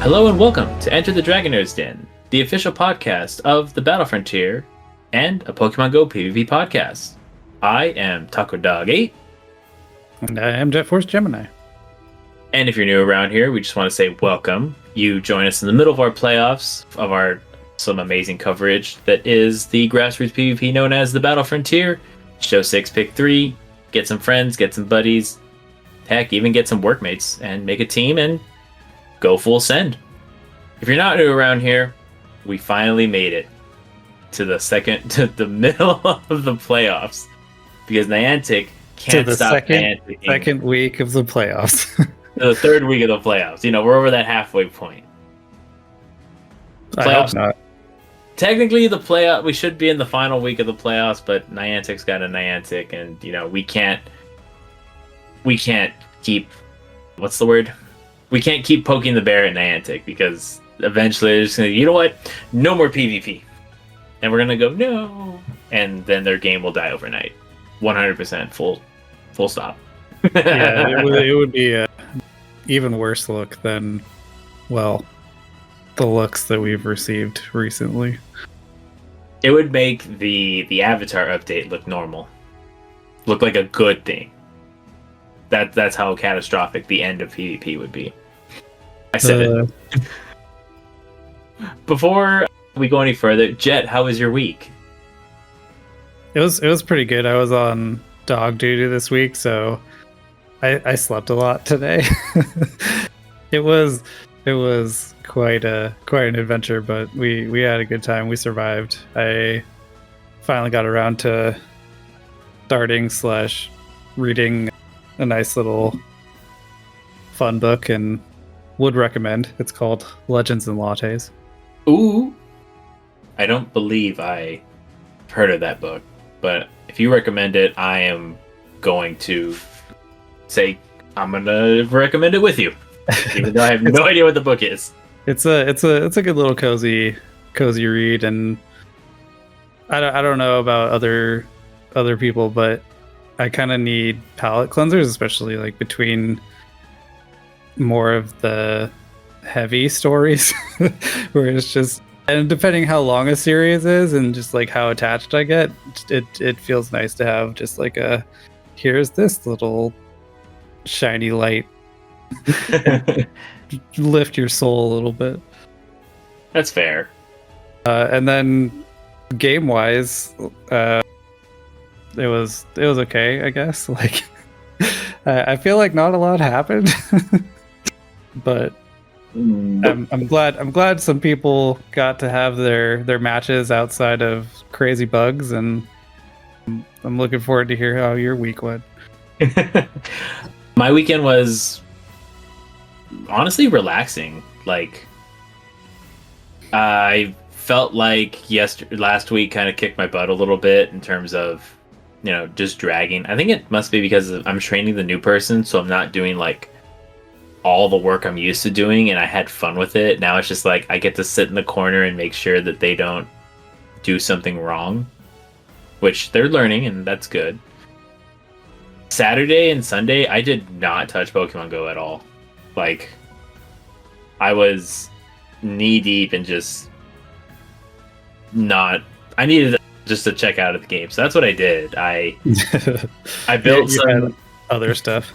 Hello and welcome to Enter the Dragoner's Den, the official podcast of the Battle Frontier and a Pokemon Go PvP podcast. I am TacoDog8. And I am JetForceGemini. And if you're new around here, we just want to say welcome. You join us in the middle of our playoffs of some amazing coverage that is the grassroots PvP known as the Battle Frontier. Show 6, pick 3, get some friends, get some buddies, heck, even get some workmates and make a team and go full send. If you're not new around here, we finally made it to the middle of the playoffs because Niantic can't stop Niantic. Second week of the playoffs. The third week of the playoffs. You know, we're over that halfway point. I hope not. Technically, we should be in the final week of the playoffs, but Niantic's got a Niantic, and you know we can't keep what's the word? We can't keep poking the bear at Niantic because eventually they're just gonna, you know what? No more PvP, and we're gonna go no, and then their game will die overnight, 100% full stop. Yeah, it would be a even worse look than, well, the looks that we've received recently. It would make the Avatar update look normal, look like a good thing. That's how catastrophic the end of PvP would be. I said it. Before we go any further, Jet, how was your week? It was pretty good. I was on dog duty this week, so I slept a lot today. It was quite an adventure, but we had a good time. We survived. I finally got around to starting / reading a nice little fun book and would recommend. It's called Legends and Lattes. Ooh. I don't believe I heard of that book, but if you recommend it, I am going to say I'm going to recommend it with you, even though I have no idea what the book is. It's a good little cozy read, and I don't know about other people, but I kind of need palate cleansers, especially like between more of the heavy stories where it's just, and depending how long a series is and just like how attached I get, it feels nice to have just like here's this little shiny light lift your soul a little bit. That's fair. And then game wise, it was okay, I guess. Like I feel like not a lot happened, but I'm glad some people got to have their matches outside of crazy bugs, and I'm looking forward to hear how your week went. My weekend was honestly relaxing. Like I felt like last week kind of kicked my butt a little bit in terms of, you know, just dragging. I think it must be because I'm training the new person, so I'm not doing like all the work I'm used to doing, and I had fun with it. Now it's just like I get to sit in the corner and make sure that they don't do something wrong, which they're learning, and that's good. Saturday and Sunday, I did not touch Pokemon Go at all. Like, I was knee deep and just not. I needed just to check out of the game, so that's what I did. I built some other stuff.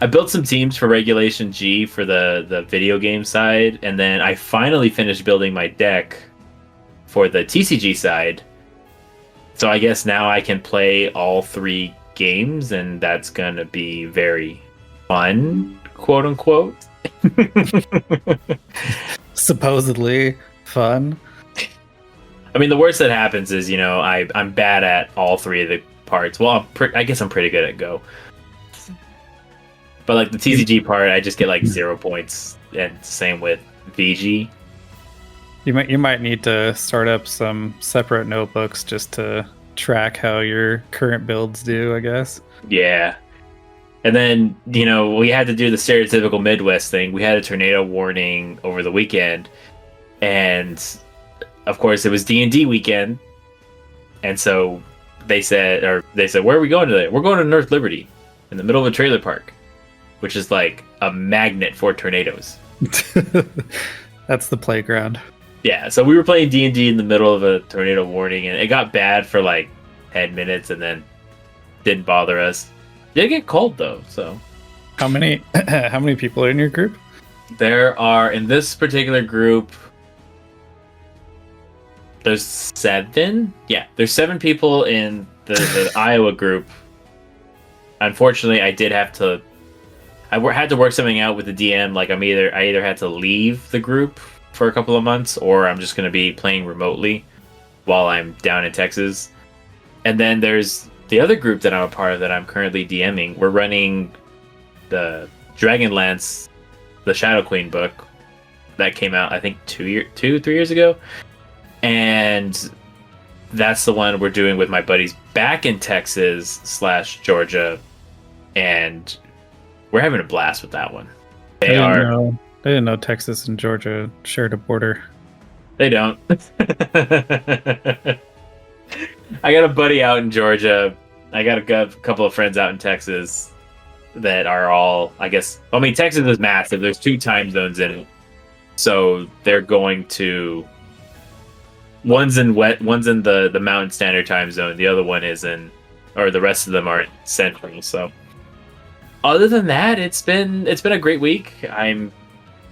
I built some teams for Regulation G for the video game side, and then I finally finished building my deck for the TCG side. So I guess now I can play all 3 games, and that's gonna be very fun, quote unquote. Supposedly fun. I mean, the worst that happens is, you know, I'm bad at all 3 of the parts. Well, I guess I'm pretty good at Go. But like the TCG part, I just get like 0 points, and same with VG. You might need to start up some separate notebooks just to track how your current builds do, I guess. Yeah. And then, you know, we had to do the stereotypical Midwest thing. We had a tornado warning over the weekend, and of course it was D&D weekend. And so they said, where are we going today? We're going to North Liberty in the middle of a trailer park, which is like a magnet for tornadoes. That's the playground. Yeah, so we were playing D&D in the middle of a tornado warning, and it got bad for like 10 minutes, and then didn't bother us. It did get cold though, so. How many how many people are in your group? There are, in this particular group, there's 7. Yeah, there's 7 people in the Iowa group. Unfortunately, I had to work something out with the DM. Like I either had to leave the group for a couple of months, or I'm just going to be playing remotely while I'm down in Texas. And then there's the other group that I'm a part of that I'm currently DMing. We're running the Dragonlance, the Shadow Queen book that came out, I think 3 years ago. And that's the one we're doing with my buddies back in Texas / Georgia. And we're having a blast with that one. I didn't know Texas and Georgia shared a border. They don't. I got a buddy out in Georgia. I got a couple of friends out in Texas that are all, I guess, I mean, Texas is massive. There's 2 time zones in it. So they're going to, one's in the Mountain Standard Time Zone. The other one is the rest of them are in Central. So other than that, it's been a great week. I'm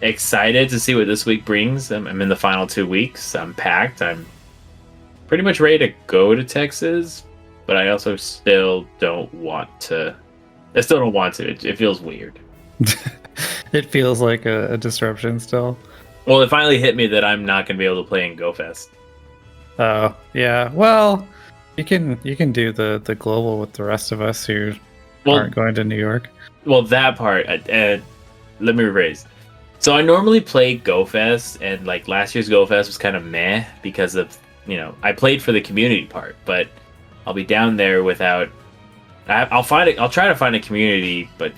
excited to see what this week brings. I'm in the final 2 weeks. I'm packed. I'm pretty much ready to go to Texas, but I also still don't want to. I still don't want to. It feels weird. It feels like a disruption still. Well, it finally hit me that I'm not going to be able to play in GoFest. Oh, yeah. Well, you can do the global with the rest of us who aren't going to New York. Well, that part, let me rephrase. So I normally play GoFest, and like last year's GoFest was kind of meh because of, I played for the community part, but I'll be down there without. I'll try to find a community, but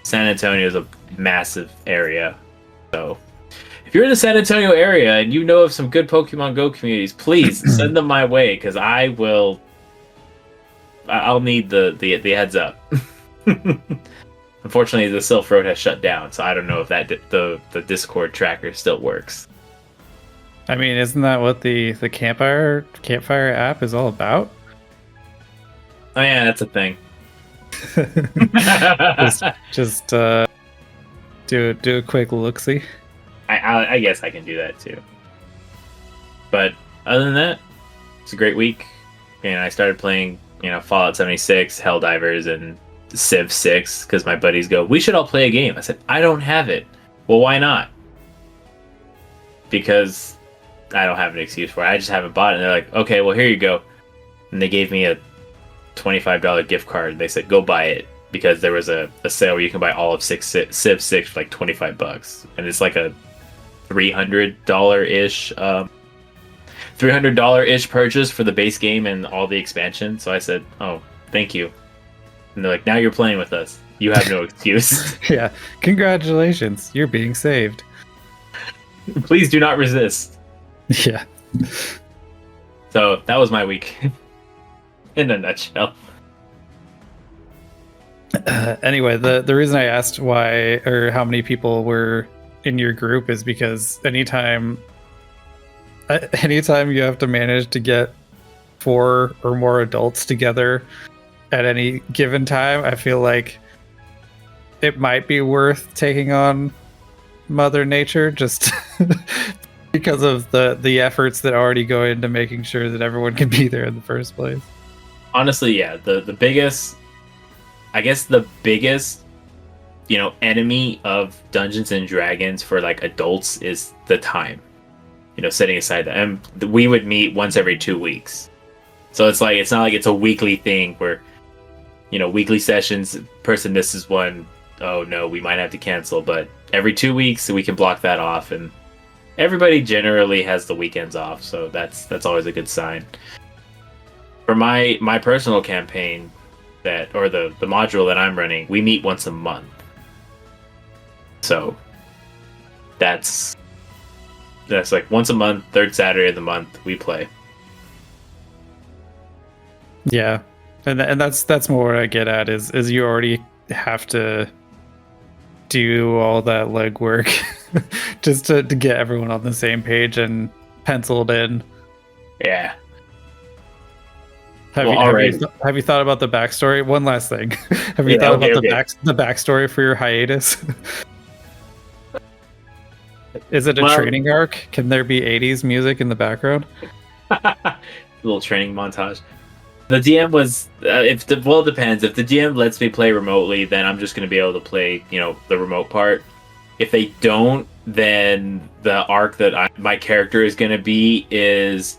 San Antonio is a massive area, so if you're in the San Antonio area and you know of some good Pokemon Go communities, please send them my way, because I'll need the heads up. Unfortunately, the Silph Road has shut down, so I don't know if the Discord tracker still works. I mean, isn't that what the campfire app is all about? Oh yeah, that's a thing. just do a quick look-see. I guess I can do that too. But other than that, it's a great week. And I started playing, Fallout 76, Helldivers, and Civ 6 because my buddies go, we should all play a game. I said, I don't have it. Well, why not? Because I don't have an excuse for it. I just haven't bought it. And they're like, okay, well, here you go. And they gave me a $25 gift card. They said, go buy it, because there was a sale where you can buy all of Civ 6 for like $25. And it's like a $300-ish purchase for the base game and all the expansion. So I said, oh, thank you. And they're like, now you're playing with us. You have no excuse. Yeah. Congratulations. You're being saved. Please do not resist. Yeah. So that was my week. In a nutshell. Anyway, the reason I asked why or how many people were in your group is because anytime you have to manage to get 4 or more adults together at any given time, I feel like it might be worth taking on Mother Nature just because of the efforts that already go into making sure that everyone can be there in the first place. Honestly, yeah, the biggest, enemy of Dungeons and Dragons for like adults is the time. Setting aside that, and we would meet once every 2 weeks, so it's not like it's a weekly thing where, weekly sessions, person misses one, oh no, we might have to cancel. But every 2 weeks we can block that off, and everybody generally has the weekends off, so that's always a good sign. For my personal campaign, the module that I'm running, we meet once a month. So that's like once a month, third Saturday of the month, we play. Yeah. And that's more what I get at is you already have to do all that legwork just to get everyone on the same page and penciled in. Yeah. Have you thought about the backstory? One last thing. Have you thought about the backstory for your hiatus? Is it a training arc? Can there be 80s music in the background? A little training montage. The DM was it depends. If the DM lets me play remotely, then I'm just going to be able to play, the remote part. If they don't, then the arc that my character is going to be is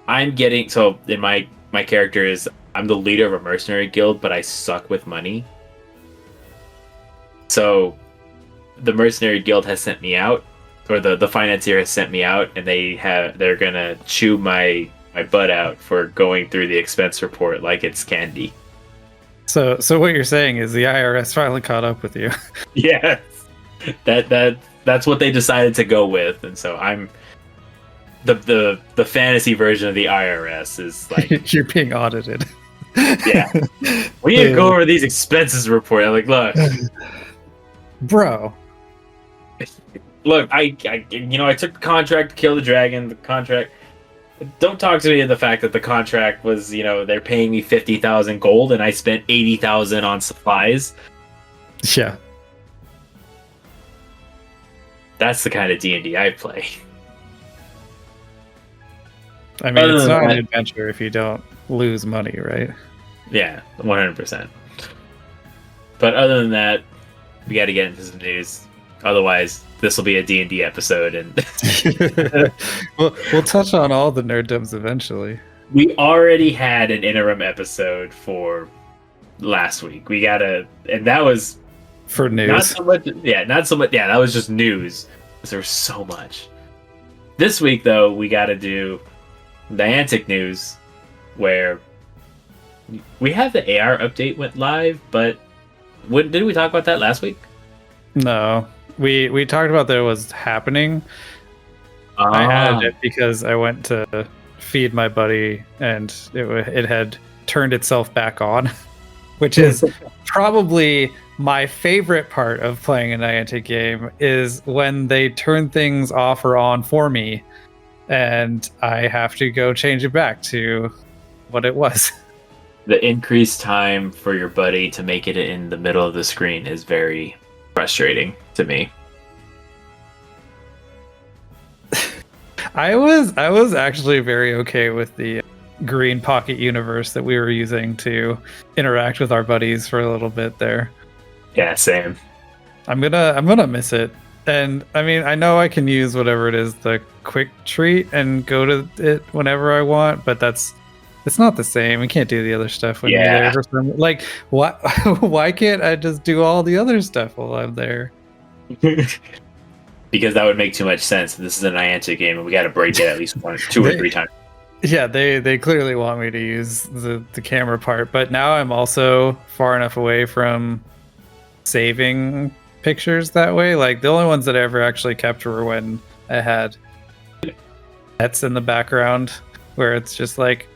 I'm getting in my character is I'm the leader of a mercenary guild, but I suck with money. So the mercenary guild has sent me out, or the financier has sent me out, and they're gonna chew my butt out for going through the expense report like it's candy. So what you're saying is the IRS finally caught up with you. Yes. That's what they decided to go with, and so I'm the fantasy version of the IRS is like you're being audited. Yeah. We need to go over these expenses report. I'm like, look, bro. Look, I took the contract to kill the dragon. The contract. Don't talk to me of the fact that the contract was, they're paying me 50,000 gold and I spent 80,000 on supplies. Yeah. That's the kind of D&D I play. I mean, it's not an adventure if you don't lose money, right? Yeah, 100%. But other than that, we got to get into some news. Otherwise, this will be a D&D episode, and we'll touch on all the nerddoms eventually. We already had an interim episode for last week. And that was for news. Not so much. Yeah, that was just news. There was so much. This week, though, we got to do Niantic news, where we have the AR update went live, but did we talk about that last week? No. We talked about that it was happening. I had it because I went to feed my buddy and it had turned itself back on, which is probably my favorite part of playing a Niantic game, is when they turn things off or on for me and I have to go change it back to what it was. The increased time for your buddy to make it in the middle of the screen is very frustrating to me. I was actually very okay with the green pocket universe that we were using to interact with our buddies for a little bit there. Yeah, same. I'm gonna miss it. And I mean, I know I can use whatever it is, the quick treat, and go to it whenever I want, but it's not the same. We can't do the other stuff when you're there. Like, why can't I just do all the other stuff while I'm there? Because that would make too much sense. This is a Niantic game, and we got to break it at least two or three times. Yeah, they clearly want me to use the camera part, but now I'm also far enough away from saving pictures that way. Like, the only ones that I ever actually kept were when I had pets in the background, where it's just like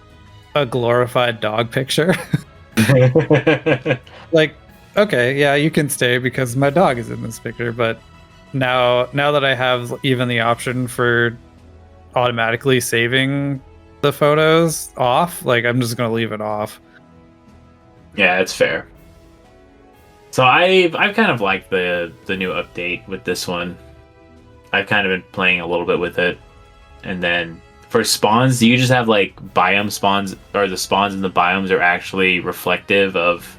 a glorified dog picture. Like, okay, yeah, you can stay because my dog is in this picture, but now that I have even the option for automatically saving the photos off, like, I'm just gonna leave it off. Yeah, it's fair. So I've kind of liked the new update with this one. I've kind of been playing a little bit with it. And then for spawns, do you just have like biome spawns, or the spawns in the biomes are actually reflective of,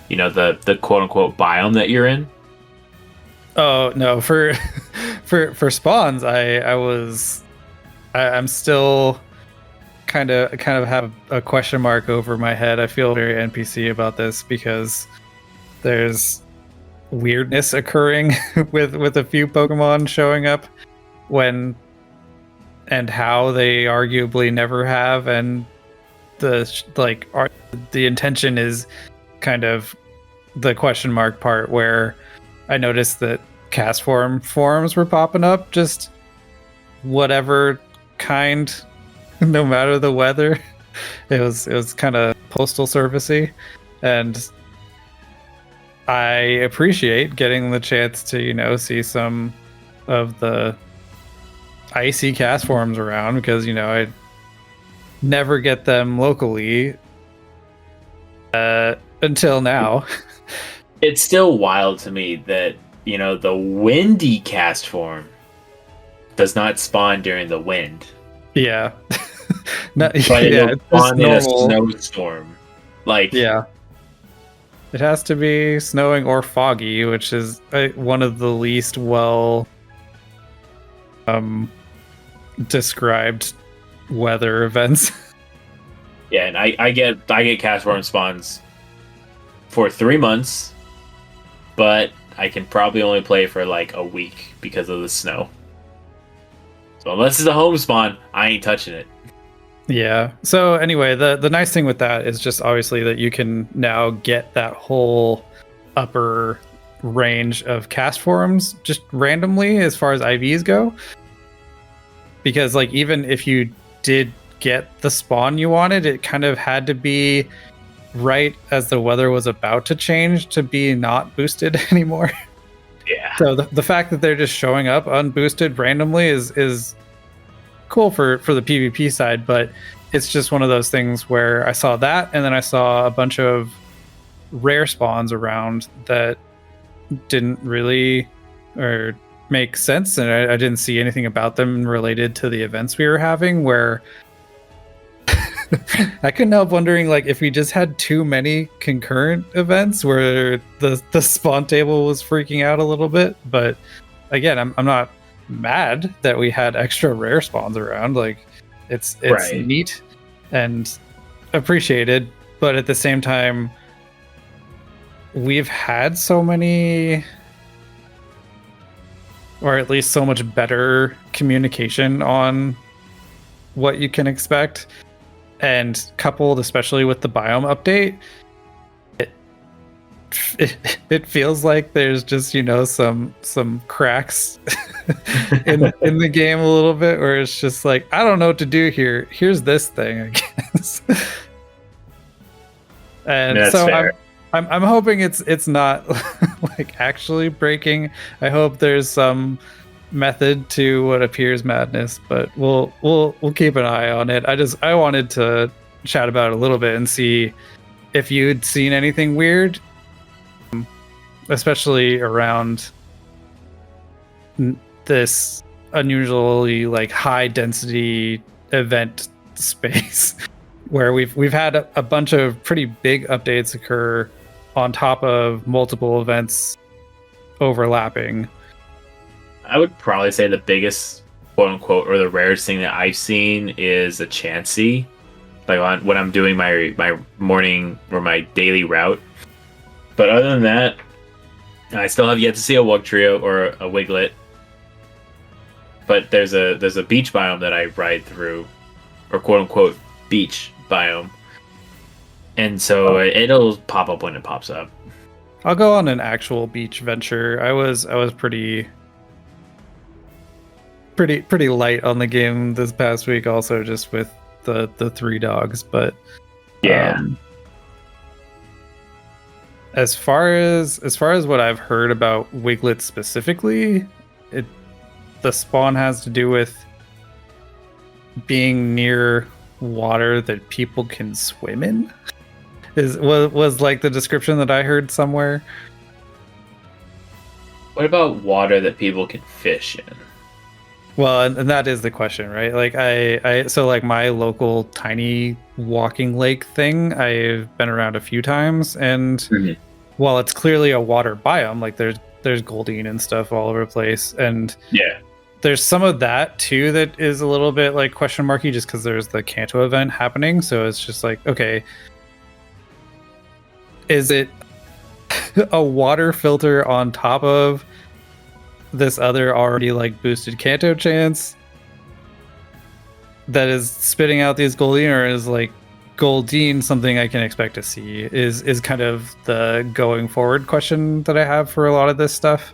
the quote unquote biome that you're in? Oh no, for spawns, I'm still kind of have a question mark over my head. I feel very NPC about this because there's weirdness occurring with a few Pokemon showing up when and how they arguably never have, and the intention is kind of the question mark part, where I noticed that cast forms were popping up, just whatever kind, no matter the weather. It was kind of postal servicey, and I appreciate getting the chance to see some of the icy cast forms around because I never get them locally until now. It's still wild to me that the windy cast form does not spawn during the wind. Yeah. But it'll spawn in a snowstorm. Yeah. It has to be snowing or foggy, which is one of the least well described weather events. Yeah, and I get castworm spawns for 3 months, but I can probably only play for like a week because of the snow. So unless it's a home spawn, I ain't touching it. Yeah. So anyway, the nice thing with that is just obviously that you can now get that whole upper range of cast forms just randomly as far as IVs go. Because like even if you did get the spawn you wanted, it kind of had to be right as the weather was about to change to be not boosted anymore. Yeah. So the fact that they're just showing up unboosted randomly is cool for the PvP side, but it's just one of those things where I saw that and then I saw a bunch of rare spawns around that didn't really or make sense, and I didn't see anything about them related to the events we were having, where I couldn't help wondering like if we just had too many concurrent events where the spawn table was freaking out a little bit. But again, I'm not mad that we had extra rare spawns around. Like it's right. Neat and appreciated, but at the same time we've had so many, or at least so much better communication on what you can expect, and coupled especially with the biome update, it feels like there's just some cracks in the game a little bit, where it's just like, I don't know what to do here. Here's this thing, I guess. And that's so fair. I'm hoping it's not like actually breaking. I hope there's some method to what appears madness, but we'll keep an eye on it. I wanted to chat about it a little bit and see if you'd seen anything weird, especially around this unusually like high density event space where we've had a bunch of pretty big updates occur on top of multiple events overlapping. I would probably say the biggest, quote unquote, or the rarest thing that I've seen is a Chansey. Like when I'm doing my morning or my daily route. But other than that, I still have yet to see a Wug Trio or a Wiglet. But there's a beach biome that I ride through, or quote unquote beach biome. And so it'll pop up when it pops up. I'll go on an actual beach venture. I was pretty light on the game this past week, also just with the 3 dogs. But yeah, as far as what I've heard about Wiglet specifically, the spawn has to do with being near water that people can swim in. Was like the description that I heard somewhere. What about water that people can fish in? Well, and that is the question, right? Like so like my local tiny walking lake thing, I've been around a few times, and while it's clearly a water biome, like there's Goldine and stuff all over the place, and yeah, there's some of that too that is a little bit like question marky, just because there's the Kanto event happening. So it's just like, okay, is it a water filter on top of this other already like boosted Kanto chance that is spitting out these Goldine, or is like Goldine something I can expect to see? Is kind of the going forward question that I have for a lot of this stuff.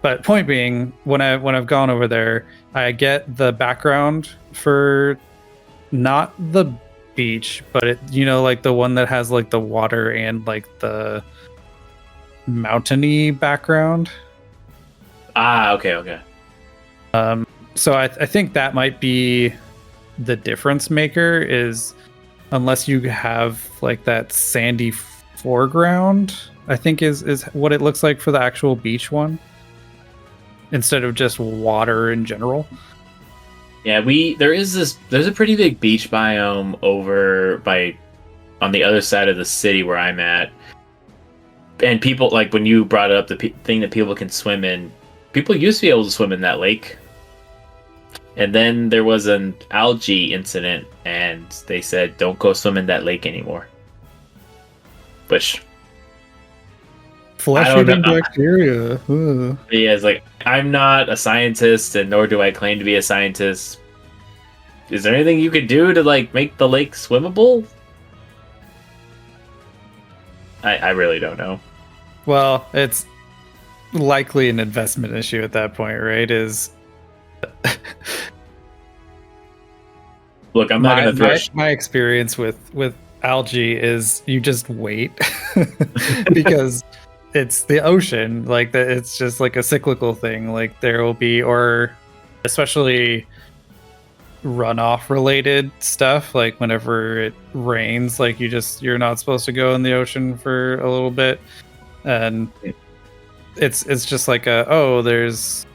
But point being, when I've gone over there, I get the background for not the beach, but it, like the one that has like the water and like the mountainy background. Okay. So I think that might be the difference maker, is unless you have like that sandy foreground, I think is what it looks like for the actual beach one, instead of just water in general. Yeah, there's a pretty big beach biome over on the other side of the city where I'm at. And people, like when you brought up the thing that people can swim in, people used to be able to swim in that lake. And then there was an algae incident, and they said, don't go swim in that lake anymore. Which, Flesh-eating bacteria. Ugh. Yeah, it's like, I'm not a scientist, and nor do I claim to be a scientist. Is there anything you could do to, like, make the lake swimmable? I really don't know. Well, it's likely an investment issue at that point, right? Look, I'm not going to throw... My experience with algae is you just wait because it's the ocean. Like, it's just like a cyclical thing. Like, there will be, or especially runoff related stuff, like whenever it rains, like you're not supposed to go in the ocean for a little bit, and it's just like there's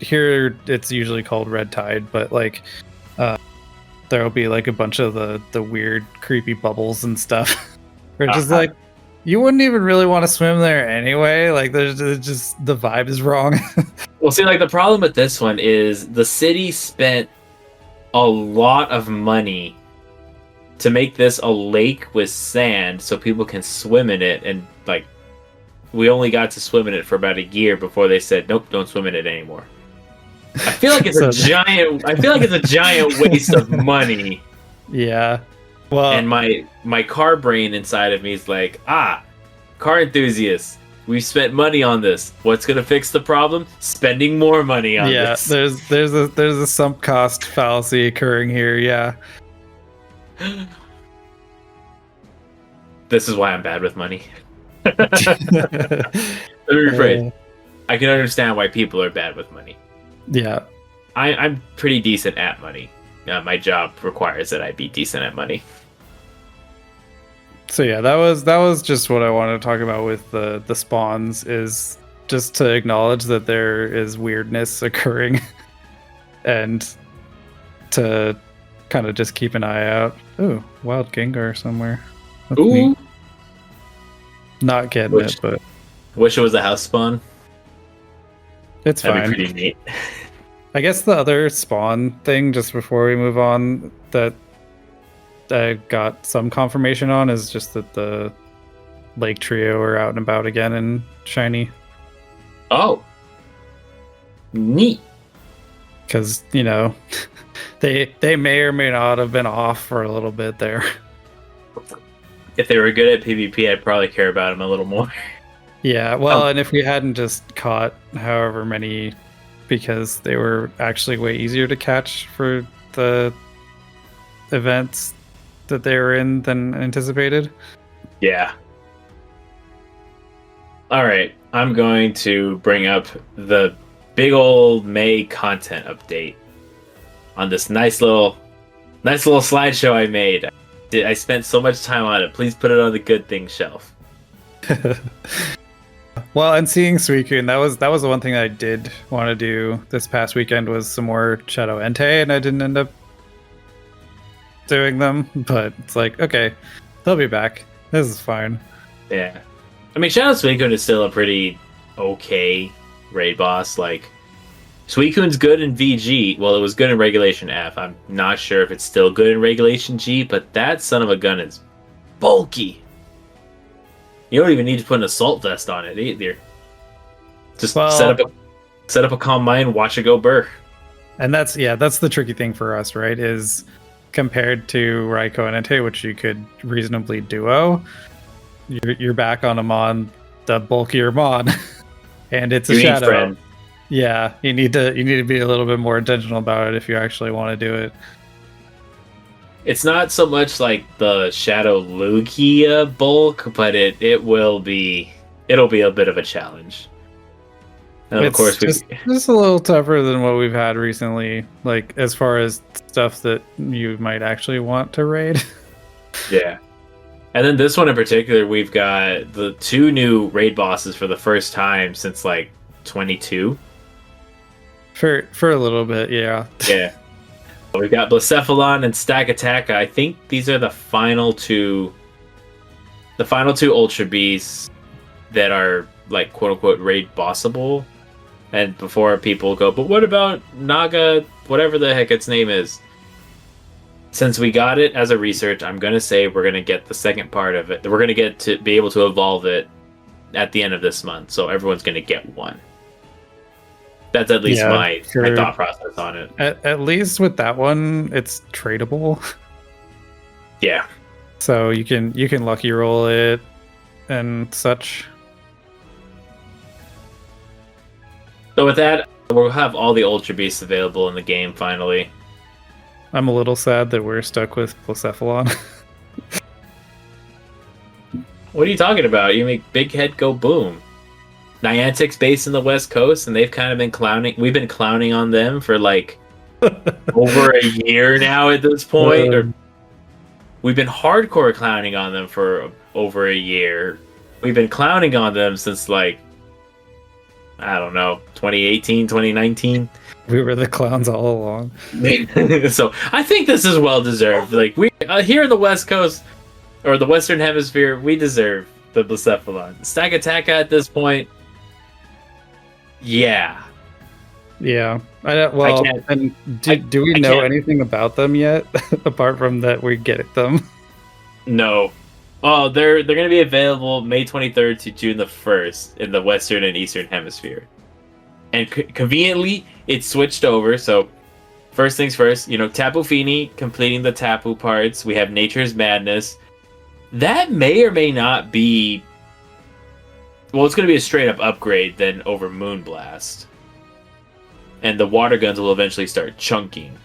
here it's usually called red tide, but like there'll be like a bunch of the weird creepy bubbles and stuff. Or just like you wouldn't even really want to swim there anyway. Like there's just the vibe is wrong. Well, see, like the problem with this one is the city spent a lot of money to make this a lake with sand so people can swim in it, and like we only got to swim in it for about a year before they said nope, don't swim in it anymore. I feel like it's a giant waste of money. Yeah. Well, and my car brain inside of me is like, car enthusiasts, we spent money on this. What's gonna fix the problem? Spending more money on this. Yeah, there's a sunk cost fallacy occurring here. Yeah. This is why I'm bad with money. Let me rephrase. I can understand why people are bad with money. Yeah. I'm pretty decent at money. My job requires that I be decent at money. So yeah, that was just what I wanted to talk about with the spawns, is just to acknowledge that there is weirdness occurring and to kind of just keep an eye out. Ooh, wild Gengar somewhere. That's Ooh. Neat. Not getting it, but wish it was a house spawn. It's That'd fine. Be pretty neat. I guess the other spawn thing, just before we move on, that I got some confirmation on is just that the Lake Trio are out and about again in Shiny. Oh, neat. Because, they may or may not have been off for a little bit there. If they were good at PvP, I'd probably care about them a little more. Yeah, well, and if we hadn't just caught however many, because they were actually way easier to catch for the events that they were in than anticipated. Yeah. All right, I'm going to bring up the big old May content update on this nice little slideshow I made. I spent so much time on it. Please put it on the good things shelf. Well, and seeing Suicune, that was the one thing that I did want to do this past weekend, was some more Shadow Entei, and I didn't end up doing them, but it's like, okay, they'll be back. This is fine. Yeah. I mean, Shadow Suicune is still a pretty okay raid boss. Like, Suicune's good in VG. Well, it was good in Regulation F. I'm not sure if it's still good in Regulation G, but that son of a gun is bulky. You don't even need to put an assault vest on it either. Just set up a calm mind, watch it go burr. And that's the tricky thing for us, right? Is compared to Raikou and Entei, which you could reasonably duo, you're back on a Mon, the bulkier Mon, and it's a Shadow. Friend. Yeah, you need to be a little bit more intentional about it if you actually want to do it. It's not so much like the Shadow Lugia bulk, but it'll be a bit of a challenge. And of course, just a little tougher than what we've had recently, like as far as stuff that you might actually want to raid. Yeah. And then this one in particular, we've got the 2 new raid bosses for the first time since like 22. For a little bit, yeah. Yeah. We've got Blacephalon and Stakataka. I think these are the final two Ultra Beasts that are like quote unquote raid bossable. And before people go, but what about Naga, whatever the heck its name is? Since we got it as a research, I'm going to say we're going to get the second part of it. We're going to get to be able to evolve it at the end of this month. So everyone's going to get one. That's at least my thought process on it. At least with that one, it's tradable. Yeah. So you can lucky roll it and such. So with that, we'll have all the Ultra Beasts available in the game finally. I'm a little sad that we're stuck with Blacephalon. What are you talking about? You make Big Head go boom. Niantic's based in the West Coast, and they've kind of been clowning. We've been clowning on them for like over a year now at this point. Or we've been hardcore clowning on them for over a year. We've been clowning on them since like, I don't know, 2018, 2019. We were the clowns all along. So I think this is well deserved. Like we here in the West Coast or the Western Hemisphere, we deserve the Blacephalon. Stakataka at this point, yeah. Yeah. Do we know anything about them yet, apart from that we get them? No. Oh, they're going to be available May 23rd to June the 1st in the Western and Eastern Hemisphere. And conveniently, it's switched over. So, first things first, Tapu Fini completing the Tapu parts. We have Nature's Madness. That may or may not be... Well, it's going to be a straight-up upgrade then over Moonblast. And the water guns will eventually start chunking.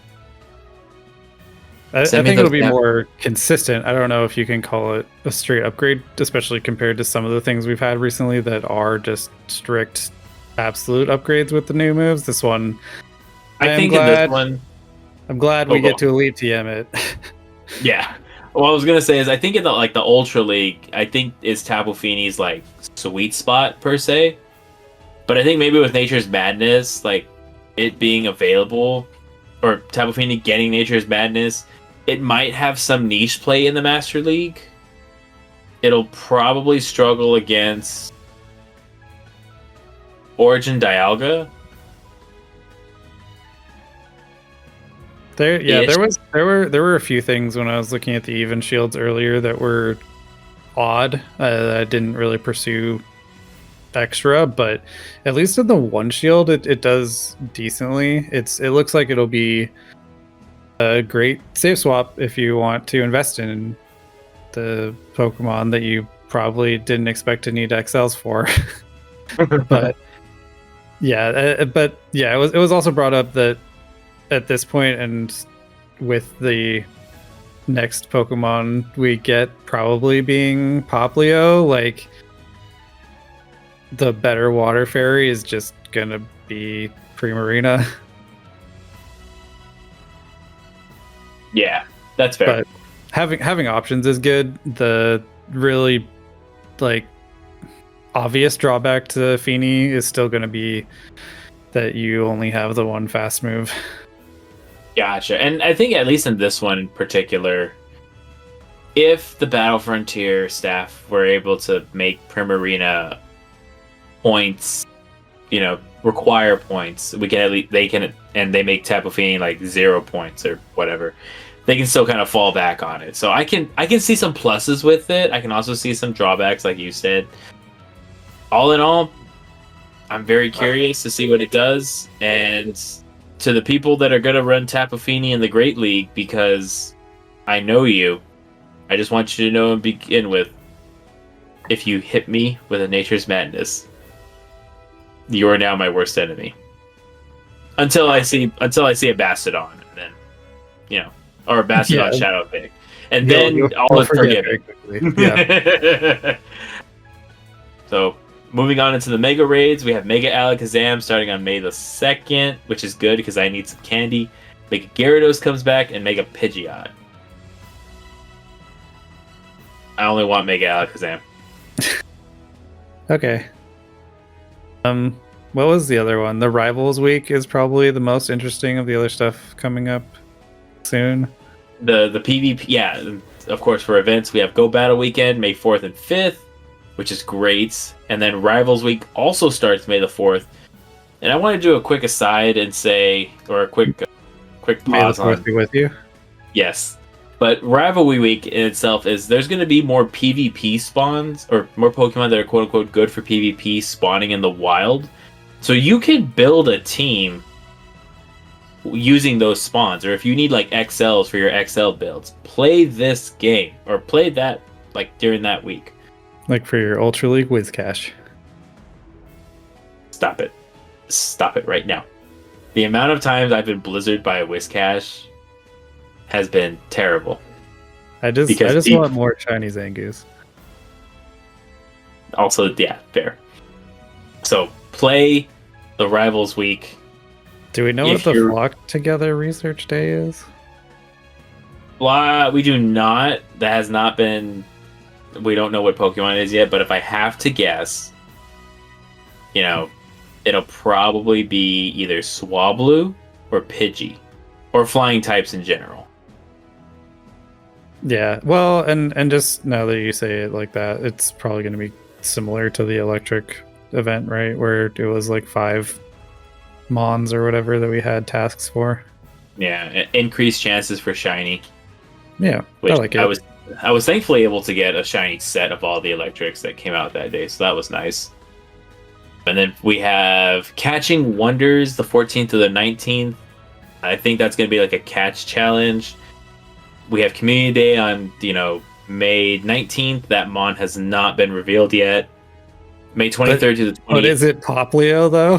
I think it'll be more consistent. I don't know if you can call it a straight upgrade, especially compared to some of the things we've had recently that are just strict, absolute upgrades with the new moves. This one, in this one, I'm glad we get to Elite TM it. Yeah. What I was gonna say is, I think in the Ultra League, I think is Tapu Fini's like sweet spot per se. But I think maybe with Nature's Madness, like it being available, or Tapu Fini getting Nature's Madness, it might have some niche play in the Master League. It'll probably struggle against Origin Dialga. There were a few things when I was looking at the even shields earlier that were odd. I didn't really pursue extra, but at least in the one shield, it does decently. It looks like it'll be a great save swap if you want to invest in the Pokemon that you probably didn't expect to need XLs for. But it was also brought up that at this point and with the next Pokemon we get probably being Poplio, like the better water fairy is just gonna be Primarina. Yeah, that's fair. But having options is good. The really obvious drawback to Fini is still gonna be that you only have the one fast move. Gotcha. And I think at least in this one in particular, if the Battle Frontier staff were able to make Primarina points, require points, we can at least and they make Tapu Fini like 0 points or whatever, they can still kind of fall back on it. So I can see some pluses with it. I can also see some drawbacks, like you said. All in all, I'm very curious to see what it does, and to the people that are going to run Tapu Fini in the Great League, because I know you, I just want you to know and begin with, if you hit me with a Nature's Madness, you are now my worst enemy. Until I see a Bastodon, and then, or a Bastodon Shadow Pick, and then I'll forgive it. Yeah. So moving on into the Mega Raids, we have Mega Alakazam starting on May the 2nd, which is good because I need some candy. Mega Gyarados comes back, and Mega Pidgeot. I only want Mega Alakazam. Okay. What was the other one? The Rivals Week is probably the most interesting of the other stuff coming up soon. The PvP, yeah, of course, for events, we have Go Battle Weekend, May 4th and 5th, which is great. And then Rivals Week also starts May the 4th. And I want to do a quick aside and say, or a quick pause on... be with you. Yes. But Rivalry Week in itself there's going to be more PvP spawns, or more Pokemon that are quote-unquote good for PvP spawning in the wild. So you can build a team using those spawns, or if you need like XLs for your XL builds, play this game, or play that like during that week. Like for your Ultra League Wizcash. Stop it. Stop it right now. The amount of times I've been blizzarded by a Wizcash has been terrible. I just want more Chinese Angus. Also, yeah, fair. So play the Rivals Week. Do we know what the Flock Together Research Day is? We do not. That has not been... We don't know what Pokemon it is yet, but if I have to guess, it'll probably be either Swablu or Pidgey, or flying types in general. Yeah, well, and just now that you say it like that, it's probably going to be similar to the electric event, right? Where it was like 5 Mons or whatever that we had tasks for. Yeah, increased chances for shiny. Yeah, which I like it. I was thankfully able to get a shiny set of all the electrics that came out that day, so that was nice. And then we have Catching Wonders the 14th to the 19th. I think that's going to be like a catch challenge. We have Community Day on, May 19th. That Mon has not been revealed yet. May 23rd to the 28th. But is it Poplio, though?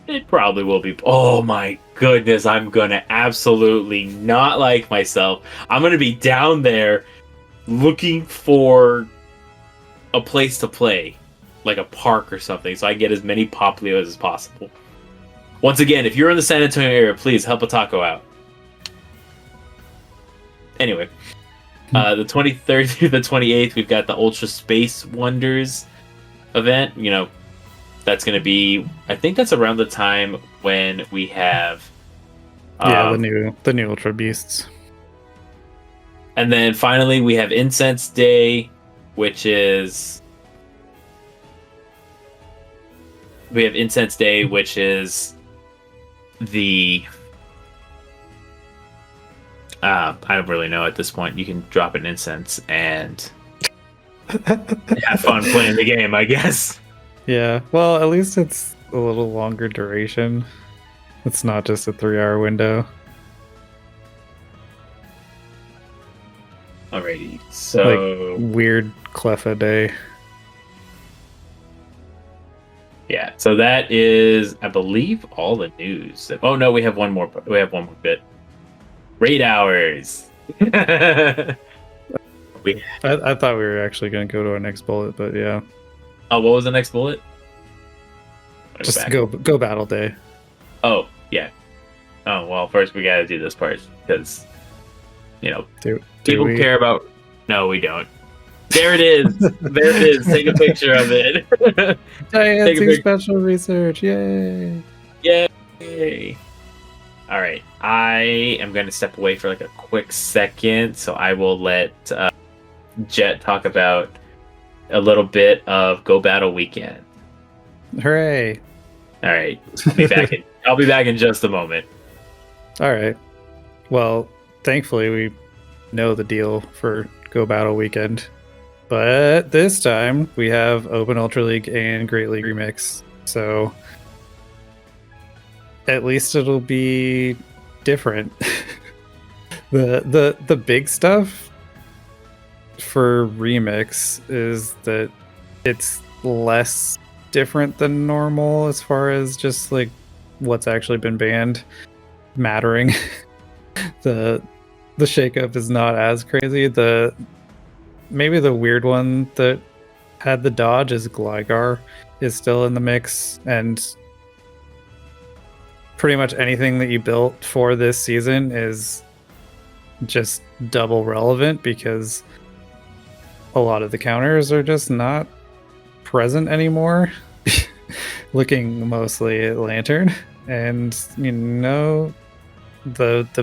It probably will be. Oh my goodness, I'm going to absolutely not like myself. I'm going to be down there looking for a place to play, like a park or something, so I get as many Poplios as possible. Once again, if you're in the San Antonio area, please help a taco out. Anyway, the 23rd through the 28th, we've got the Ultra Space Wonders event. That's going to be, I think that's around the time when we have... the new Ultra Beasts. And then finally, we have Incense Day, which is... We have Incense Day, which is the... I don't really know at this point. You can drop an incense and have fun playing the game, I guess. Yeah, well, at least it's a little longer duration. It's not just a 3-hour window. Alrighty, so... Like, weird Cleffa Day. Yeah, so that is, I believe, all the news. Oh no, we have one more bit. Raid hours. I thought we were actually going to go to our next bullet, but yeah. Oh, what was the next bullet? Just go battle day. Oh, yeah. Oh, well, first we gotta do this part, because, people care about... No, we don't. There it is! There it is! Take a picture of it! Gigantic special research! Yay! Yay! Alright, I am going to step away for like a quick second, so I will let Jet talk about a little bit of Go Battle Weekend. Hooray! Alright, I'll be back in just a moment. Alright. Well, thankfully we know the deal for Go Battle Weekend. But this time we have Open Ultra League and Great League Remix, so at least it'll be different. The big stuff for Remix is that it's less different than normal as far as just like what's actually been banned mattering. The shakeup is not as crazy. Maybe the weird one that had the dodge is Gligar is still in the mix, and pretty much anything that you built for this season is just double relevant because a lot of the counters are just not present anymore. Looking mostly at Lantern, and the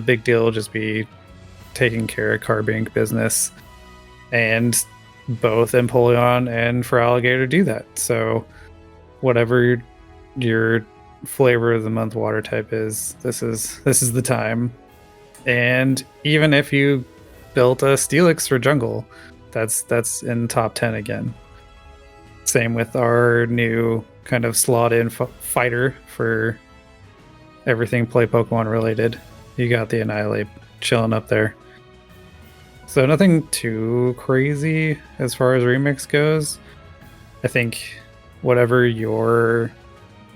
big deal will just be taking care of Carbink business, and both Empoleon and Feraligatr do that. So whatever your flavor of the month water type is, this is the time. And even if you built a Steelix for jungle, that's in top 10 again. Same with our new kind of slot in fighter for everything play Pokemon related. You got the Annihilate chilling up there. So nothing too crazy as far as remix goes. I think whatever your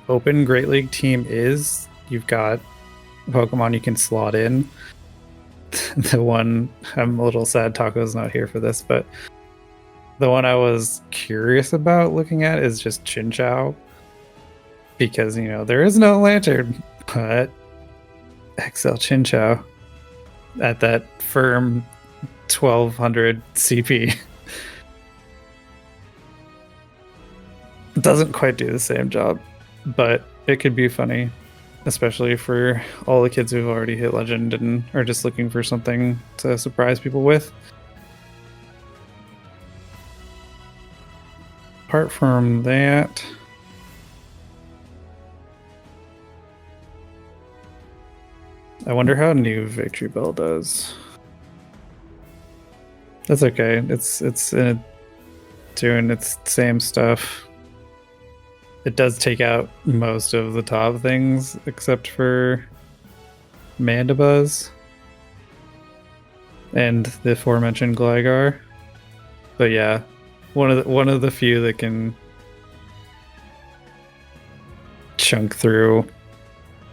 open Great League team is, you've got Pokemon you can slot in. The one, I'm a little sad Taco's not here for this, but the one I was curious about looking at is just Chinchou. Because, there is no Lantern, but XL Chinchou at that firm 1200 CP. It doesn't quite do the same job, but it could be funny, especially for all the kids who've already hit Legend and are just looking for something to surprise people with. Apart from that, I wonder how new Victory Bell does. That's okay. It's doing its same stuff. It does take out most of the top things except for Mandibuzz and the aforementioned Gligar. But yeah, one of the few that can chunk through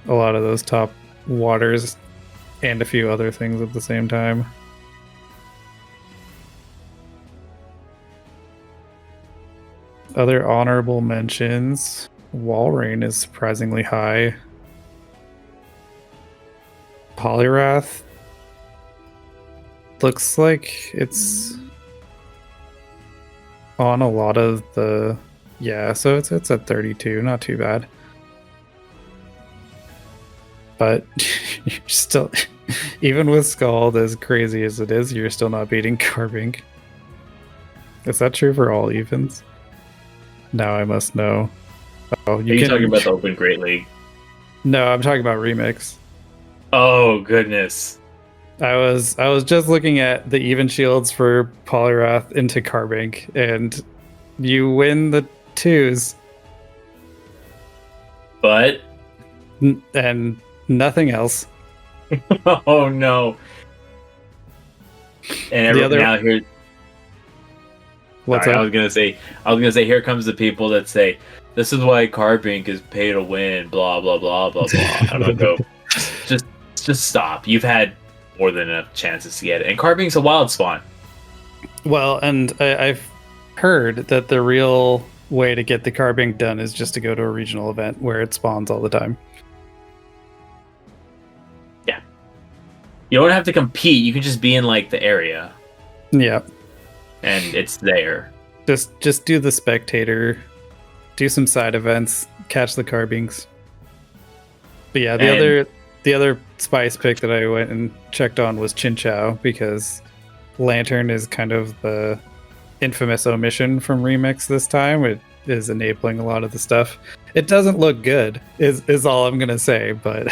a lot of those top waters and a few other things at the same time. Other honorable mentions, Walrein is surprisingly high. Poliwrath looks like it's on a lot of the, so it's at 32, not too bad. But you're still, even with Scald as crazy as it is, you're still not beating Carbink. Is that true for all evens? Now I must know. Oh, Are you talking about the Open Great League? No, I'm talking about Remix. Oh goodness. I was just looking at the even shields for Poliwrath into Carbink, and you win the 2s. But and nothing else. Oh no. And now here. Sorry, I was gonna say here comes the people that say this is why Carbink is pay to win, blah blah blah blah blah. I'm gonna go. Just stop. You've had more than enough chances to get it, and Carbink's a wild spawn. Well, and I've heard that the real way to get the Carbink done is just to go to a regional event where it spawns all the time. Yeah. You don't have to compete. You can just be in like the area. Yeah. And it's there. Just do the spectator, do some side events, catch the Carbinks. But yeah, the other spice pick that I went and checked on was Chinchou, because Lantern is kind of the infamous omission from Remix this time. It is enabling a lot of the stuff. It doesn't look good, is all I'm gonna say, but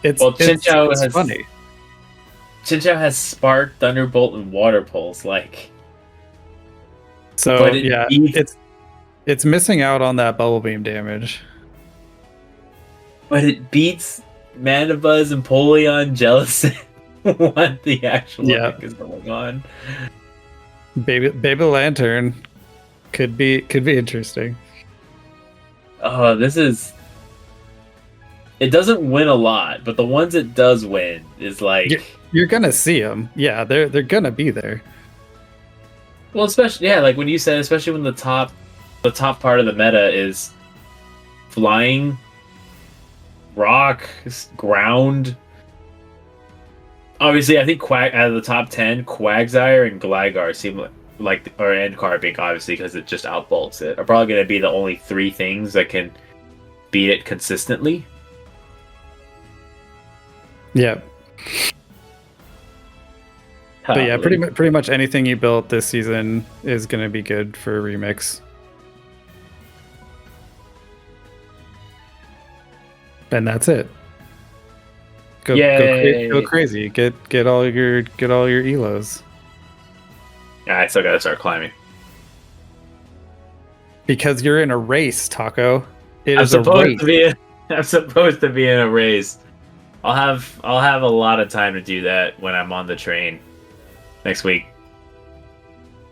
it's funny. Chinchou has Spark, Thunderbolt, and Water Pulse, like. So yeah, it's missing out on that bubble beam damage. But it beats Mandibuzz and Empoleon, Jellicent. What the actual heck is going on? Baby Lantern could be interesting. Oh, this is. It doesn't win a lot, but the ones it does win is like you're gonna see them. Yeah, they're gonna be there. Well, especially like when you said, especially when the top part of the meta is flying, rock, ground. Obviously, I think out of the top 10, Quagsire and Gligar seem and Carpink, obviously, because it just outbolts it, are probably going to be the only three things that can beat it consistently. Yeah. But yeah, pretty much anything you built this season is going to be good for a remix. And that's it. Go crazy. Get all your elos. Yeah, I still gotta start climbing. Because you're in a race, Taco. I'm supposed to be in a race. I'll have a lot of time to do that when I'm on the train next week.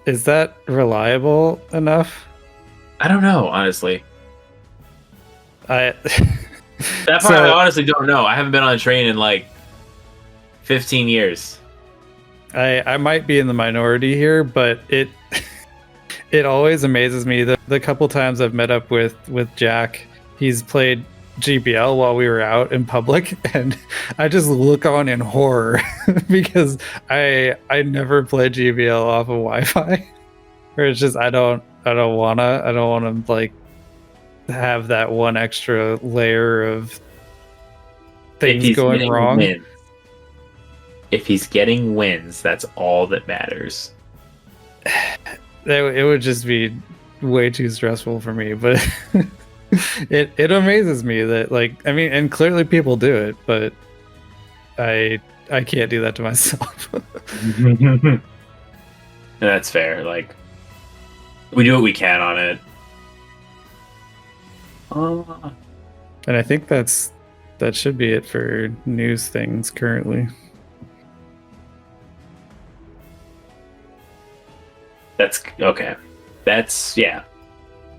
Is that reliable enough? I don't know, honestly. That part I honestly don't know. I haven't been on a train in like 15 years. I might be in the minority here, but it always amazes me that the couple times I've met up with Jack, he's played GBL while we were out in public, and I just look on in horror because I never play GBL off of Wi-Fi. Or it's just I don't wanna like have that one extra layer of things going wrong. If he's getting wins, that's all that matters. It would just be way too stressful for me, but it amazes me that, like, I mean, and clearly people do it, but I can't do that to myself. And that's fair. Like, we do what we can on it. And I think that should be it for news things currently. That's okay. That's yeah.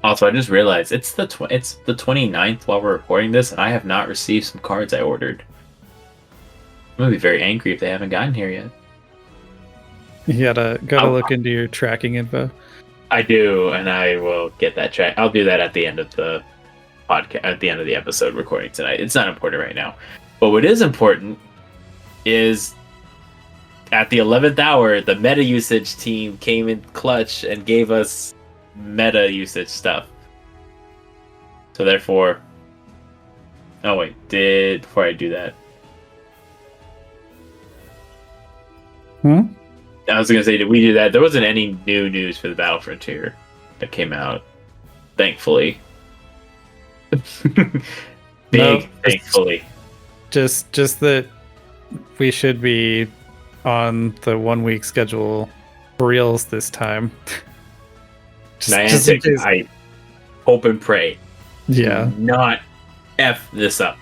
Also, I just realized it's the 29th while we're recording this, and I have not received some cards I ordered. I'm gonna be very angry if they haven't gotten here yet. You gotta look into your tracking info. I do, and I will get that track. I'll do that at the end of the podcast, at the end of the episode recording tonight. It's not important right now, but what is important is at the 11th hour, the meta usage team came in clutch and gave us meta usage stuff. So therefore, oh wait, before I do that, I was gonna say, did we do that? There wasn't any new news for the Battle Frontier that came out, thankfully. Thankfully. Just that we should be on the 1 week schedule for reals this time. Niantic, I hope and pray. Yeah. Do not F this up.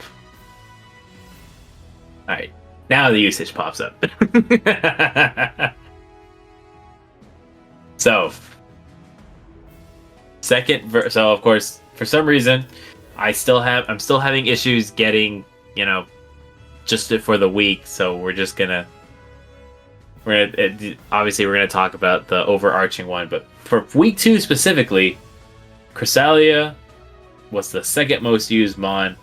Alright. Now the usage pops up. So of course, for some reason, I'm still having issues getting, just for the week, so we're gonna talk about the overarching one, but for week 2 specifically, Cresselia was the second most used Mon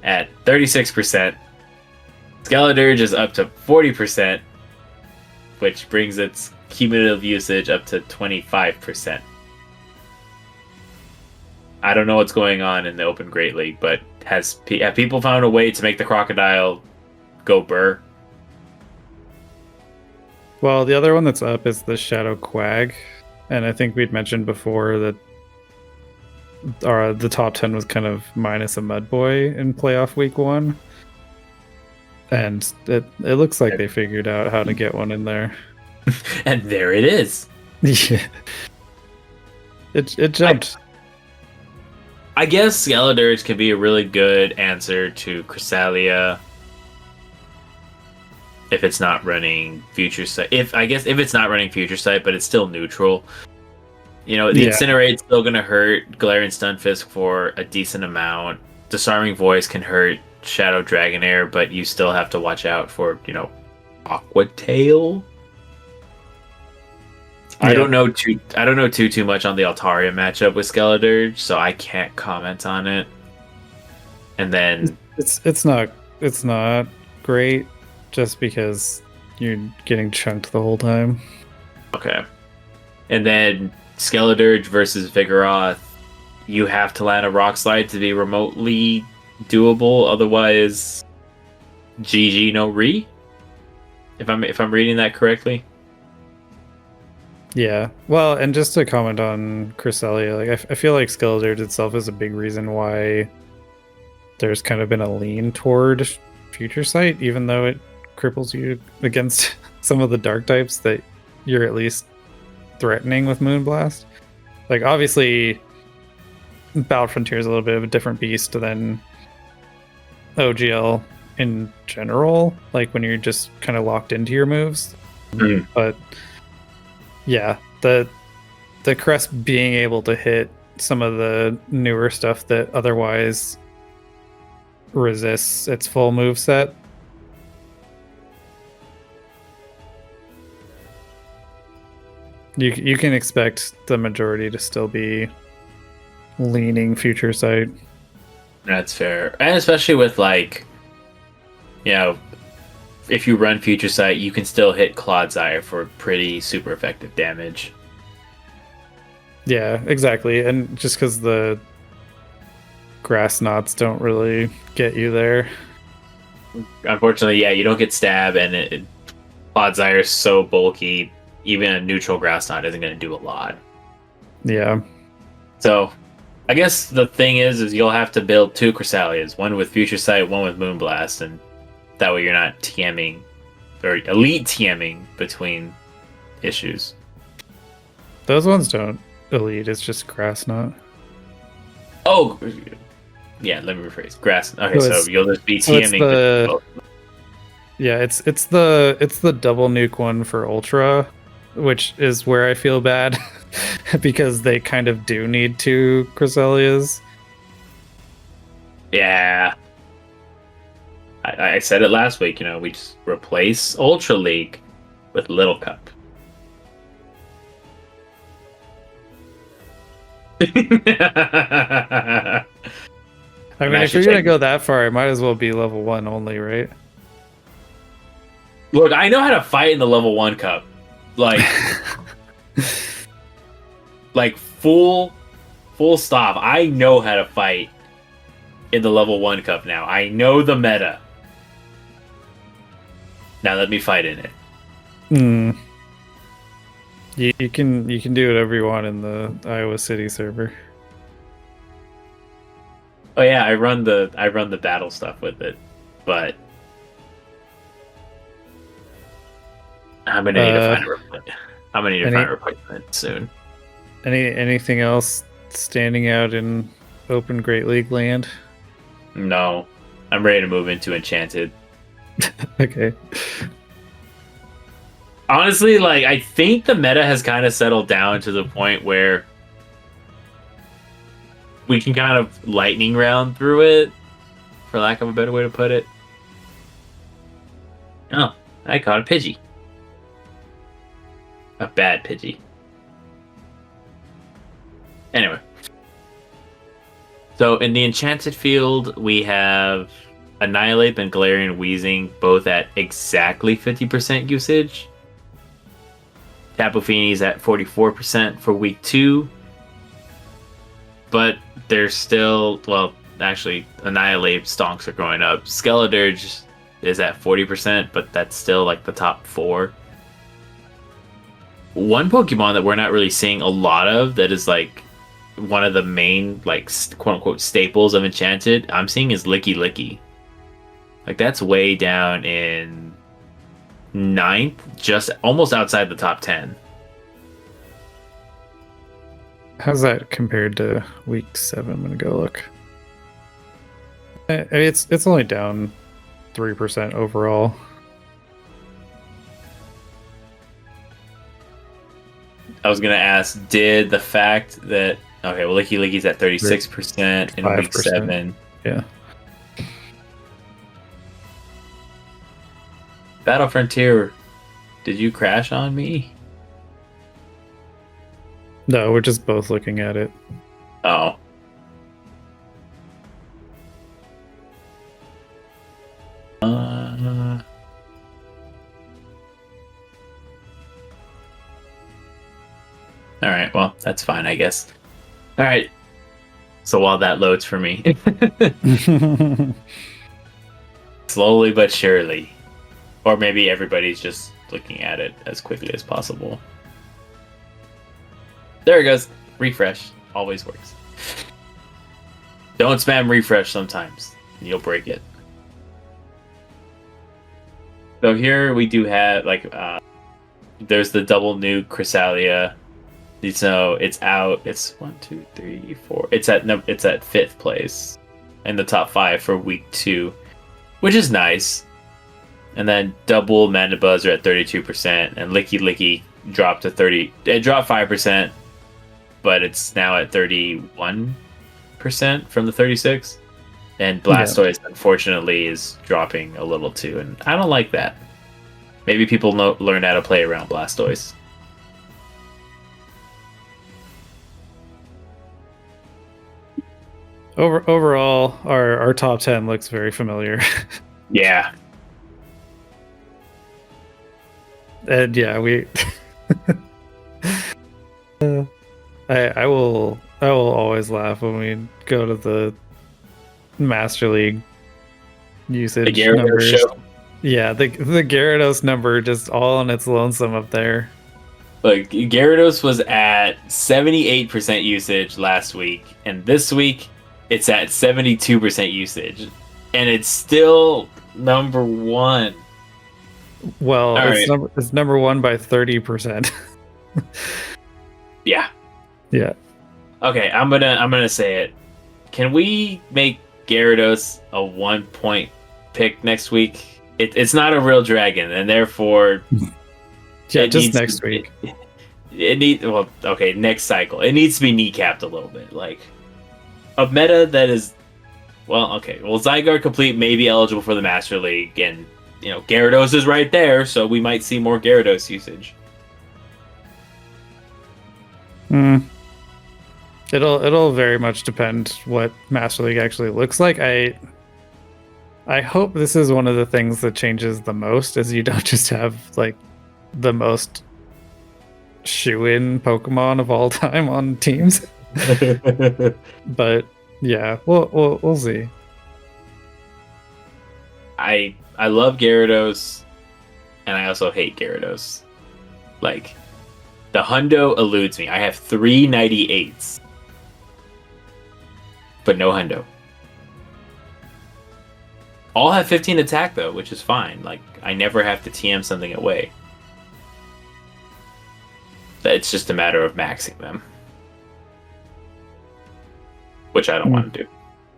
at 36%. Skeledirge is up to 40%, which brings its cumulative usage up to 25%. I don't know what's going on in the Open Great League, but have people found a way to make the Crocodile go burr? Well, the other one that's up is the Shadow Quag, and I think we'd mentioned before that the top 10 was kind of minus a Mudboy in playoff week 1, and it looks like they figured out how to get one in there. And there it is. Yeah. It jumped. I guess Skeledirge can be a really good answer to Cresselia if it's not running Future Sight. If it's not running Future Sight, but it's still neutral. The Incinerate's still gonna hurt Galarian Stunfisk for a decent amount. Disarming Voice can hurt Shadow Dragonair, but you still have to watch out for, Aqua Tail. I don't know too much on the Altaria matchup with Skeledirge, so I can't comment on it. And then it's not great just because you're getting chunked the whole time. okay. And then Skeledirge versus Vigoroth, you have to land a Rock Slide to be remotely doable, otherwise GG no re. If I'm reading that correctly. Yeah. Well, and just to comment on Cresselia, like I feel like Skeledirge itself is a big reason why there's kind of been a lean toward Future Sight, even though it cripples you against some of the dark types that you're at least threatening with Moonblast. Like obviously Battle Frontier is a little bit of a different beast than OGL in general, like when you're just kind of locked into your moves. But yeah, the Crest being able to hit some of the newer stuff that otherwise resists its full move set. You can expect the majority to still be leaning Future Sight. That's fair. And especially with like, you know, if you run Future Sight, you can still hit Clodsire for pretty super effective damage. Yeah, exactly. And just because the grass knots don't really get you there. Unfortunately, yeah, you don't get stab, and Clodsire is so bulky, even a neutral grass knot isn't going to do a lot. Yeah. So, I guess the thing is you'll have to build two Cressalias, one with Future Sight, one with Moonblast, and that way you're not TMing, or elite TMing between issues. Those ones don't elite, it's just grass knot. Oh, yeah, let me rephrase. Grass. Okay, so you'll just be TMing. It's the double nuke one for Ultra, which is where I feel bad because they kind of do need two Cresselias. Yeah. I said it last week, we just replace Ultra League with Little Cup. I mean, if you're going to go that far, it might as well be level 1 only, right? Look, I know how to fight in the level 1 cup. Like, like full stop. I know how to fight in the level 1 cup now. I know the meta. Now let me fight in it. You can do whatever you want in the Iowa City server. Oh yeah, I run the battle stuff with it, but I'm gonna need to find a replacement. I'm gonna need to find a replacement soon. Anything else standing out in open Great League land? No, I'm ready to move into Enchanted. Okay. Honestly, like I think the meta has kind of settled down to the point where we can kind of lightning round through it, for lack of a better way to put it. Oh, I caught a Pidgey. A bad Pidgey. Anyway. So in the Enchanted field, we have Annihilate and Galarian Weezing both at exactly 50% usage. Tapu Fini's at 44% for week 2. But there's still, well, actually, Annihilate stonks are going up. Skeledirge is at 40%, but that's still like the top 4. One Pokemon that we're not really seeing a lot of that is like one of the main, like, quote unquote staples of Enchanted, I'm seeing is Licky Licky. Like, that's way down in 9th, just almost outside the top 10. How's that compared to week 7? I'm gonna go look. It's only down 3% overall. I was gonna ask, did the fact that well, Licky Licky's at 36% in week 7. Yeah. Battle Frontier, did you crash on me? No, we're just both looking at it. Oh. All right, well, that's fine, I guess. All right. So while that loads for me, slowly but surely, or maybe everybody's just looking at it as quickly as possible. There it goes. Refresh always works. Don't spam refresh sometimes. You'll break it. So here we do have there's the double nuke Chrysalia. So it's out. It's 1, 2, 3, 4. It's at 5th place in the top 5 for week 2, which is nice. And then double Mana Buzzer at 32%, and Licky Licky dropped to 30. It dropped 5%, but it's now at 31% from the 36. And Blastoise, unfortunately, is dropping a little too, and I don't like that. Maybe people learn how to play around Blastoise. Overall, our top 10 looks very familiar. Yeah. And yeah, we I will always laugh when we go to the Master League usage The Gyarados numbers. show. Yeah, the Gyarados number just all on its lonesome up there. Like, Gyarados was at 78% usage last week, and this week it's at 72% usage, and it's still number 1. Well, it's number 1 by 30%. Yeah. Yeah. Okay, I'm gonna say it. Can we make Gyarados a 1-point pick next week? It's not a real dragon, and therefore, yeah, just next week. Next cycle. It needs to be kneecapped a little bit. Like, a meta that is, Zygarde Complete may be eligible for the Master League, and Gyarados is right there, so we might see more Gyarados usage. It'll very much depend what Master League actually looks like. I hope this is one of the things that changes the most, is you don't just have like the most shoo-in Pokemon of all time on teams. But yeah, we'll see. I love Gyarados, and I also hate Gyarados. Like, the Hundo eludes me. I have 3 98s, but no Hundo. All have 15 attack though, which is fine. Like, I never have to TM something away. It's just a matter of maxing them, which I don't want to do.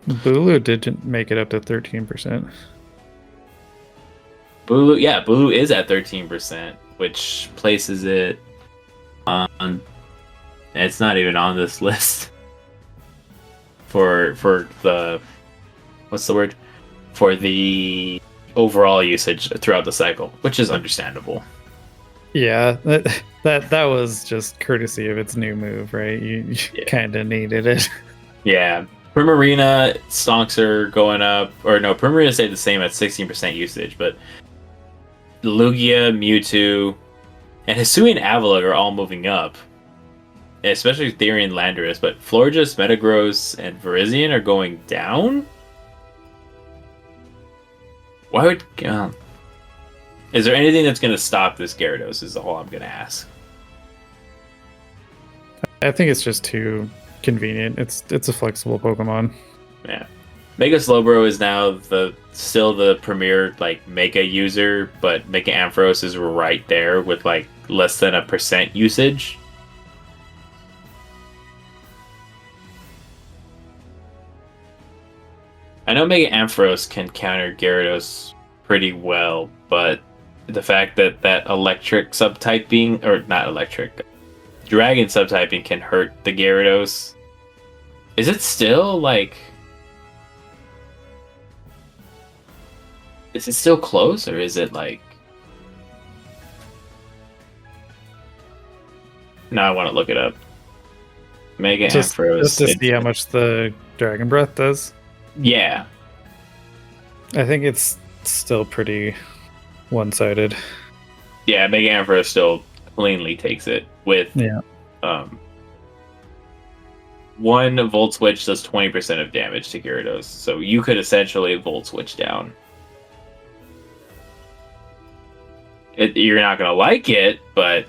Bulu didn't make it up to 13%. Bulu is at 13%, which places it on. It's not even on this list for the for the overall usage throughout the cycle, which is understandable. Yeah, that was just courtesy of its new move, right? You kind of needed it. Yeah. Primarina stonks are going up, or no, Primarina stayed the same at 16% usage, but Lugia, Mewtwo, and Hisuian Avalugg are all moving up, especially Therian Landorus, but Florges, Metagross, and Virizion are going down? Why would... is there anything that's going to stop this Gyarados is all I'm going to ask. I think it's just too convenient. It's a flexible Pokemon. Yeah. Mega Slowbro is now still the premier Mega user, but Mega Ampharos is right there with less than 1% usage. I know Mega Ampharos can counter Gyarados pretty well, but the fact that electric subtyping, or not electric, dragon subtyping can hurt the Gyarados. Is it still is it still close, or is it No, I want to look it up. Mega just Ampharos. to see how much the Dragon Breath does. Yeah. I think it's still pretty one-sided. Yeah, Mega Ampharos still cleanly takes it with one Volt Switch does 20% of damage to Gyarados, so you could essentially Volt Switch down. You're not gonna like it, but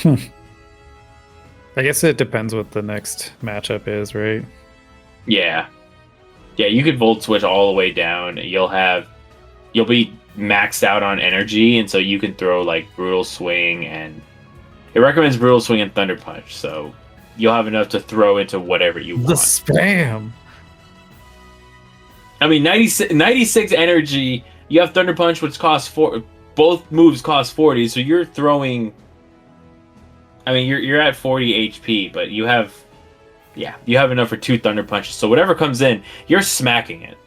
I guess it depends what the next matchup is, right? yeah, you could Volt Switch all the way down. You'll be maxed out on energy, and so you can throw like Brutal Swing, and it recommends Brutal Swing and Thunder Punch, so you'll have enough to throw into whatever you want. The spam. I mean, 96 energy. You have Thunder Punch, which costs 4. Both moves cost 40, so you're throwing. I mean, you're at 40 HP, but you have enough for 2 Thunder Punches. So whatever comes in, you're smacking it,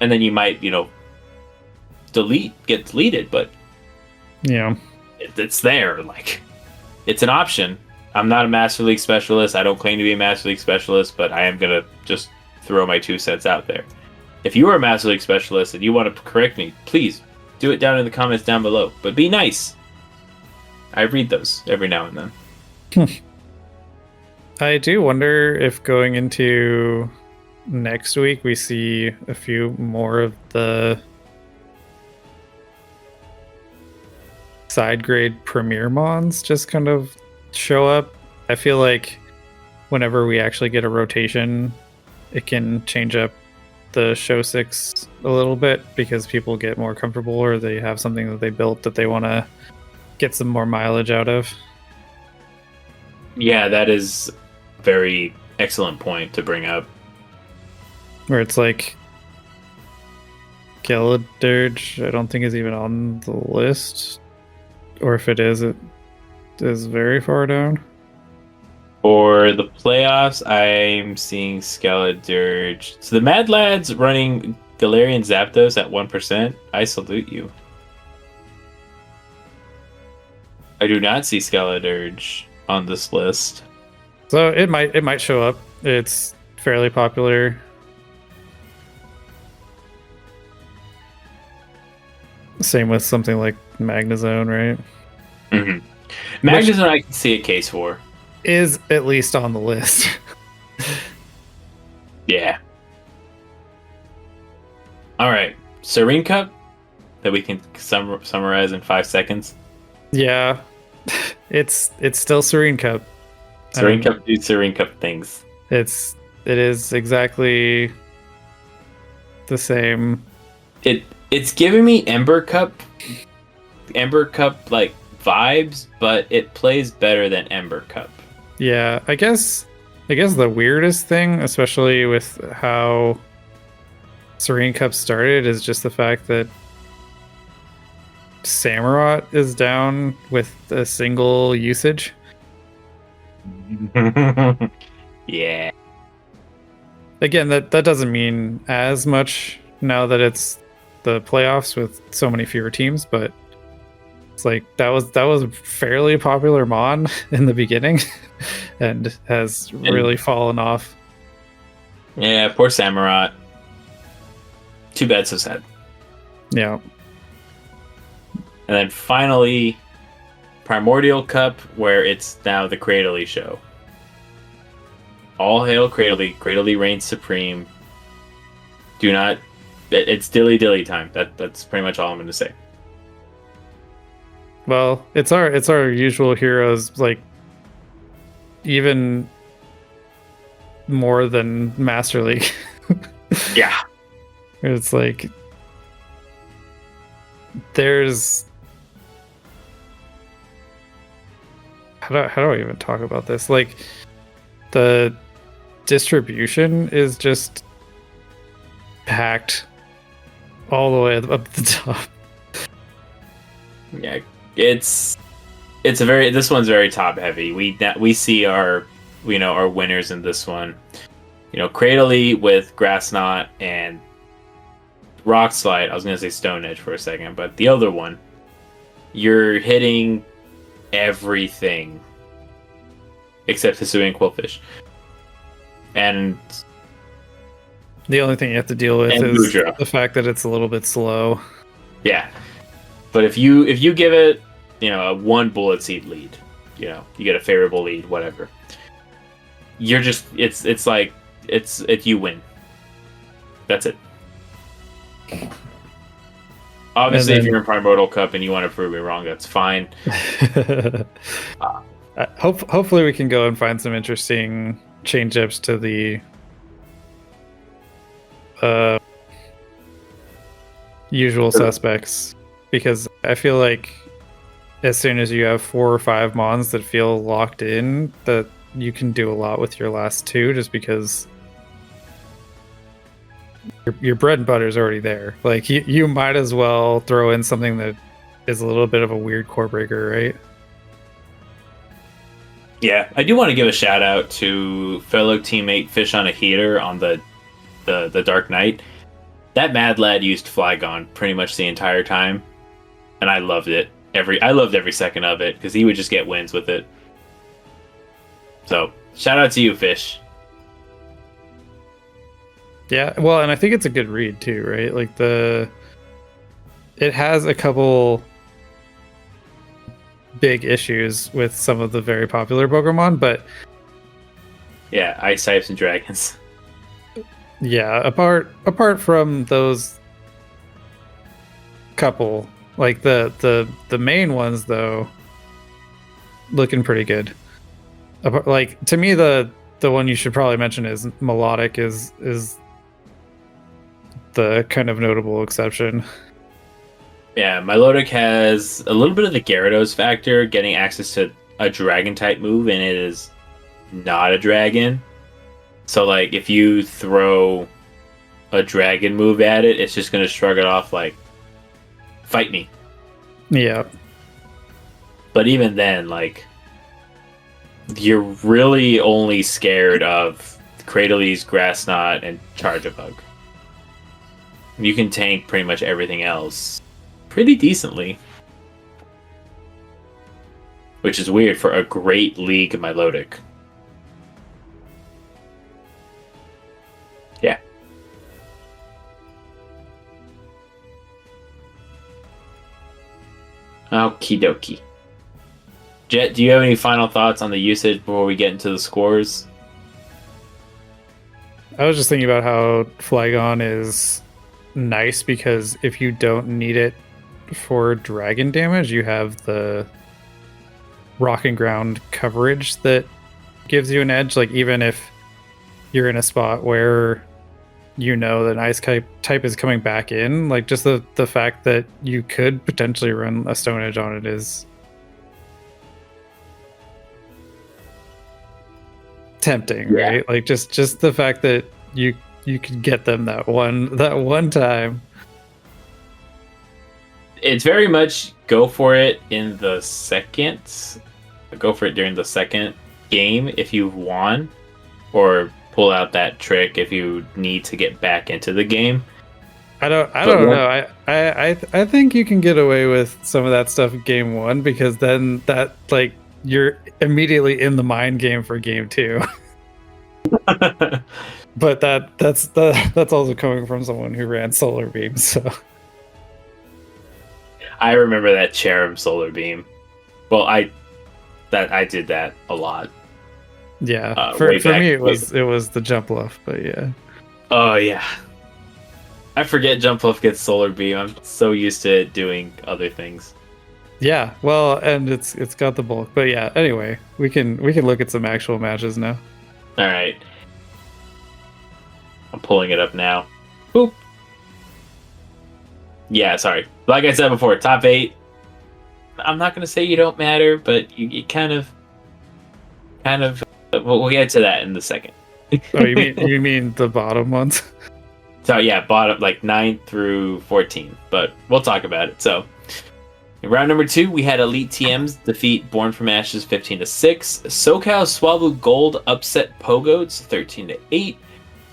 and then you might, get deleted, but yeah, it's there. Like, it's an option. I'm not a Master League specialist. I don't claim to be a Master League specialist, but I am gonna just throw my 2 cents out there. If you are a Master League specialist and you want to correct me, please do it down in the comments down below. But be nice. I read those every now and then. I do wonder if going into next week we see a few more of the side grade Premier Mons just kind of show up. I feel like whenever we actually get a rotation, it can change up the show 6 a little bit because people get more comfortable or they have something that they built that they want to get some more mileage out of. Yeah, that is a very excellent point to bring up. Where it's like Galadirge, I don't think is even on the list. Or if it is very far down. For the playoffs, I'm seeing Skeledirge. So the Mad Lads running Galarian Zapdos at 1%. I salute you. I do not see Skeledirge on this list. So it might show up. It's fairly popular. Same with something like Magnezone, right? Mm-hmm. Magnezone, I can see a case for. Is at least on the list. Yeah. All right. Serene Cup that we can summarize in 5 seconds. Yeah. It's still Serene Cup. Serene Cup do Serene Cup things. It is exactly the same. It's giving me Ember Cup like vibes, but it plays better than Ember Cup. Yeah, I guess the weirdest thing, especially with how Serene Cup started, is just the fact that Samurott is down with a single usage. Yeah. Again, that doesn't mean as much now that it's the playoffs with so many fewer teams, but it's like that was a fairly popular Mon in the beginning and has really fallen off. Yeah, poor Samurott. Too bad, so sad. Yeah. And then finally, Primordial Cup, where it's now the Cradley show. All hail Cradley. Cradley reigns supreme. It's dilly time. That's pretty much all I'm going to say. Well, it's our usual heroes, like even more than Master League. Yeah. It's like there's how do I even talk about this? Like the distribution is just packed all the way up the top. Yeah, this one's very top heavy. We see our winners in this one. Cradley with Grass Knot and Rock Slide. I was gonna say Stone Edge for a second, but the other one, you're hitting everything except Hisuian Quillfish. And the only thing you have to deal with is the fact that it's a little bit slow. Yeah. But if you give it, a 1 bullet seed lead, you get a favorable lead, whatever. You're just it's you win. That's it. Obviously, if you're in Primordial Cup and you want to prove me wrong, that's fine. Hopefully, we can go and find some interesting change-ups to the usual suspects, because I feel like as soon as you have 4 or 5 mons that feel locked in, that you can do a lot with your last 2, just because your bread and butter is already there. Like you might as well throw in something that is a little bit of a weird core breaker, right? Yeah, I do want to give a shout out to fellow teammate Fish on a Heater on the Dark Knight. That Mad Lad used Flygon pretty much the entire time, and I loved it. I loved every second of it because he would just get wins with it. So shout out to you, Fish. Yeah, well, and I think it's a good read too, right? Like it has a couple big issues with some of the very popular Pokemon, but yeah, ice types and dragons. Yeah, apart from those couple, like the main ones though, looking pretty good. Like to me, the one you should probably mention is Melodic is the kind of notable exception. Yeah, Milotic has a little bit of the Gyarados factor, getting access to a dragon type move, and it is not a dragon. So like if you throw a dragon move at it, it's just gonna shrug it off like, fight me. Yeah. But even then, like, you're really only scared of Cradleese, Grass Knot, and Charjabug. You can tank pretty much everything else pretty decently. Which is weird for a great League Milotic. Yeah. Okie dokie. Jet, do you have any final thoughts on the usage before we get into the scores? I was just thinking about how Flygon is nice because if you don't need it for dragon damage, you have the rock and ground coverage that gives you an edge. Like even if you're in a spot where you know that an ice type is coming back in, like just the fact that you could potentially run a Stone Edge on it is tempting, yeah. Right? Like just the fact that you could get them that one time. It's very much go for it in the second. Go for it during the second game if you've won, or pull out that trick if you need to get back into the game. I don't know. I think you can get away with some of that stuff game 1 because then that like you're immediately in the mind game for game 2. But that's also coming from someone who ran Solar Beam, so I remember that Cherub Solar Beam. Well, I did that a lot. Yeah, for me it was the Jumpluff, but yeah. Oh yeah, I forget Jumpluff gets Solar Beam. I'm so used to it doing other things. Yeah, well, and it's got the bulk, but yeah. Anyway, we can look at some actual matches now. All right, I'm pulling it up now. Boop. Yeah, sorry. Like I said before, top 8. I'm not gonna say you don't matter, but you kind of. We'll get to that in the second. Oh, you mean the bottom ones? So yeah, bottom like 9 through 14, but we'll talk about it. So in round number 2, we had Elite TMs defeat Born from Ashes 15-6. SoCal Swallow Gold upset Pogoats 13-8.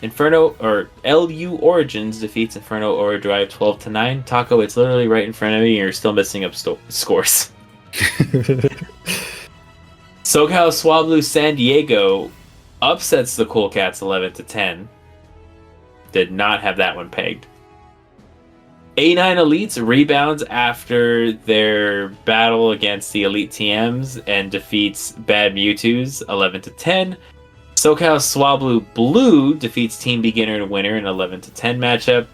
Inferno or LU Origins defeats Inferno Overdrive 12-9. Taco, it's literally right in front of me, and you're still missing up scores. SoCal Swablu San Diego upsets the Cool Cats 11-10. Did not have that one pegged. A9 Elites rebounds after their battle against the Elite TMs and defeats Bad Mewtwo's 11-10. SoCal Swablu Blue defeats Team Beginner and Winner in 11-10 matchup.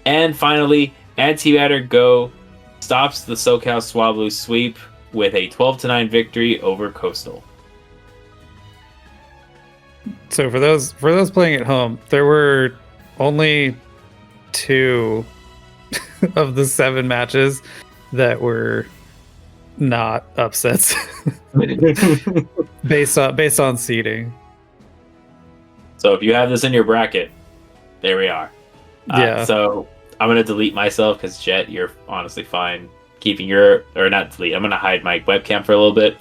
And finally, Antimatter Go stops the SoCal Swablu sweep with a 12-9 victory over Coastal. So for those playing at home, there were only 2 of the 7 matches that were not upsets based on seeding. So if you have this in your bracket, there we are. Yeah. So I'm gonna delete myself because Jet, you're honestly fine keeping your, or not delete. I'm gonna hide my webcam for a little bit.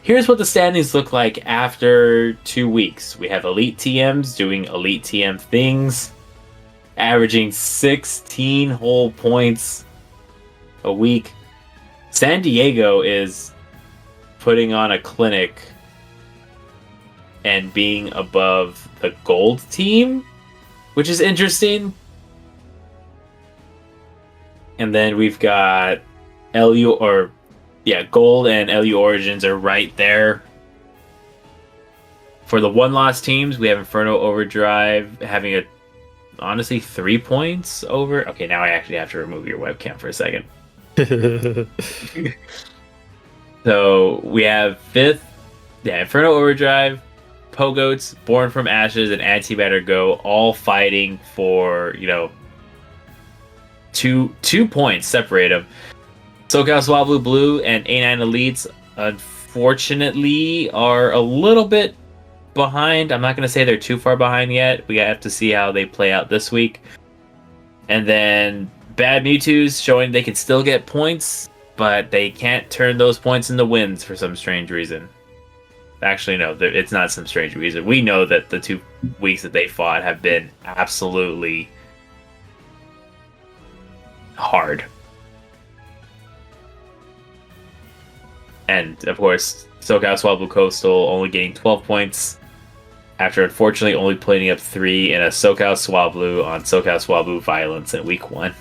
Here's what the standings look like after 2 weeks. We have Elite TMs doing Elite TM things, averaging 16 whole points a week. San Diego is putting on a clinic and being above the gold team, which is interesting. And then we've got Gold and LU Origins are right there. For the 1-loss teams, we have Inferno Overdrive having honestly 3 points over. Okay, now I actually have to remove your webcam for a second. So we have 5th, Inferno Overdrive, Pogoats, Born from Ashes, and Antimatter Go all fighting for, two points separate them. SoCal Swablu Blue and A9 Elites, unfortunately, are a little bit behind. I'm not going to say they're too far behind yet. We have to see how they play out this week. And then Bad Mewtwo's showing they can still get points, but they can't turn those points into wins for some strange reason. Actually, no, it's not some strange reason. We know that the 2 weeks that they fought have been absolutely hard. And, of course, SoCal Swablu Coastal only getting 12 points after, unfortunately, only putting up 3 in a SoCal Swablu on SoCal Swablu Violence in Week 1.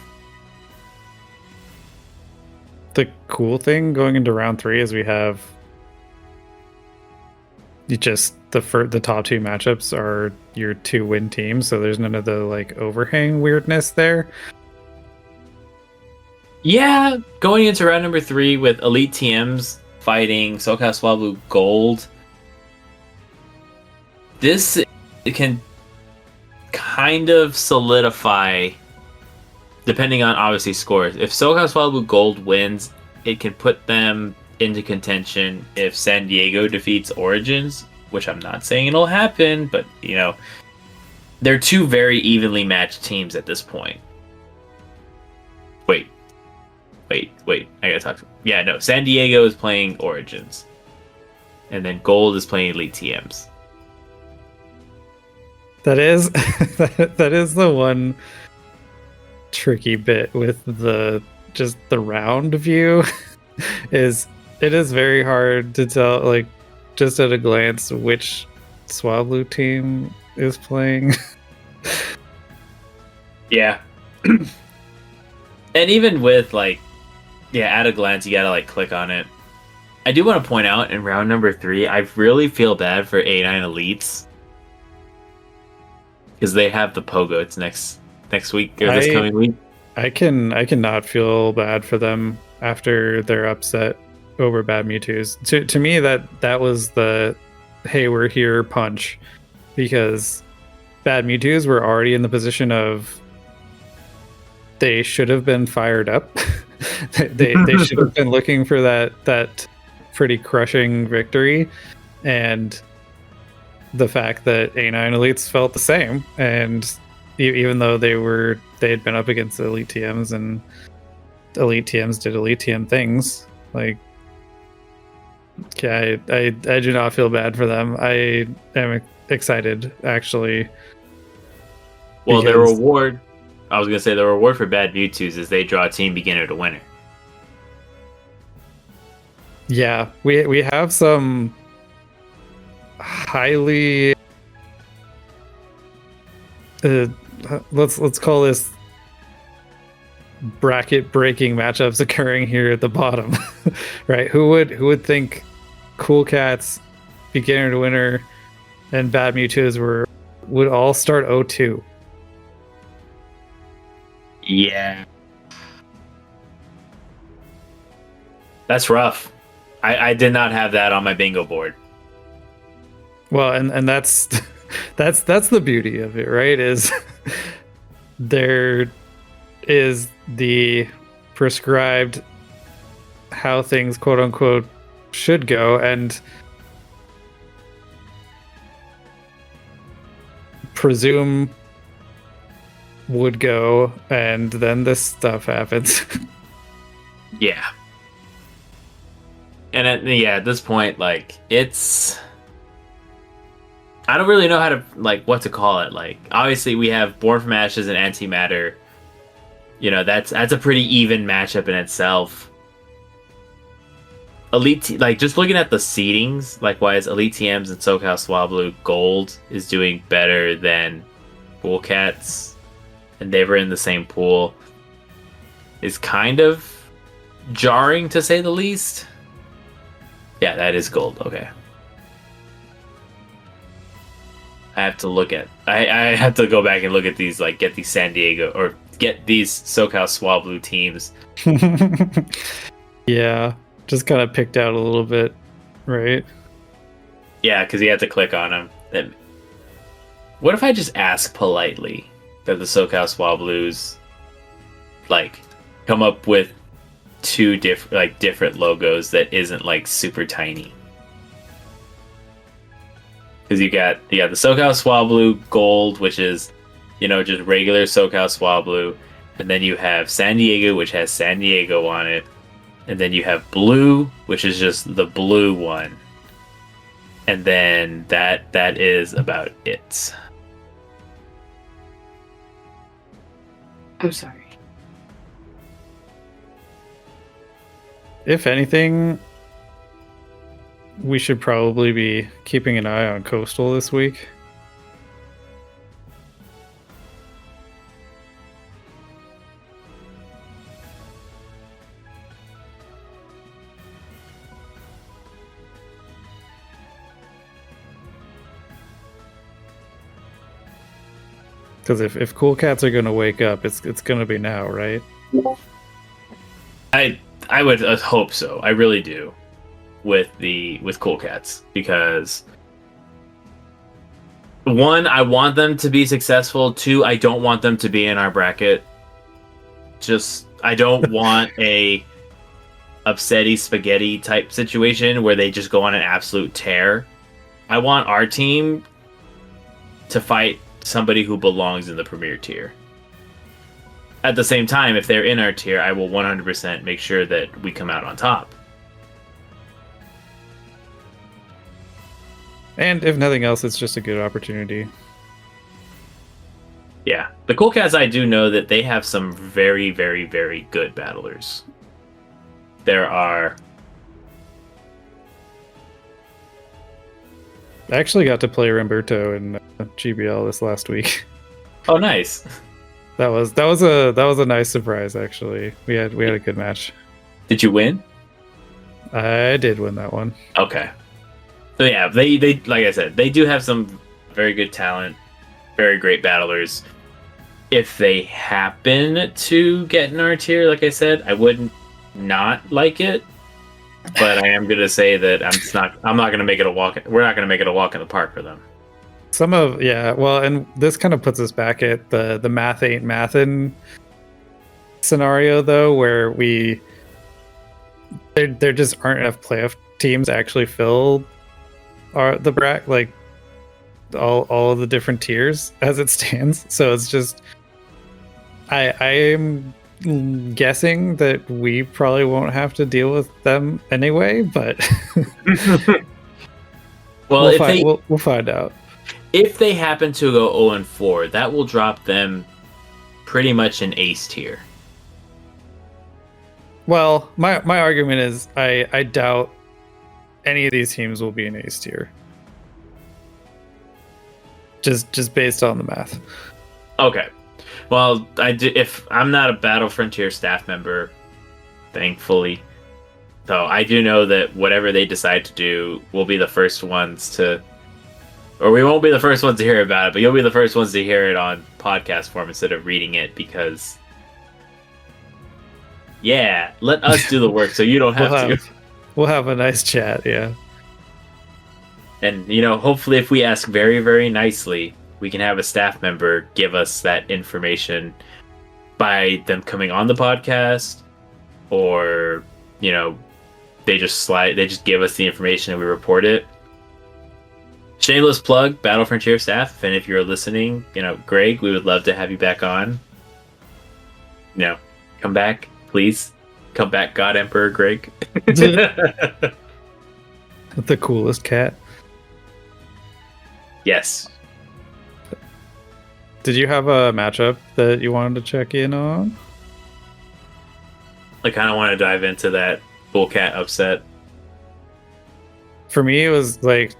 The cool thing going into round 3 is we have just the top 2 matchups are your 2-win teams, so there's none of the overhang weirdness there. Yeah, going into round number 3 with Elite TMs fighting SoCal Swablu Gold, this can kind of solidify, depending on obviously scores. If SoCal Swablu Gold wins, it can put them into contention if San Diego defeats Origins, which I'm not saying it'll happen, but they're 2 very evenly matched teams at this point. Wait, I gotta talk. Yeah, no, San Diego is playing Origins, and then Gold is playing Elite TMs. That is that is the one tricky bit with the round view. It is very hard to tell, just at a glance, which Swablu team is playing. Yeah. And even with at a glance, you gotta click on it. I do want to point out in round number 3, I really feel bad for A9 Elites because they have the Pogoats next week or this coming week. I cannot feel bad for them after their upset over Bad Mewtwo's. To me, that was the hey, we're here punch, because Bad Mewtwo's were already in the position of they should have been fired up. they should have been looking for that pretty crushing victory, and the fact that A9 Elites felt the same, and even though they had been up against the Elite TMs and Elite TMs did Elite TM things, I do not feel bad for them. I am excited, actually. Well, the reward for Bad Mewtwo's is they draw Team Beginner to Winner. Yeah, we have some highly let's call this bracket breaking matchups occurring here at the bottom. Right, who would think Cool Cats, beginner to winner, and Bad Mewtwo's would all start 0-2? Yeah. That's rough. I did not have that on my bingo board. Well, and that's that's the beauty of it, right? Is there is the prescribed how things quote unquote should go, and presume would go, and then this stuff happens. Yeah. And at this point, like, it's, I don't really know how to, like, what to call it. Like, obviously we have Born from Ashes and Antimatter. You know, that's a pretty even matchup in itself. Like, just looking at the seedings, likewise, Elite TMs and SoCal Swablu Gold is doing better than Cool Cats, and they were in the same pool, is kind of jarring, to say the least. Yeah, that is gold. Okay. I have to look at. I have to go back and look at these. Like, get these San Diego or get these SoCal Swablu teams. Yeah, just kind of picked out a little bit, right? Yeah, because you have to click on them. Then, what if I just ask politely that the SoCal Swablus, like, come up with two different logos that isn't, like, super tiny? Because you got the SoCal Swablu Gold, which is, you know, just regular SoCal Swablu, and then you have San Diego, which has San Diego on it, and then you have Blue, which is just the blue one, and then that is about it. I'm sorry. If anything, we should probably be keeping an eye on Coastal this week. Because if Cool Cats are going to wake up, it's going to be now, right? I would hope so. I really do. With Cool Cats, because one, I want them to be successful. Two, I don't want them to be in our bracket. Just, I don't want a upsetty spaghetti type situation where they just go on an absolute tear. I want our team to fight somebody who belongs in the premier tier. At the same time, if they're in our tier, I will 100% make sure that we come out on top. And if nothing else, it's just a good opportunity. Yeah. The Cool Cats, I do know that they have some very, very, very good battlers. There are... I actually got to play Ramberto in GBL this last week. Oh, nice. That was a nice surprise, actually. We had a good match. Did you win? I did win that one. Okay. So yeah, they like I said, they do have some very good talent, very great battlers. If they happen to get in our tier, like I said, I wouldn't not like it. But I am gonna say that I'm not gonna make it a walk. We're not gonna make it a walk in the park for them. Well, and this kind of puts us back at the math ain't mathin' scenario, though, where there just aren't enough playoff teams to actually fill the bracket, like all of the different tiers as it stands. So it's just I am guessing that we probably won't have to deal with them anyway, but well, we'll find out. If they happen to go 0-4, that will drop them pretty much in ace tier. Well, my argument is I doubt any of these teams will be in ace tier. just based on the math. Okay. Well, if I'm not a Battle Frontier staff member, thankfully, so I do know that whatever they decide to do, we'll be the first ones to, or we won't be the first ones to hear about it, but you'll be the first ones to hear it on podcast form instead of reading it, because yeah, let us do the work so you don't have to. We'll have a nice chat, yeah. And, you know, hopefully if we ask very, very nicely, we can have a staff member give us that information by them coming on the podcast, or, you know, they just give us the information and we report it. Shameless plug, Battle Frontier staff, and if you're listening, you know, Greg, we would love to have you back on. You know, come back, please. Come back, God Emperor Greg. The coolest cat. Yes. Did you have a matchup that you wanted to check in on? I kind of want to dive into that bull cat upset. For me, it was like,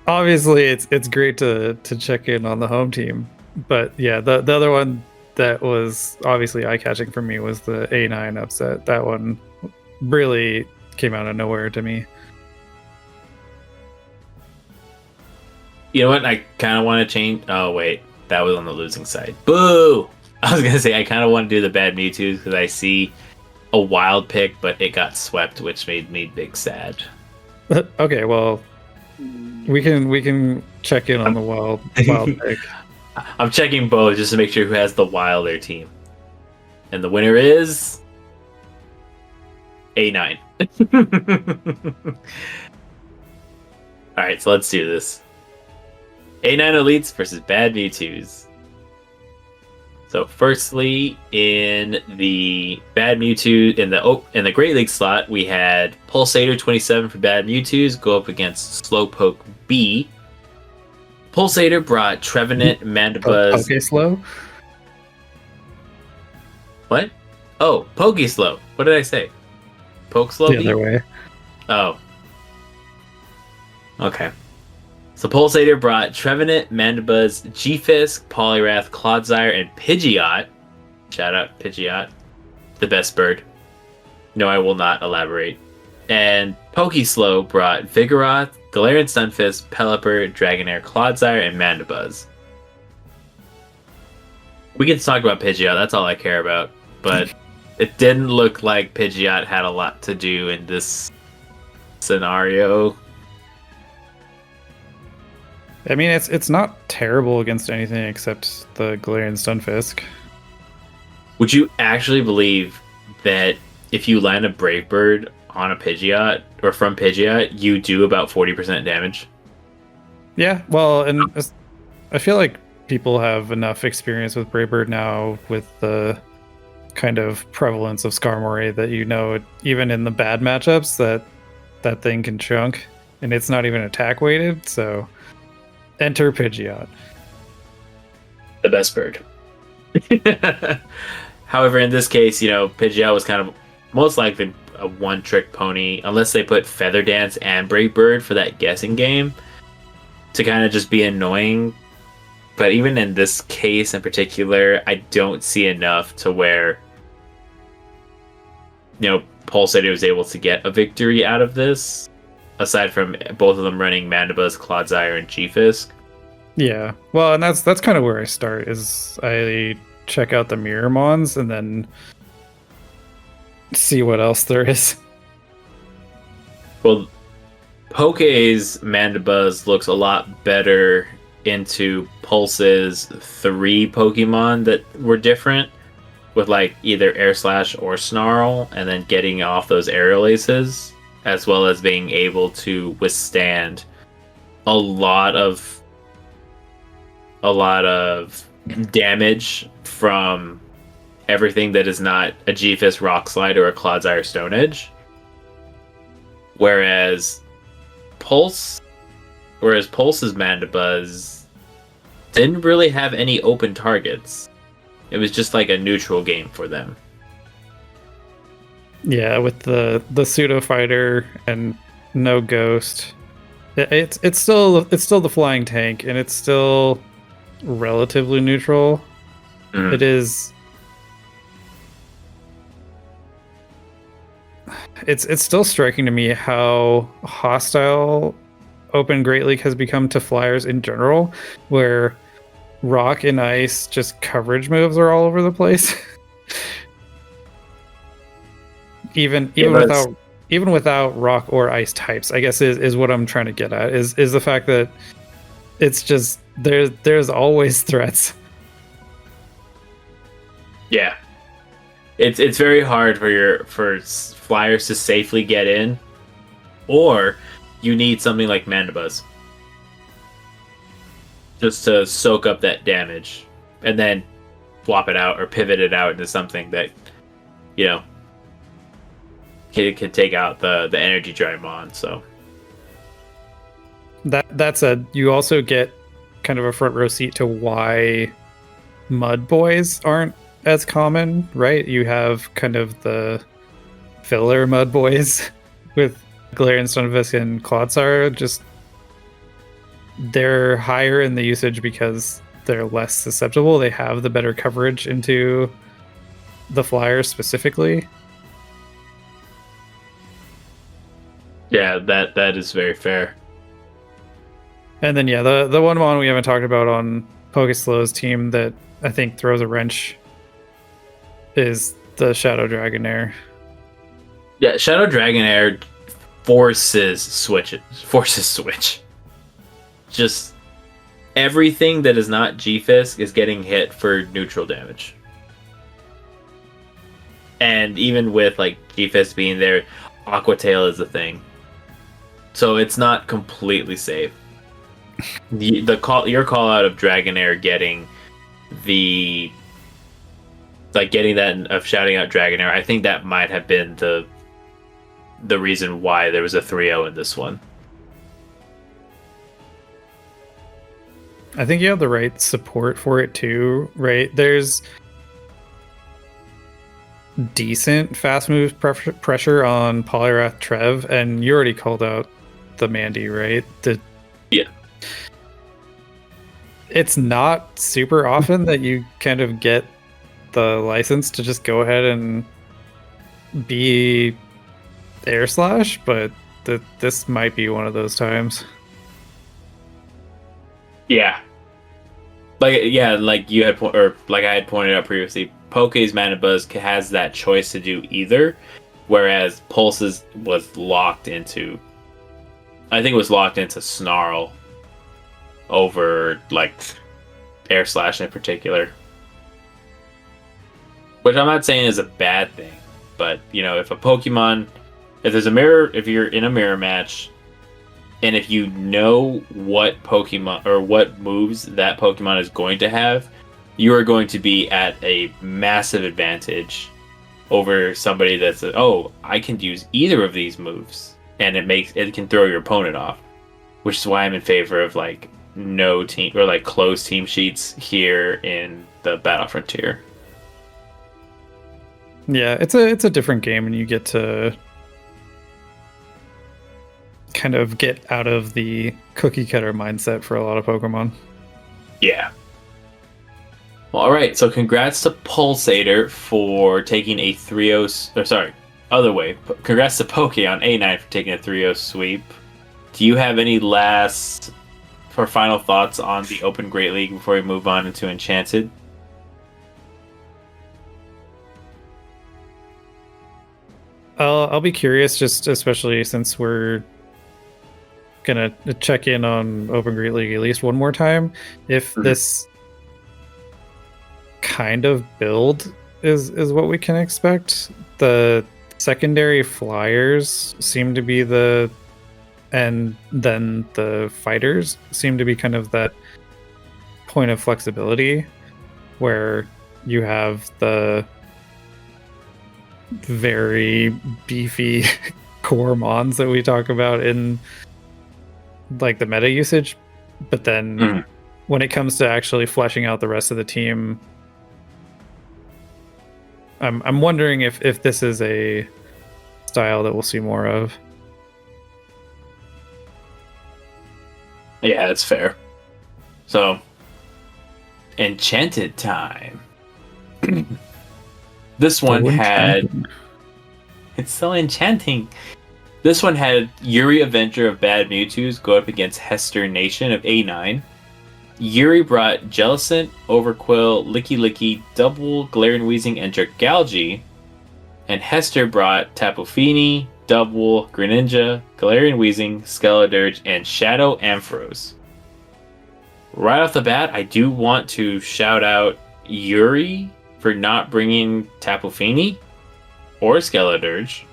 obviously it's great to check in on the home team, but yeah, the other one that was obviously eye-catching for me was the A9 upset. That one really came out of nowhere to me. You know what? I kind of want to change. Oh, wait. That was on the losing side. Boo! I was going to say, I kind of want to do the bad Mewtwo because I see a wild pick, but it got swept, which made me big sad. Okay, well, we can check in on the wild pick. I'm checking both just to make sure who has the wilder team. And the winner is A9. Alright, so let's do this. A9 Elites versus Bad Mewtwo's. So firstly, in the Bad Mewtwo, in the Great League slot, we had Pulsator 27 for Bad Mewtwo's go up against Slowpoke B. Pulsator brought Trevenant, Mandibuzz. Okay, slow. What? Oh, Pokeslow. What did I say? Pokeslow? The other way. Oh. Okay. So Pulsator brought Trevenant, Mandibuzz, G-Fisk, Poliwrath, Clodsire, and Pidgeot. Shout out Pidgeot. The best bird. No, I will not elaborate. And Pokeslow brought Vigoroth, Galarian Stunfisk, Pelipper, Dragonair, Clodsire, and Mandibuzz. We can talk about Pidgeot, that's all I care about. But it didn't look like Pidgeot had a lot to do in this scenario. I mean, it's not terrible against anything except the Galarian Stunfisk. Would you actually believe that if you land a Brave Bird on a Pidgeot, or from Pidgeot, you do about 40% damage? Yeah, well, and I feel like people have enough experience with Brave Bird now with the kind of prevalence of Skarmory that, you know, even in the bad matchups, that thing can chunk, and it's not even attack weighted, so enter Pidgeot. The best bird. However, in this case, you know, Pidgeot was kind of most likely a one-trick pony, unless they put Feather Dance and Brave Bird for that guessing game to kind of just be annoying. But even in this case in particular, I don't see enough to where, you know, Pulsator was able to get a victory out of this, aside from both of them running Mandibuzz, Clodsire, and G-Fisk. Yeah, well, and that's kind of where I start, is I check out the Mirror Mons and then see what else there is. Well, Poke's Mandibuzz looks a lot better into Pulse's 3 Pokemon that were different, with like either Air Slash or Snarl, and then getting off those Aerial Aces, as well as being able to withstand a lot of damage from everything that is not a G-Fist Rock Slide or a Clodsire Stone Edge. Whereas Pulse's Mandibuzz didn't really have any open targets. It was just like a neutral game for them. Yeah, with the pseudo fighter and no ghost, It's still the flying tank, and it's still relatively neutral. Mhm. It is. It's still striking to me how hostile Open Great League has become to flyers in general, where rock and ice just coverage moves are all over the place. even Yeah, even that's without even without rock or ice types, I guess is what I'm trying to get at is the fact that it's just there's always threats. yeah. It's very hard for flyers to safely get in, or you need something like Mandibuzz just to soak up that damage, and then swap it out or pivot it out into something that you know can take out the energy Drymon. So That said, you also get kind of a front row seat to why Mud Boys aren't as common, right? You have kind of the filler Mud Boys with Galarian Stunfisk and Clodsar. Just they're higher in the usage because they're less susceptible. They have the better coverage into the Flyers specifically. yeah, that is very fair. And then the one mon we haven't talked about on Pokeslow's team that I think throws a wrench is the Shadow Dragonair. Yeah, Shadow Dragonair forces switch. Just everything that is not G-Fisk is getting hit for neutral damage. And even with like G-Fisk being there, Aqua Tail is a thing. So it's not completely safe. Your call out of Dragonair getting getting that of shouting out Dragonair, I think that might have been the reason why there was a 3-0 in this one. I think you have the right support for it too, right? There's decent fast move pressure on Polyrath Trev, and you already called out the Mandy, right? Yeah. It's not super often that you kind of get the license to just go ahead and be Air Slash, but this might be one of those times. Yeah. Like you had like I had pointed out previously, Poke's Mandibuzz has that choice to do either, whereas Pulse's was locked into Snarl over like Air Slash in particular. Which I'm not saying is a bad thing, but if you're in a mirror match, and if you know what Pokemon or what moves that Pokemon is going to have, you are going to be at a massive advantage over somebody that's I can use either of these moves, and it can throw your opponent off. Which is why I'm in favor of like no team or like closed team sheets here in the Battle Frontier. Yeah, it's a different game, and you get to kind of get out of the cookie cutter mindset for a lot of Pokemon. Yeah. Well, all right. So congrats to Pulsator for taking a 3-0. Or sorry, other way. Congrats to Poke on A9 for taking a 3-0 sweep. Do you have any final thoughts on the Open Great League before we move on into Enchanted? I'll be curious, just especially since we're gonna check in on Open Great League at least one more time, if this kind of build is what we can expect. The secondary flyers seem to be and then the fighters seem to be kind of that point of flexibility where you have the very beefy core mons that we talk about in like the meta usage, but then when it comes to actually fleshing out the rest of the team, I'm wondering if this is a style that we'll see more of. Yeah, that's fair. So, enchanted time. This one had. It's so enchanting. This one had Yuri Avenger of Bad Mewtwo's go up against Hester Nation of A9. Yuri brought Jellicent, Overquill, Licky Licky, Double, Glaring Weezing, and Dragalge. And Hester brought Tapu Fini, Double, Greninja, Galarian Weezing, Skeledirge, and Shadow Ampharos. Right off the bat, I do want to shout out Yuri for not bringing Tapu Fini or Skeledirge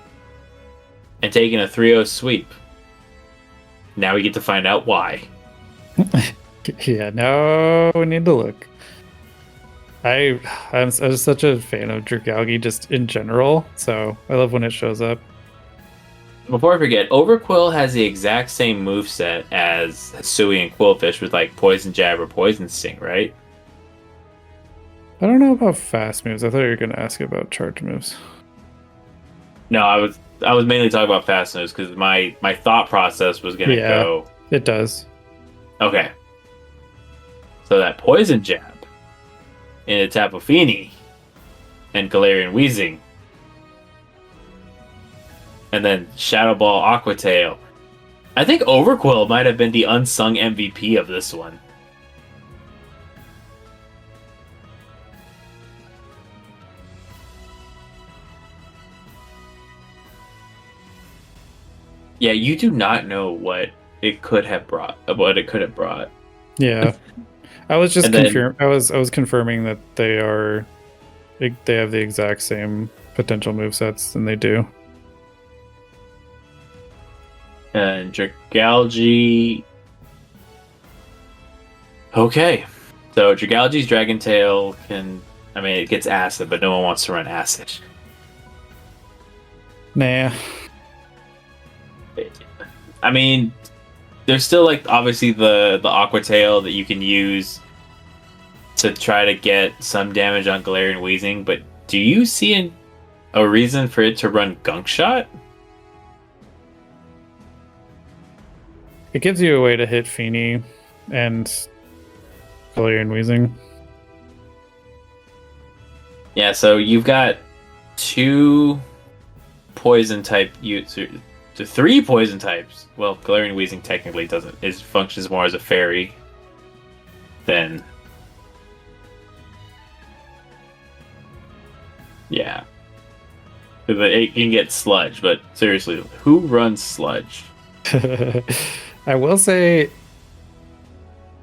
and taking a 3-0 sweep. Now we get to find out why. Yeah, now we need to look. I'm such a fan of Dragalge just in general, so I love when it shows up. Before I forget, Overquill has the exact same moveset as Hisui and Quillfish with like Poison Jab or Poison Sting, right? I don't know about fast moves. I thought you were going to ask about charge moves. No, I was mainly talking about fast moves because my thought process was going to go. It does. Okay. So that Poison Jab into Tapu Fini and Galarian Weezing. And then Shadow Ball Aqua Tail. I think Overquill might have been the unsung MVP of this one. Yeah, you do not know what it could have brought. Yeah. I was just I was confirming that they have the exact same potential movesets, and they do. And Dragalge. Okay. So Dragalge's Dragon Tail it gets acid, but no one wants to run acid. Nah. I mean, there's still like obviously the Aqua Tail that you can use to try to get some damage on Galarian Weezing, but do you see a reason for it to run Gunk Shot? It gives you a way to hit Fini and Galarian Weezing. Yeah, so you've got 2 poison type to 3 poison types. Well, Galarian Weezing technically functions more as a fairy than. Yeah. It can get Sludge, but seriously, who runs Sludge? I will say,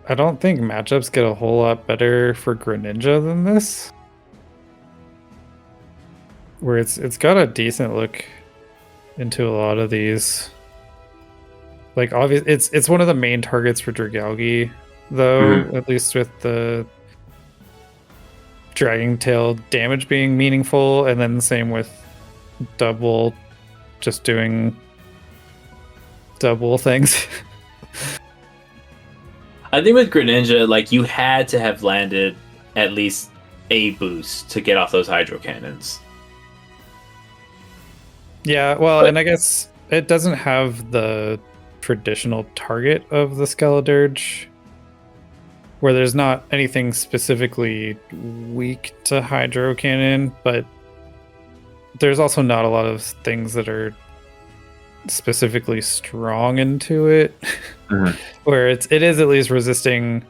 I don't think matchups get a whole lot better for Greninja than this. Where it's got a decent look into a lot of these. Like it's one of the main targets for Dragalge, though, at least with the Dragon Tail damage being meaningful, and then the same with Double just doing double things. I think with Greninja, like, you had to have landed at least a boost to get off those Hydro Cannons. Yeah, well, and I guess it doesn't have the traditional target of the Skeledirge, where there's not anything specifically weak to Hydro Cannon, but there's also not a lot of things that are specifically strong into it. Where it is at least resisting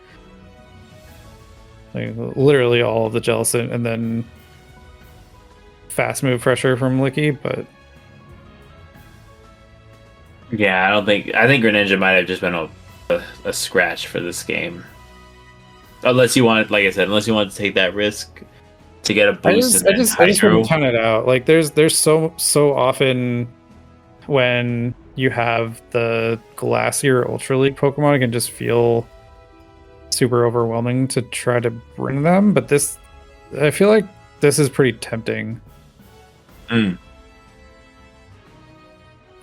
like literally all of the Jellicent and then fast move pressure from Licky, but yeah, I think Greninja might have just been a scratch for this game. Unless you want, like I said, to take that risk to get a boost. I just want to count it out. Like there's so often when you have the Glacier Ultra League Pokemon, it can just feel super overwhelming to try to bring them. But I feel like this is pretty tempting.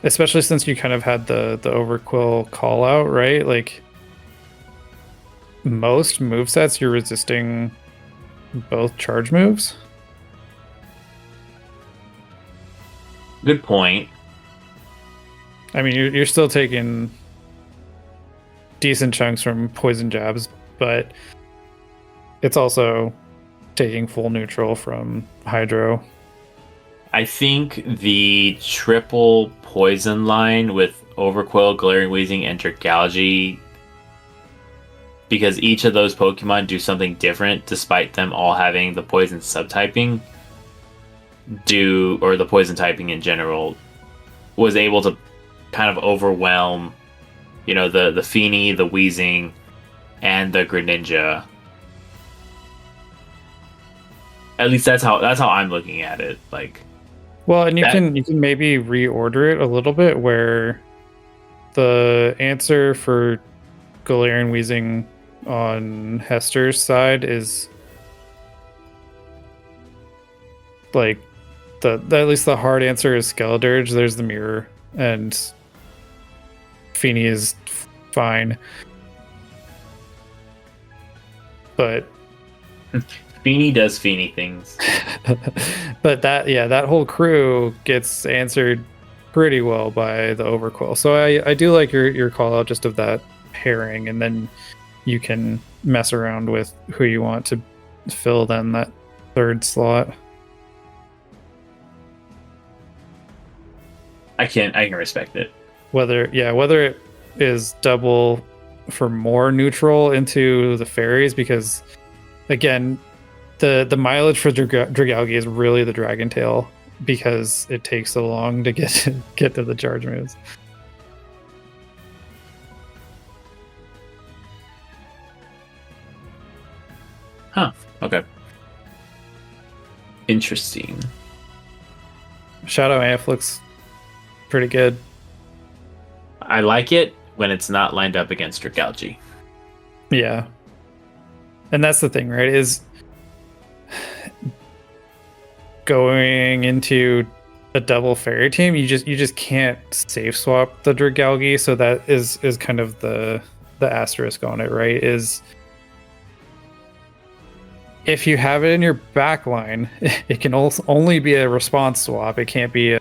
Especially since you kind of had the Overquill call out, right? Like most movesets, you're resisting both charge moves. Good point. I mean, you're still taking decent chunks from poison jabs, but it's also taking full neutral from Hydro. I think the triple poison line with Overquill, Galarian Weezing, and Dragalge, because each of those Pokemon do something different despite them all having the poison subtyping, or the poison typing in general, was able to kind of overwhelm, the Feeny, the Weezing, and the Greninja. At least that's how I'm looking at it. Like, well, and you can maybe reorder it a little bit, where the answer for Galarian Weezing on Hester's side is like at least the hard answer is Skeledirge. There's the mirror, and Feeny is fine, but Feeny does Feeny things. but that whole crew gets answered pretty well by the Overquill. So I do like your call out just of that pairing, and then you can mess around with who you want to fill then that third slot. I can respect it. Whether it is double for more neutral into the fairies, because again, the mileage for Dragalge is really the Dragon Tail, because it takes so long to get to the charge moves. Huh. Okay. Interesting. Shadow Amp looks pretty good. I like it when it's not lined up against Dragalge. Yeah. And that's the thing, right? Is going into a double fairy team, you just can't safe swap the Dragalge, so that is kind of the asterisk on it, right? Is if you have it in your back line, it can only be a response swap. It can't be a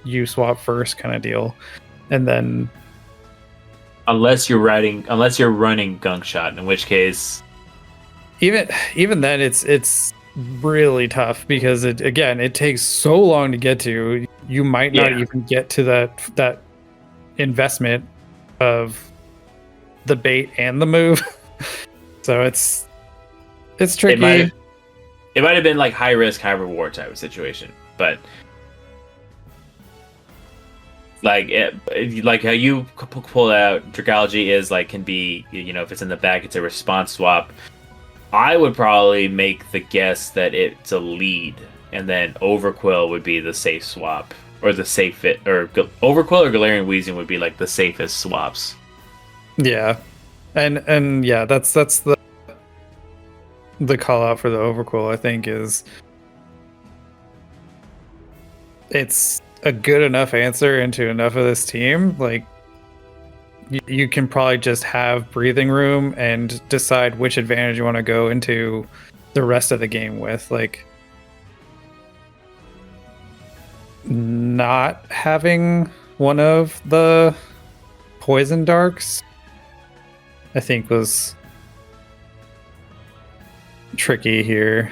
you swap first kind of deal. And then unless you're running Gunk Shot, in which case even then it's really tough, because it takes so long to get to. You might not even get to that investment of the bait and the move. So it's tricky. It might have been like high risk, high reward type of situation, but like how you pull out Dragalge can be, if it's in the back, it's a response swap. I would probably make the guess that it's a lead, and then Overquill would be the safe swap, or the safe fit, or Overquill or Galarian Weezing would be like the safest swaps. Yeah, and yeah, that's the call out for the Overquill. I think is it's a good enough answer into enough of this team. Like, you can probably just have breathing room and decide which advantage you want to go into the rest of the game with. Like, not having one of the poison darks, I think, was tricky here.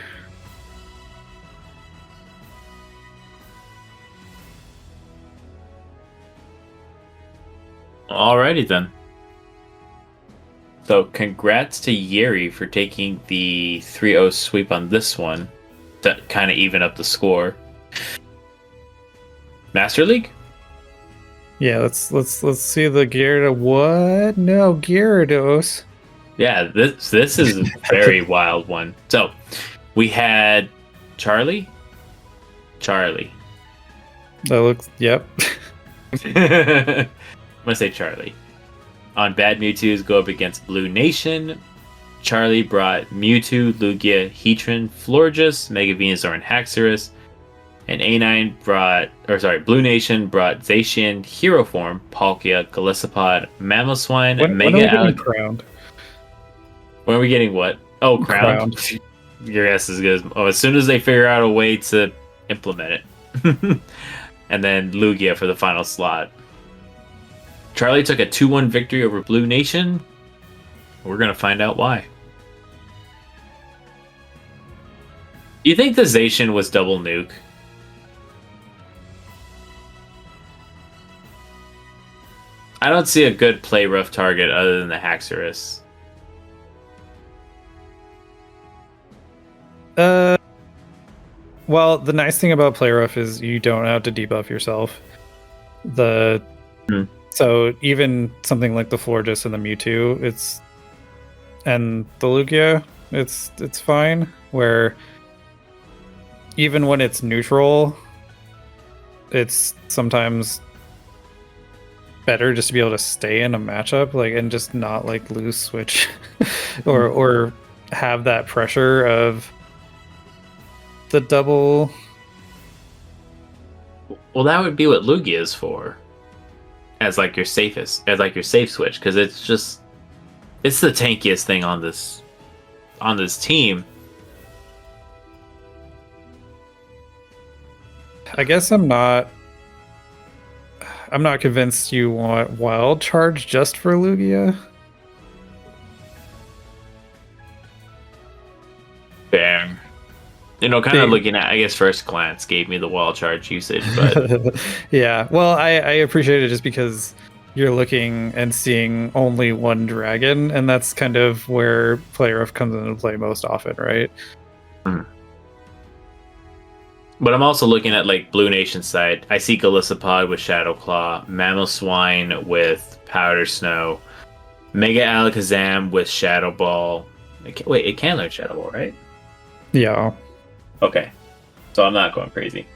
Alrighty then. So congrats to Yeri for taking the 3-0 sweep on this one to kind of even up the score. Master League? Yeah, let's see the Gyarados. What? No, Gyarados. Yeah, this is a very wild one. So we had Charlie. That looks, yep. I'm gonna say Charlie. On Bad Mewtwo's go up against Blue Nation. Charlie brought Mewtwo, Lugia, Heatran, Florges, Mega Venusaur, and Haxorus. And Blue Nation brought Zacian, Hero Form, Palkia, Golisopod, Mamoswine, Mega Alakazam. When are we getting what? Oh, Crowned. Your guess is good. Oh, as soon as they figure out a way to implement it. And then Lugia for the final slot. Charlie took a 2-1 victory over Blue Nation. We're gonna find out why. Do you think the Zacian was double nuke? I don't see a good play rough target other than the Haxorus. Well, the nice thing about play rough is you don't have to debuff yourself. So even something like the Florges and the Mewtwo, and the Lugia, it's fine. Where even when it's neutral, it's sometimes better just to be able to stay in a matchup, like, and just not like lose switch or have that pressure of the double. Well, that would be what Lugia is for, as like your safe switch, because it's the tankiest thing on this team. I guess I'm not convinced you want Wild Charge just for Lugia. Fair. Kind of looking at, I guess, first glance gave me the Wild Charge usage, but yeah. Well, I appreciate it just because you're looking and seeing only one dragon, and that's kind of where play rough comes into play most often, right? But I'm also looking at like Blue Nation side. I see Golisopod with Shadow Claw, Mamoswine with Powder Snow, Mega Alakazam with Shadow Ball. It can learn Shadow Ball, right? Yeah. Okay. So I'm not going crazy.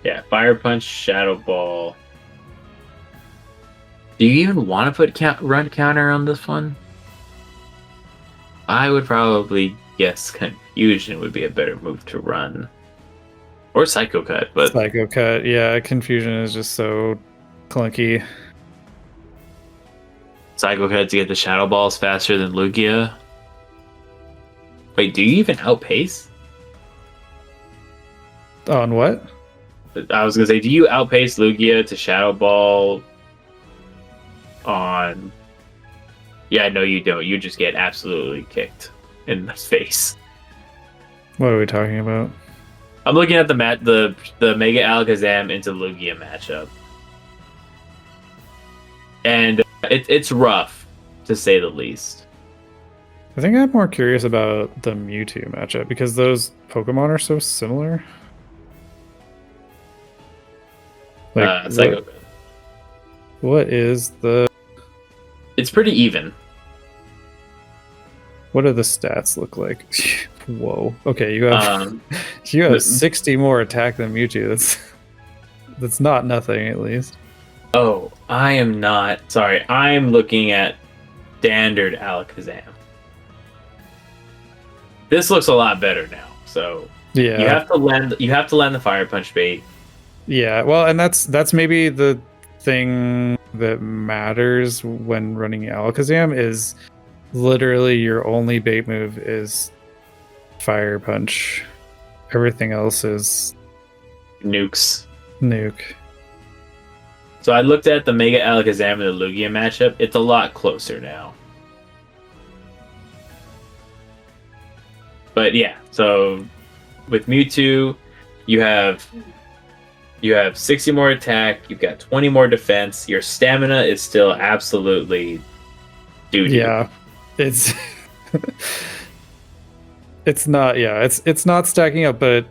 Yeah, Fire Punch, Shadow Ball. Do you even want to put run counter on this one? I would probably guess Confusion would be a better move to run. Or Psycho Cut, but Psycho Cut, yeah, Confusion is just so clunky. Psycho Cut to get the Shadow Balls faster than Lugia. Wait, do you even outpace? On what? I was gonna say, do you outpace Lugia to Shadow Ball on... Yeah, no, you don't. You just get absolutely kicked in the face. What are we talking about? I'm looking at the Mega Alakazam into Lugia matchup. And it's rough, to say the least. I think I'm more curious about the Mewtwo matchup, because those Pokemon are so similar. Like, Psycho Cut. What is the... It's pretty even. What do the stats look like? Whoa. Okay, you have 60 more attack than Mewtwo. That's not nothing, at least. Oh, I am not. Sorry, I'm looking at standard Alakazam. This looks a lot better now. So yeah, you have to land the Fire Punch bait. Yeah, well, and that's maybe the thing that matters when running Alakazam is literally your only bait move is Fire Punch. Everything else is Nukes. Nuke. So I looked at the Mega Alakazam and the Lugia matchup. It's a lot closer now. But yeah, so with Mewtwo, you have 60 more attack, you've got 20 more defense, your stamina is still absolutely doo-doo. Yeah. It's it's not stacking up, but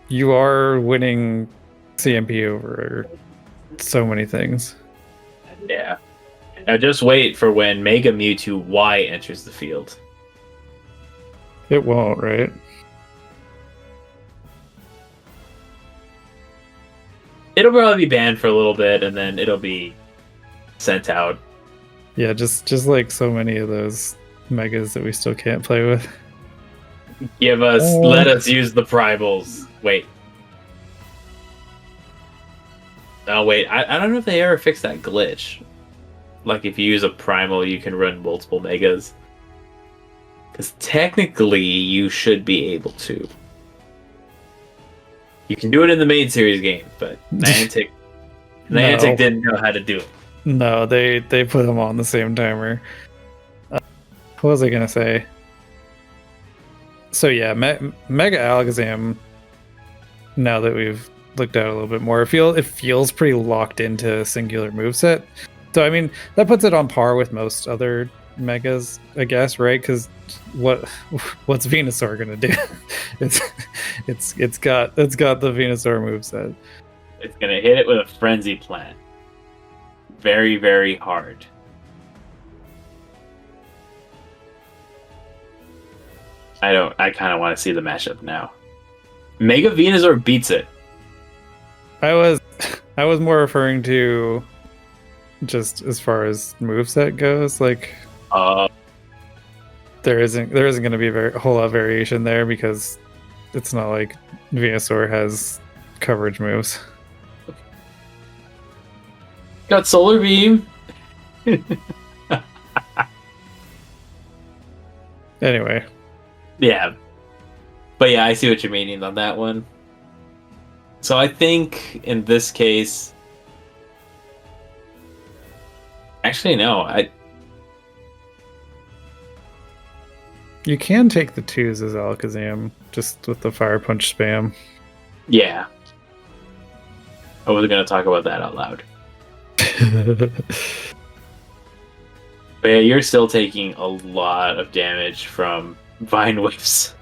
you are winning CMP over so many things. Yeah. Now just wait for when Mega Mewtwo Y enters the field. It won't, right? It'll probably be banned for a little bit, and then it'll be sent out. Yeah, just like so many of those megas that we still can't play with. Let us use the primals. Wait. Oh, wait. I don't know if they ever fixed that glitch. Like, if you use a primal, you can run multiple megas. Because technically, you should be able to. You can do it in the main series game, but Niantic didn't know how to do it. No, they put them on the same timer. What was I gonna say? So yeah, Mega Alakazam. Now that we've looked at it a little bit more, it feels pretty locked into a singular moveset. So I mean, that puts it on par with most other megas, I guess, right? Because what's Venusaur gonna do? it's got the Venusaur moveset. It's gonna hit it with a Frenzy Plant. Very, very hard. I kind of want to see the matchup now. Mega Venusaur beats it. I was more referring to just as far as moveset goes, like there isn't going to be a whole lot of variation there because it's not like Venusaur has coverage moves. Got Solar Beam. Anyway. Yeah. But yeah, I see what you're meaning on that one. So I think in this case... Actually, no. You can take the 2s as Alakazam, just with the Fire Punch spam. Yeah. I wasn't going to talk about that out loud. But yeah, you're still taking a lot of damage from Vine Whips.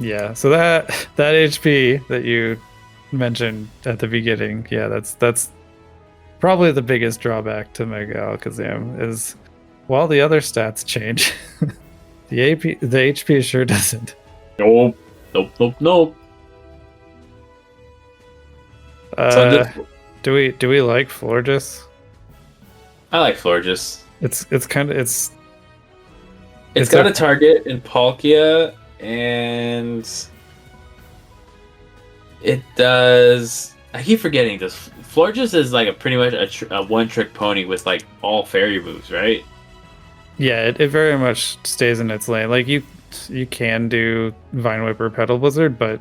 Yeah, so that HP that you mentioned at the beginning, yeah, that's probably the biggest drawback to Mega Alakazam is while the other stats change, the HP sure doesn't. Nope. Do we like Florges? I like Florges. It's got a target in Palkia, and it does. I keep forgetting this. Florges is like pretty much a one-trick pony with like all fairy moves, right? Yeah, it very much stays in its lane. Like you can do Vine Whip or Petal Blizzard, but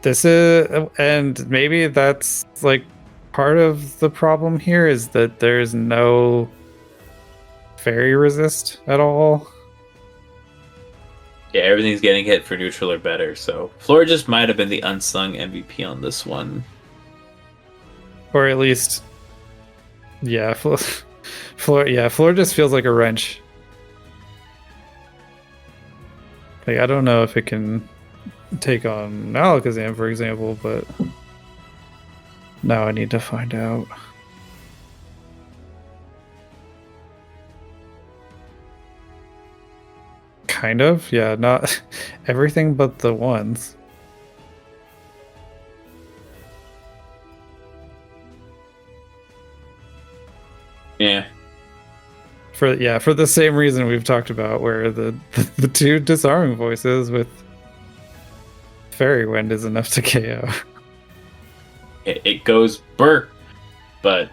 this is, and maybe that's like part of the problem here is that there's no fairy resist at all. Yeah, everything's getting hit for neutral or better, so Florges might have been the unsung MVP on this one. Or at least, yeah, Fleur just feels like a wrench. Like, I don't know if it can take on Alakazam, for example, but now I need to find out. Kind of, yeah, not everything but the ones. Yeah. For the same reason we've talked about, where the two disarming voices with Fairy Wind is enough to KO. It goes burp, but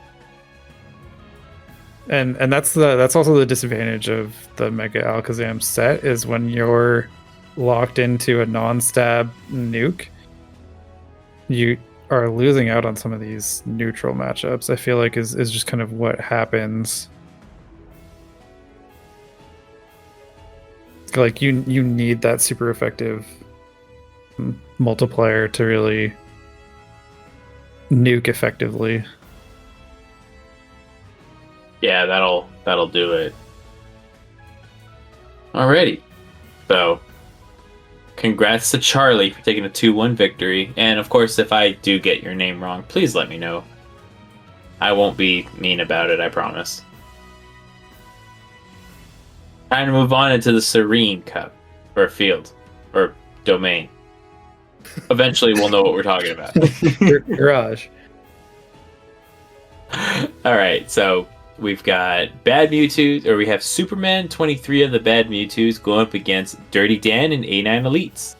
and that's also the disadvantage of the Mega Alakazam set is when you're locked into a non-stab nuke, you are losing out on some of these neutral matchups. I feel like is just kind of what happens. Like you need that super effective multiplier to really nuke effectively. Yeah, that'll do it. Alrighty. So, congrats to Charlie for taking a 2-1 victory. And of course, if I do get your name wrong, please let me know. I won't be mean about it, I promise. Time to move on into the Serene Cup, or field, or domain. Eventually, we'll know what we're talking about. Garage. Alright, so we've got Bad Mewtwo, or we have Superman 23 of the Bad Mewtwo's going up against Dirty Dan and A9 Elites.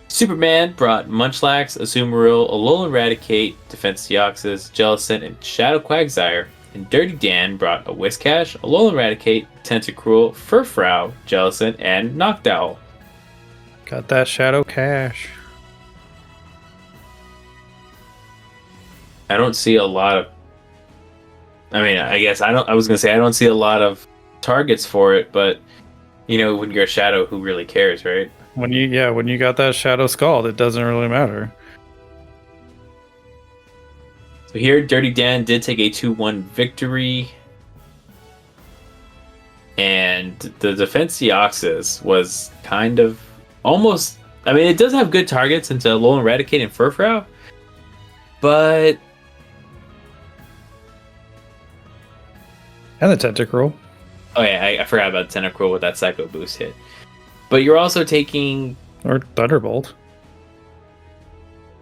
Superman brought Munchlax, Azumarill, Alolan Raticate, Defense Deoxys, Jellicent, and Shadow Quagsire. And Dirty Dan brought a Whiscash, Alolan Raticate, Tentacruel, Furfrou, Jellicent, and Noctowl. Got that shadow cash. I don't see a lot of. I mean, I guess I don't. I was gonna say I don't see a lot of targets for it, but when you're a shadow, who really cares, right? When you got that shadow scald, it doesn't really matter. So here, Dirty Dan did take a 2-1 victory, and the defense Deoxys was kind of almost. I mean, it does have good targets into Alolan Eradicate and Furfrou, but. And the Tentacruel. Oh yeah, I forgot about Tentacruel with that Psycho Boost hit. But you're also taking... Or Thunderbolt.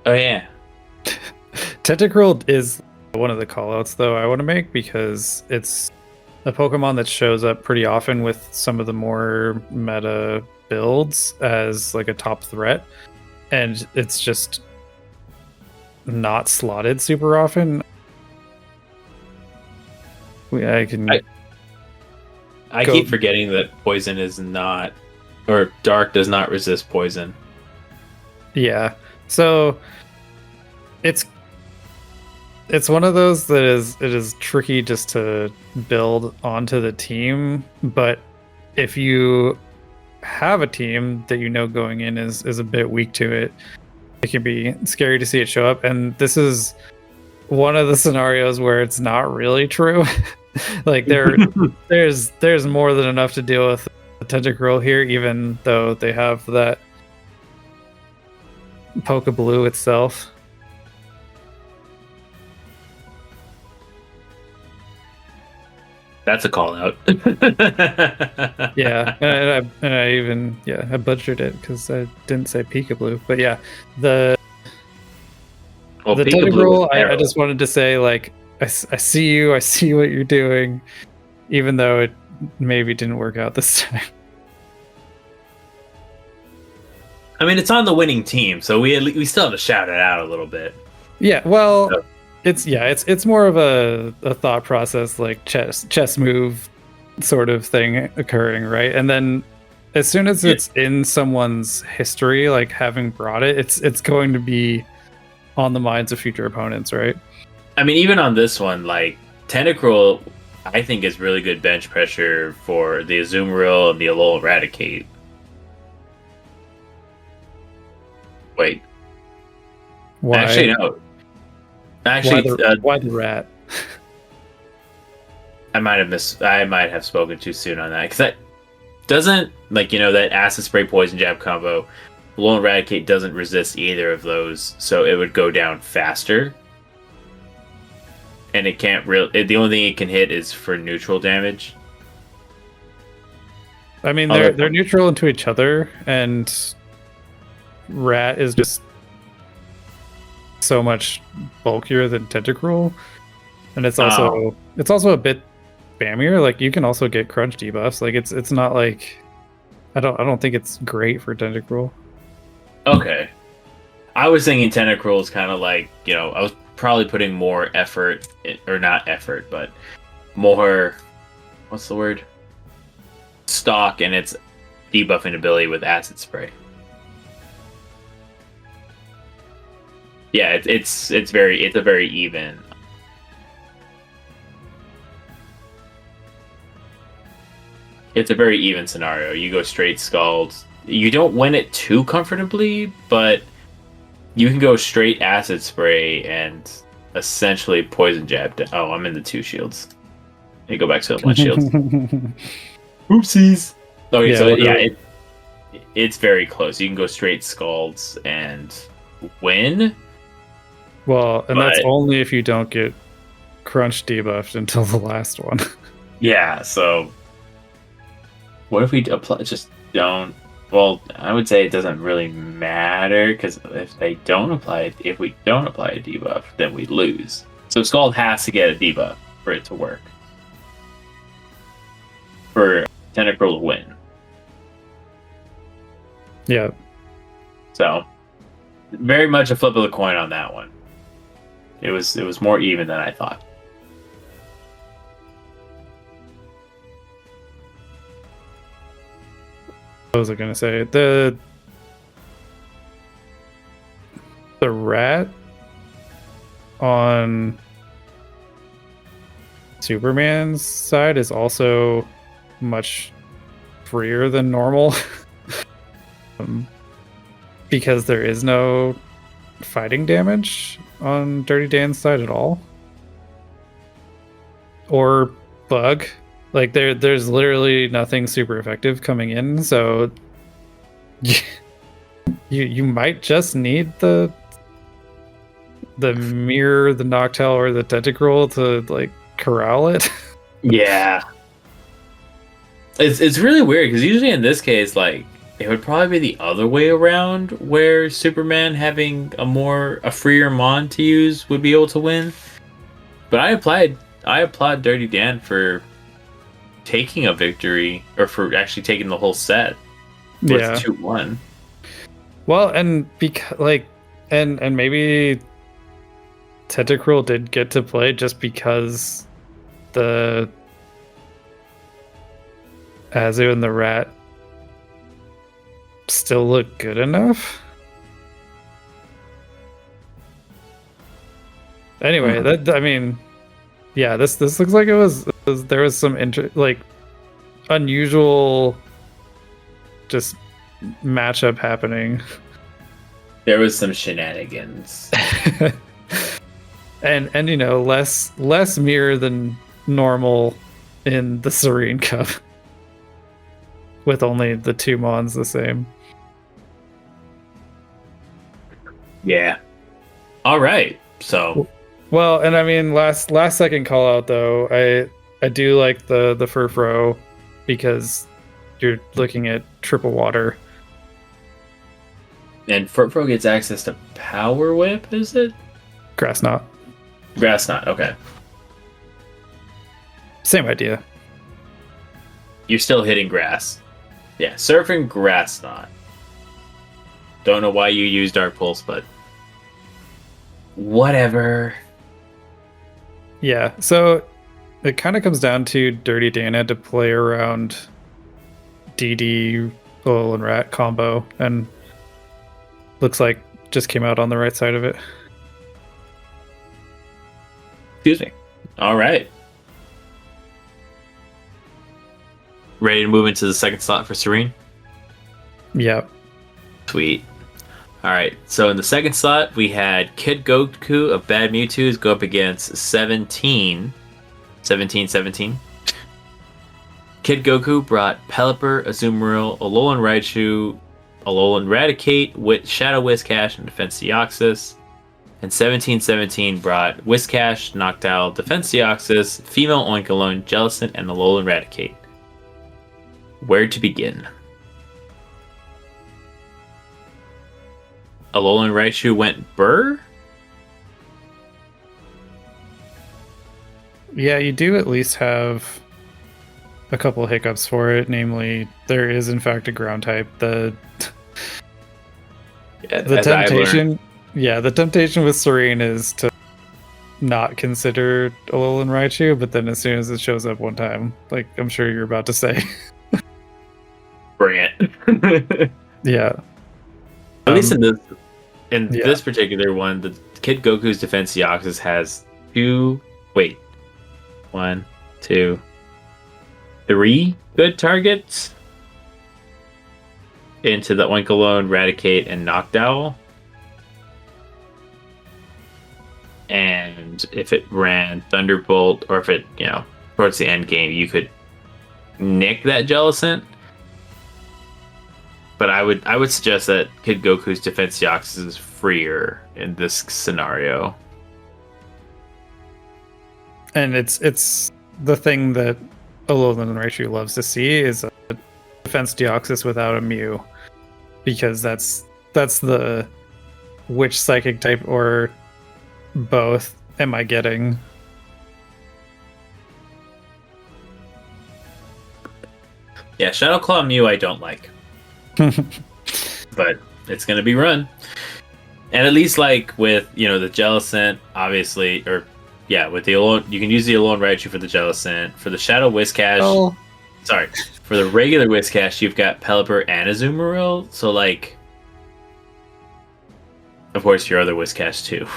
Oh yeah. Tentacruel is one of the callouts, though, I want to make, because it's a Pokemon that shows up pretty often with some of the more meta builds as like a top threat. And it's just not slotted super often. I keep forgetting that poison is not, or dark does not resist poison. Yeah, so it's one of those that it is tricky just to build onto the team. But if you have a team that going in is a bit weak to it, it can be scary to see it show up. And this is one of the scenarios where it's not really true. Like there's more than enough to deal with the Tentacruel here, even though they have that Pokeblue itself. That's a call out. Yeah, and I even I butchered it because I didn't say Peekaboo, but yeah, the Tentacruel. I just wanted to say, like, I see you. I see what you're doing, even though it maybe didn't work out this time. I mean, it's on the winning team, so we still have to shout it out a little bit. Yeah, well, so. It's more of a thought process, like chess move sort of thing occurring, right? And then as soon as it's in someone's history, like having brought it, it's going to be on the minds of future opponents, right? I mean, even on this one, like, Tentacruel, I think is really good bench pressure for the Azumarill and the Alolan Eradicate. Wait. Why? Actually, no. Actually, why the rat? I might have spoken too soon on that, because that doesn't, like, that Acid Spray Poison Jab combo. Alolan Eradicate doesn't resist either of those, so it would go down faster. And it can't the only thing it can hit is for neutral damage. I mean, they're neutral into each other, and Rat is just so much bulkier than Tentacruel, and it's also a bit spammier. Like, you can also get crunch debuffs. Like, it's not like I don't think it's great for Tentacruel. Okay, I was thinking Tentacruel is kind of like, I was probably putting more effort, or not effort, but more, what's the word? Stock in its debuffing ability with Acid Spray. Yeah, it's a very even. It's a very even scenario. You go straight Scald. You don't win it too comfortably, but you can go straight Acid Spray and essentially Poison Jab. Oh, I'm in the 2 shields. Let me go back to the 1 shields. Oopsies. Okay, so yeah, it's very close. You can go straight Scalds and win. Well, and that's only if you don't get crunch debuffed until the last one. Yeah, so what if we don't? Well, I would say it doesn't really matter, because if we don't apply a debuff, then we lose. So Scald has to get a debuff for it to work. For Tentacruel to win. Yeah. So, very much a flip of the coin on that one. It was more even than I thought. What was I gonna say? The the rat on Superman's side is also much freer than normal. Because there is no fighting damage on Dirty Dan's side at all. Or bug. Like there's literally nothing super effective coming in, so you might just need the mirror, the Noctowl, or the Tentacruel to like corral it. Yeah. It's really weird because usually in this case, like, it would probably be the other way around, where Superman having a freer mon to use would be able to win. But I applaud Dirty Dan for taking a victory, or for actually taking the whole set with 2-1. Well, and because like, and maybe Tentacruel did get to play just because the Azu and the rat still look good enough. Anyway, I mean, yeah, this looks like there was some like unusual just matchup happening. There was some shenanigans. and you know, less mirror than normal in the Serene Cup. With only the 2 mons the same. Yeah. All right. So. Well, and I mean, last second call out though. I do like the Furfro because you're looking at triple water. And Furfro gets access to Power Whip, is it? Grass Knot. Grass Knot. Okay. Same idea. You're still hitting grass. Yeah, Surfing Grass Knot. Don't know why you use Dark Pulse, but whatever. Yeah, so it kind of comes down to Dirty Dan had to play around DD, Oil, and Rat combo, and looks like just came out on the right side of it. Excuse me. All right. Ready to move into the second slot for Serene? Yep. Sweet. All right. So in the second slot, we had Kid Goku of Bad Mewtwo's go up against 17. Kid Goku brought Pelipper, Azumarill, Alolan Raichu, Alolan Raticate, with Shadow Whiscash, and Defense Deoxys. And 1717 brought Whiscash, Noctowl, Defense Deoxys, Female Oinkologne, Jellicent, and Alolan Raticate. Where to begin? Alolan Raichu went Burr? Yeah, you do at least have a couple hiccups for it. Namely, there is in fact a ground type. The temptation, the temptation with Serene is to not consider Alolan Raichu, but then as soon as it shows up one time, like I'm sure you're about to say, bring it. Yeah. At least in this particular one, the Kid Goku's Defense Deoxys has 3 good targets into the Oinkologne, Raticate, and Noctowl. And if it ran Thunderbolt, or if it, towards the end game, you could nick that Jellicent. But I would suggest that Kid Goku's Defense Deoxys is freer in this scenario. And it's the thing that Alolan Raichu loves to see is a Defense Deoxys without a Mew, because that's the which psychic type or both am I getting? Yeah, Shadow Claw Mew I don't like. But it's going to be run. And at least like with, the Jellicent, obviously, with the Alolan, you can use the Alolan Raichu for the Jellicent. For the Shadow Whiscash, for the regular Whiscash, you've got Pelipper and Azumarill. So like, of course, your other Whiscash too.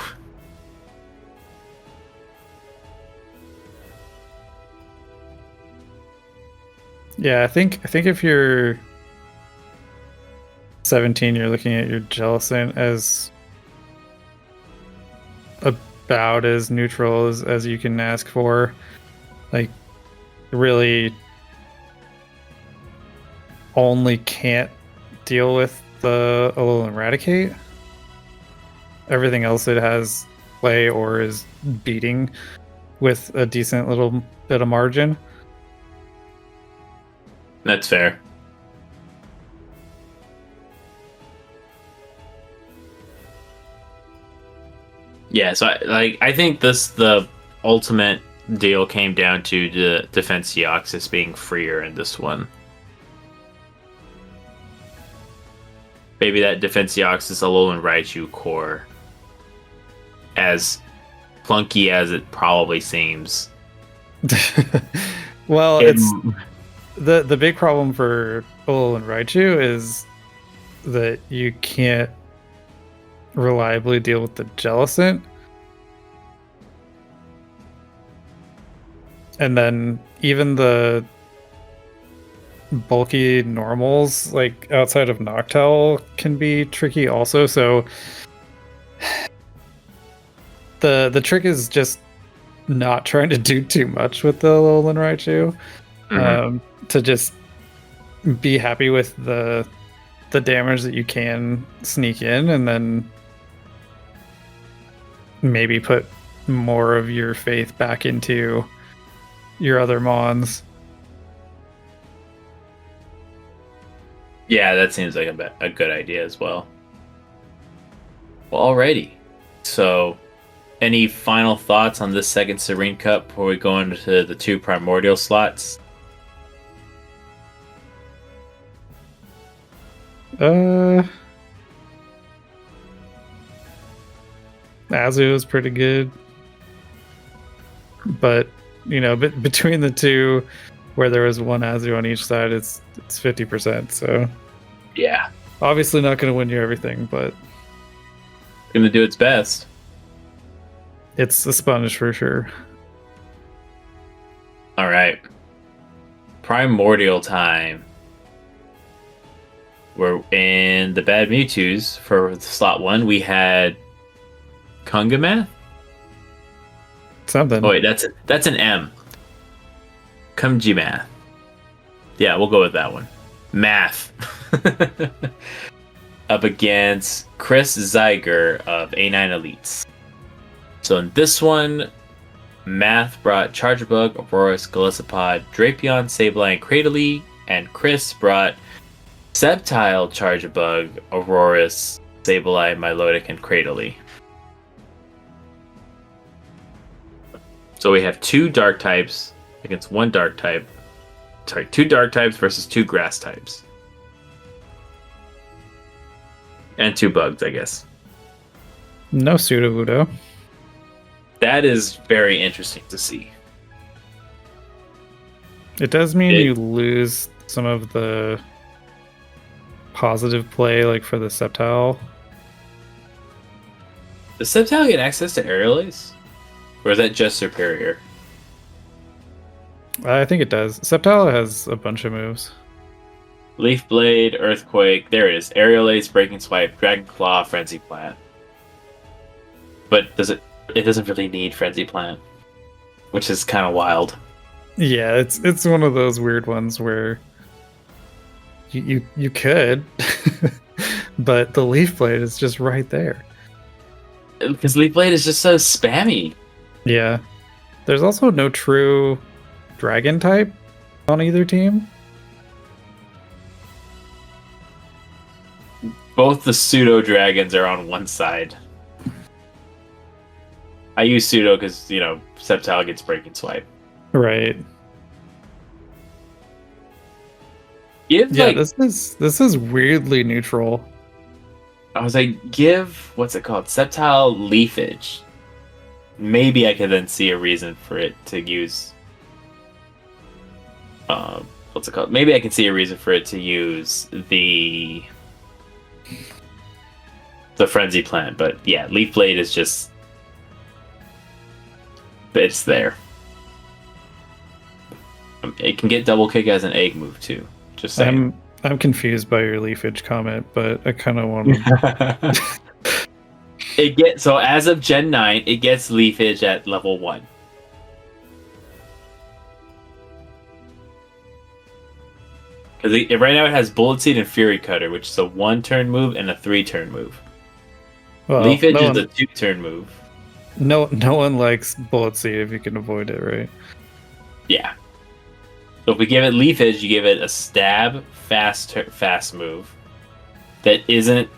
Yeah, I think if you're 17, you're looking at your Jellicent as about as neutral as you can ask for. Like, really only can't deal with the Alolan Eradicate. Everything else it has play or is beating with a decent little bit of margin. That's fair. Yeah, so I think the ultimate deal came down to the Defenseoxys being freer in this one. Maybe that Defenseoxys Alolan Raichu core, as clunky as it probably seems. Well, it's the big problem for Alolan Raichu is that you can't reliably deal with the Jellicent. And then even the bulky normals, like outside of Noctowl, can be tricky also. So the trick is just not trying to do too much with the Alolan Raichu. To just be happy with the damage that you can sneak in, and then maybe put more of your faith back into your other Mons. Yeah, that seems like a good idea as well. Well, alrighty. So, any final thoughts on this second Serene Cup before we go into the 2 primordial slots? Azu is pretty good, but between the two, where there was one Azu on each side, it's 50%. So yeah, obviously not going to win you everything, but going to do its best. It's a sponge for sure. All right, primordial time. We're in the bad Mewtwo's. For slot 1, we had Kungamath? Something. Oh wait, that's an M. Kumjimath. Yeah, we'll go with that one. Math. Up against Chris Zeiger of A9 Elites. So in this one, Math brought Charjabug, Aurorus, Golisopod, Drapion, Sableye, and Cradily, and Chris brought Sceptile, Charjabug, Aurorus, Sableye, Milotic, and Cradily. So we have 2 dark types against 1 dark type. Sorry, 2 dark types versus 2 grass types. And 2 bugs, I guess. No Sudowoodo. That is very interesting to see. It does mean you lose some of the positive play, like for the Sceptile. Does Sceptile get access to Aerial Ace? Or is that just Superior? I think it does. Sceptile has a bunch of moves. Leaf Blade, Earthquake, there it is. Aerial Ace, Breaking Swipe, Dragon Claw, Frenzy Plant. But it doesn't really need Frenzy Plant, which is kind of wild. Yeah, it's one of those weird ones where you could, but the Leaf Blade is just right there. Because Leaf Blade is just so spammy. Yeah. There's also no true dragon type on either team. Both the pseudo dragons are on one side. I use pseudo because, Sceptile gets Breaking Swipe. Right. This is weirdly neutral. I was like, give, what's it called? Sceptile Leafage. Maybe I could then see a reason for it to use... what's it called? Maybe I can see a reason for it to use the the Frenzy Plant. But yeah, Leaf Blade is just... it's there. It can get double kick as an egg move too. Just saying. I'm confused by your leafage comment, but I kind of want to. So as of Gen 9, it gets leafage at level 1. Because right now it has Bullet Seed and Fury Cutter, which is a 1-turn move and a 3-turn move. Well, leafage is a 2-turn move. No one likes Bullet Seed if you can avoid it, right? Yeah. So if we give it leafage, you give it a stab, fast move that isn't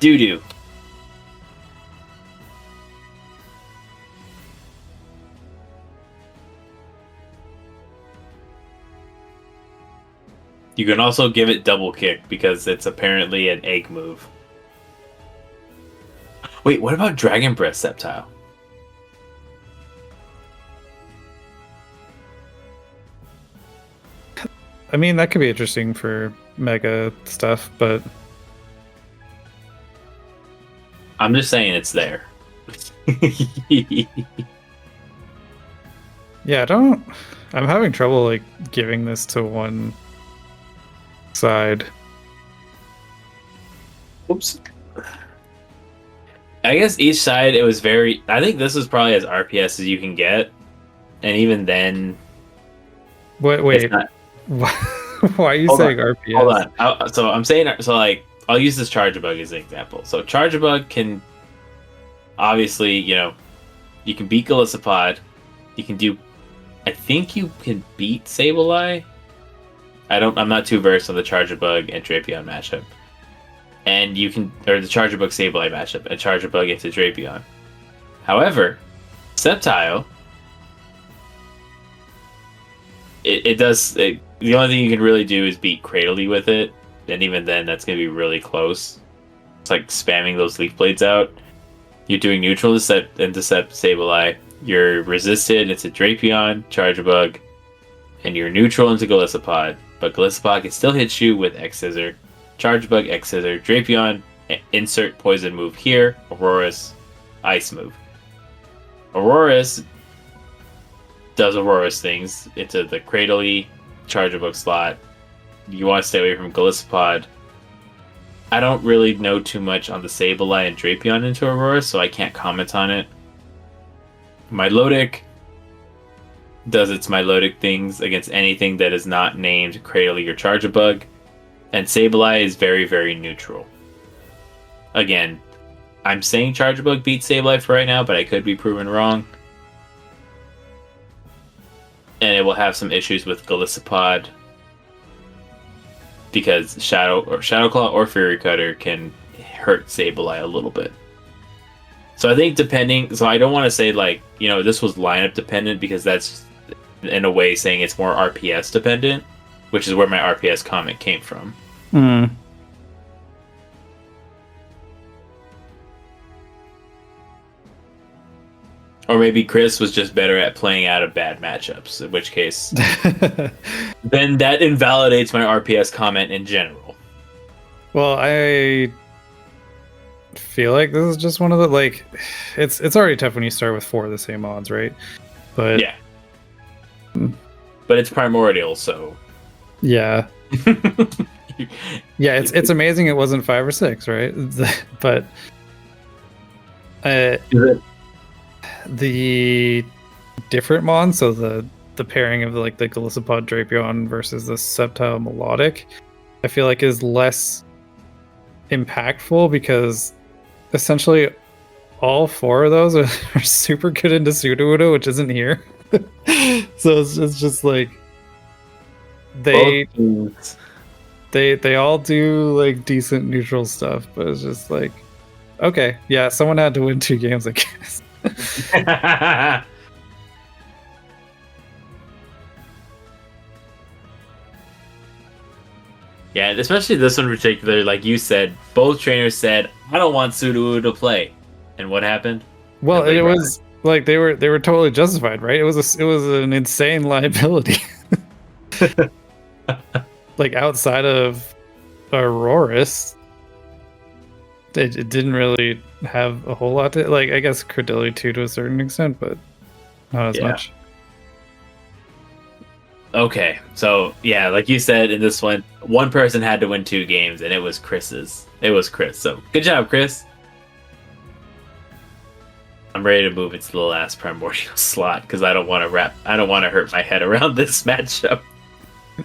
doo-doo. You can also give it double kick because it's apparently an egg move. Wait, what about Dragon Breath Sceptile? I mean, that could be interesting for mega stuff, but I'm just saying it's there. Yeah, I'm having trouble like giving this to one side. Oops. I guess each side it was very... I think this was probably as RPS as you can get. And even then... Wait. Why are you saying RPS? Hold on. So I'm saying... So like, I'll use this Charger Bug as an example. So Charger Bug can... Obviously, you can beat Golisopod. You can do... I think you can beat Sableye. I'm not too versed on the Charger Bug and Drapion matchup. And you can... Or the Charger Bug Sableye matchup. And Charger Bug into Drapion. However, Sceptile... It does... the only thing you can really do is beat Cradily with it. And even then, that's going to be really close. It's like spamming those Leaf Blades out. You're doing neutral intercept Sableye. You're resisted into Drapion, Charger Bug. And you're neutral into Golisopod. But Golisopod can still hit you with X-Scissor. Charge Bug, X-Scissor, Drapion, insert Poison move here, Aurora's Ice move. Aurora's does Aurora's things into the Cradily, Charger Bug slot. You want to stay away from Golisopod. I don't really know too much on the Sableye and Drapion into Aurora, so I can't comment on it. Milotic does its Milotic things against anything that is not named Cradily or Charger Bug. And Sableye is very, very neutral. Again, I'm saying Charger Bug beats Sableye for right now, but I could be proven wrong. And it will have some issues with Golisopod. Because Shadow Claw or Fury Cutter can hurt Sableye a little bit. So I think so I don't want to say like, this was lineup dependent because that's in a way saying it's more RPS dependent, which is where my RPS comment came from. Or maybe Chris was just better at playing out of bad matchups, in which case then that invalidates my RPS comment in general. Well, I feel like this is just one of the it's already tough when you start with 4 of the same odds, right? But yeah. But it's primordial, so yeah. Yeah, it's amazing it wasn't 5 or 6, right? But the different mons, so the pairing of the Golisopod Drapion versus the Sceptile Melodic, I feel like is less impactful because essentially all 4 of those are super good into Sudowoodo, which isn't here. So it's just like they all do decent neutral stuff, but it's just like, okay, yeah, someone had to win 2 games, I guess. Yeah, especially this one in particular, like you said, both trainers said, I don't want Sudowoodo to play. And what happened? Well, it was like they were totally justified, right? It was an insane liability. Outside of Aurorus, it didn't really have a whole lot to like. I guess Credilli too to a certain extent, but not as much. Okay, so yeah, like you said in this one person had to win 2 games, and it was Chris's. It was Chris. So good job, Chris. I'm ready to move it to the last primordial slot because I don't want to hurt my head around this matchup.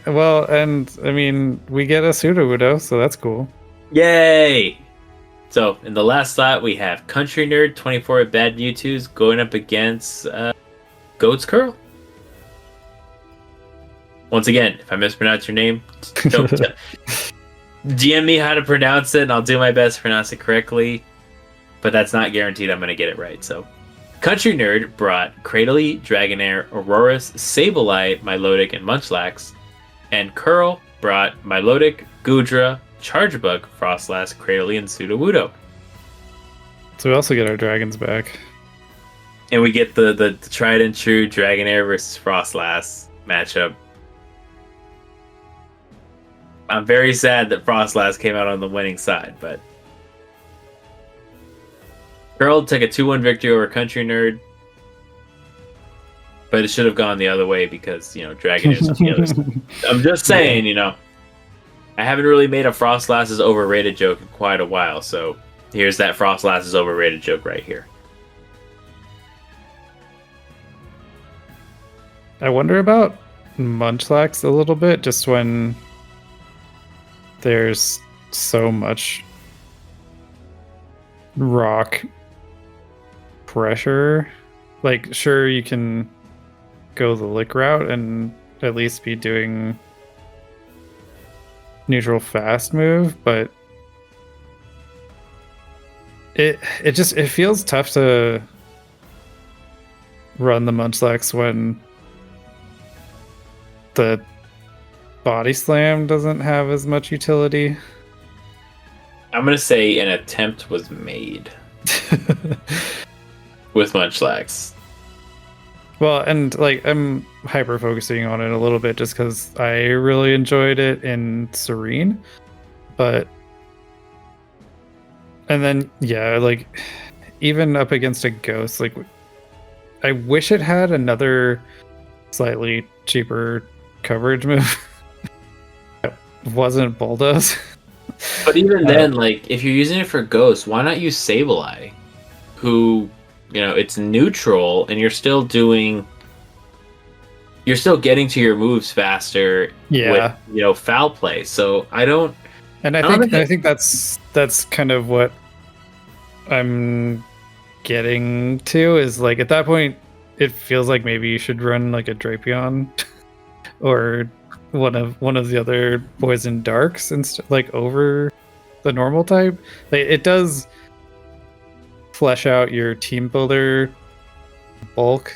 Well, and I mean, we get a Sudowoodo, so that's cool. Yay! So in the last slot, we have Country Nerd 24 Bad Mewtwo's going up against Goat's Curl. Once again, if I mispronounce your name, don't DM me how to pronounce it, and I'll do my best to pronounce it correctly. But that's not guaranteed I'm going to get it right. So, Country Nerd brought Cradily, Dragonair, Aurorus, Sableye, Milotic, and Munchlax. And Curl brought Milotic, Goodra, Chargebug, Frostlass, Cradily, and Sudowoodo. So we also get our dragons back. And we get the tried and true Dragonair versus Frostlass matchup. I'm very sad that Frostlass came out on the winning side, but Curl took a 2-1 victory over Country Nerd. But it should have gone the other way because, Dragonair's on the other side. I'm just saying, I haven't really made a Frostlass is overrated joke in quite a while, so here's that Frostlass is overrated joke right here. I wonder about Munchlax a little bit, just when there's so much rock pressure. Like, sure, you can go the lick route and at least be doing neutral fast move, but it feels tough to run the Munchlax when the body slam doesn't have as much utility. I'm gonna say an attempt was made with Munchlax. Well, and like I'm hyper focusing on it a little bit just because I really enjoyed it in Serene, but and then yeah, like even up against a Ghost, like I wish it had another slightly cheaper coverage move. That wasn't Bulldoze. But even then, like if you're using it for Ghost, why not use Sableye, who it's neutral, and you're still getting to your moves faster. Yeah. With foul play. So I think that's kind of what I'm getting to is like at that point it feels like maybe you should run like a Drapion or one of the other poison darks like over the normal type. Like it does flesh out your team builder bulk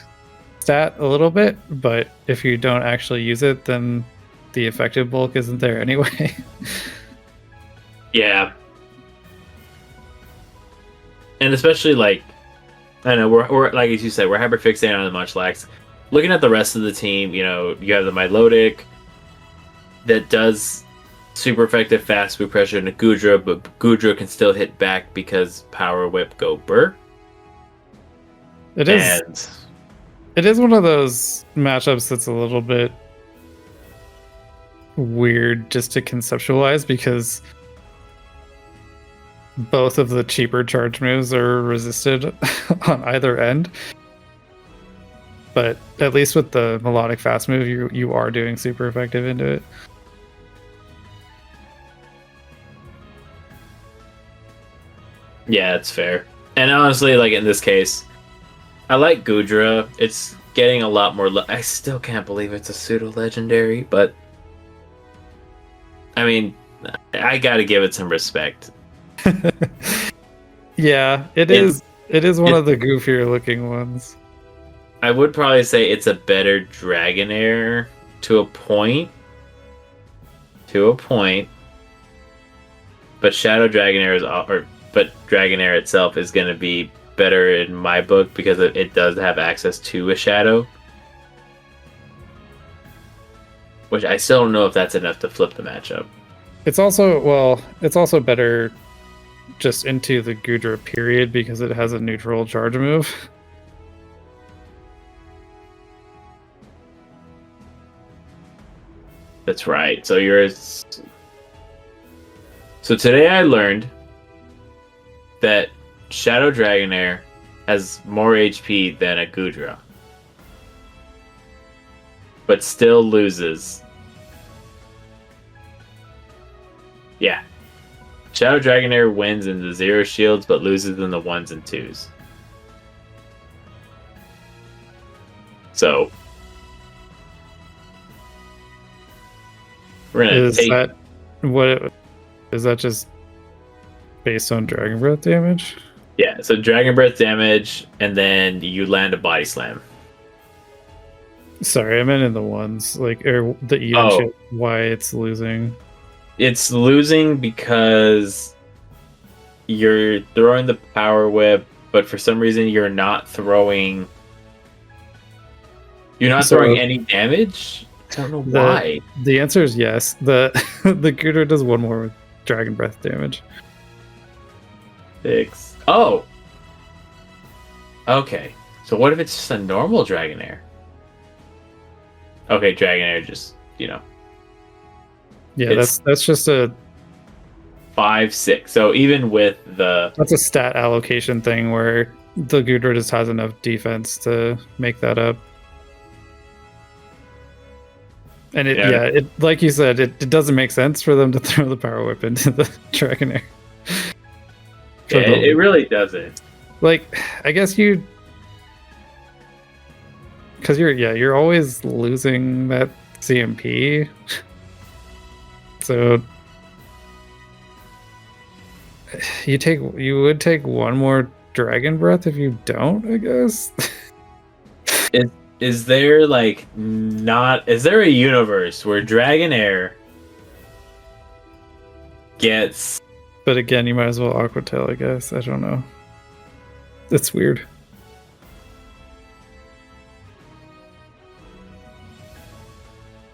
stat a little bit, but if you don't actually use it, then the effective bulk isn't there anyway. Yeah. And especially like I know we're like as you said, we're hyper fixated on the Munchlax. Looking at the rest of the team, you have the Milotic that does super effective fast move pressure into Goodra, but Goodra can still hit back because Power Whip go burr. It is one of those matchups that's a little bit weird just to conceptualize because both of the cheaper charge moves are resisted on either end. But at least with the melodic fast move, you are doing super effective into it. Yeah, it's fair. And honestly, like in this case, I like Goodra. It's getting a lot more. I still can't believe it's a pseudo legendary, but I mean, I got to give it some respect. Yeah, it is. It is one of the goofier looking ones. I would probably say it's a better Dragonair to a point. But Shadow Dragonair but Dragonair itself is going to be better in my book because it does have access to a Shadow. Which I still don't know if that's enough to flip the matchup. It's also better just into the Gudra period because it has a neutral charge move. That's right. So today I learned that Shadow Dragonair has more HP than a Gudra, but still loses. Yeah. Shadow Dragonair wins in the 0 shields, but loses in the 1s and 2s. So we're gonna Is that what? Is that just based on Dragon Breath damage? Yeah, so Dragon Breath damage, and then you land a Body Slam. Sorry, I meant in the ones, like, or the EN shit, why it's losing. It's losing because you're throwing the Power Whip, but for some reason you're not throwing any damage. I don't know why. The answer is yes. The Gudra does one more with Dragon Breath damage. 6. Oh! Okay. So what if it's just a normal Dragonair? Okay, Dragonair just, Yeah, that's just a 5, 6. So even with the... That's a stat allocation thing where the Gudra just has enough defense to make that up. And it like you said, it doesn't make sense for them to throw the Power Whip into the Dragonair. Yeah, it really doesn't. Like, I guess because you're always losing that CMP. So you would take one more Dragon Breath if you don't, I guess. Is there is there a universe where Dragonair gets... But again, you might as well Aqua Tail, I guess. I don't know. It's weird.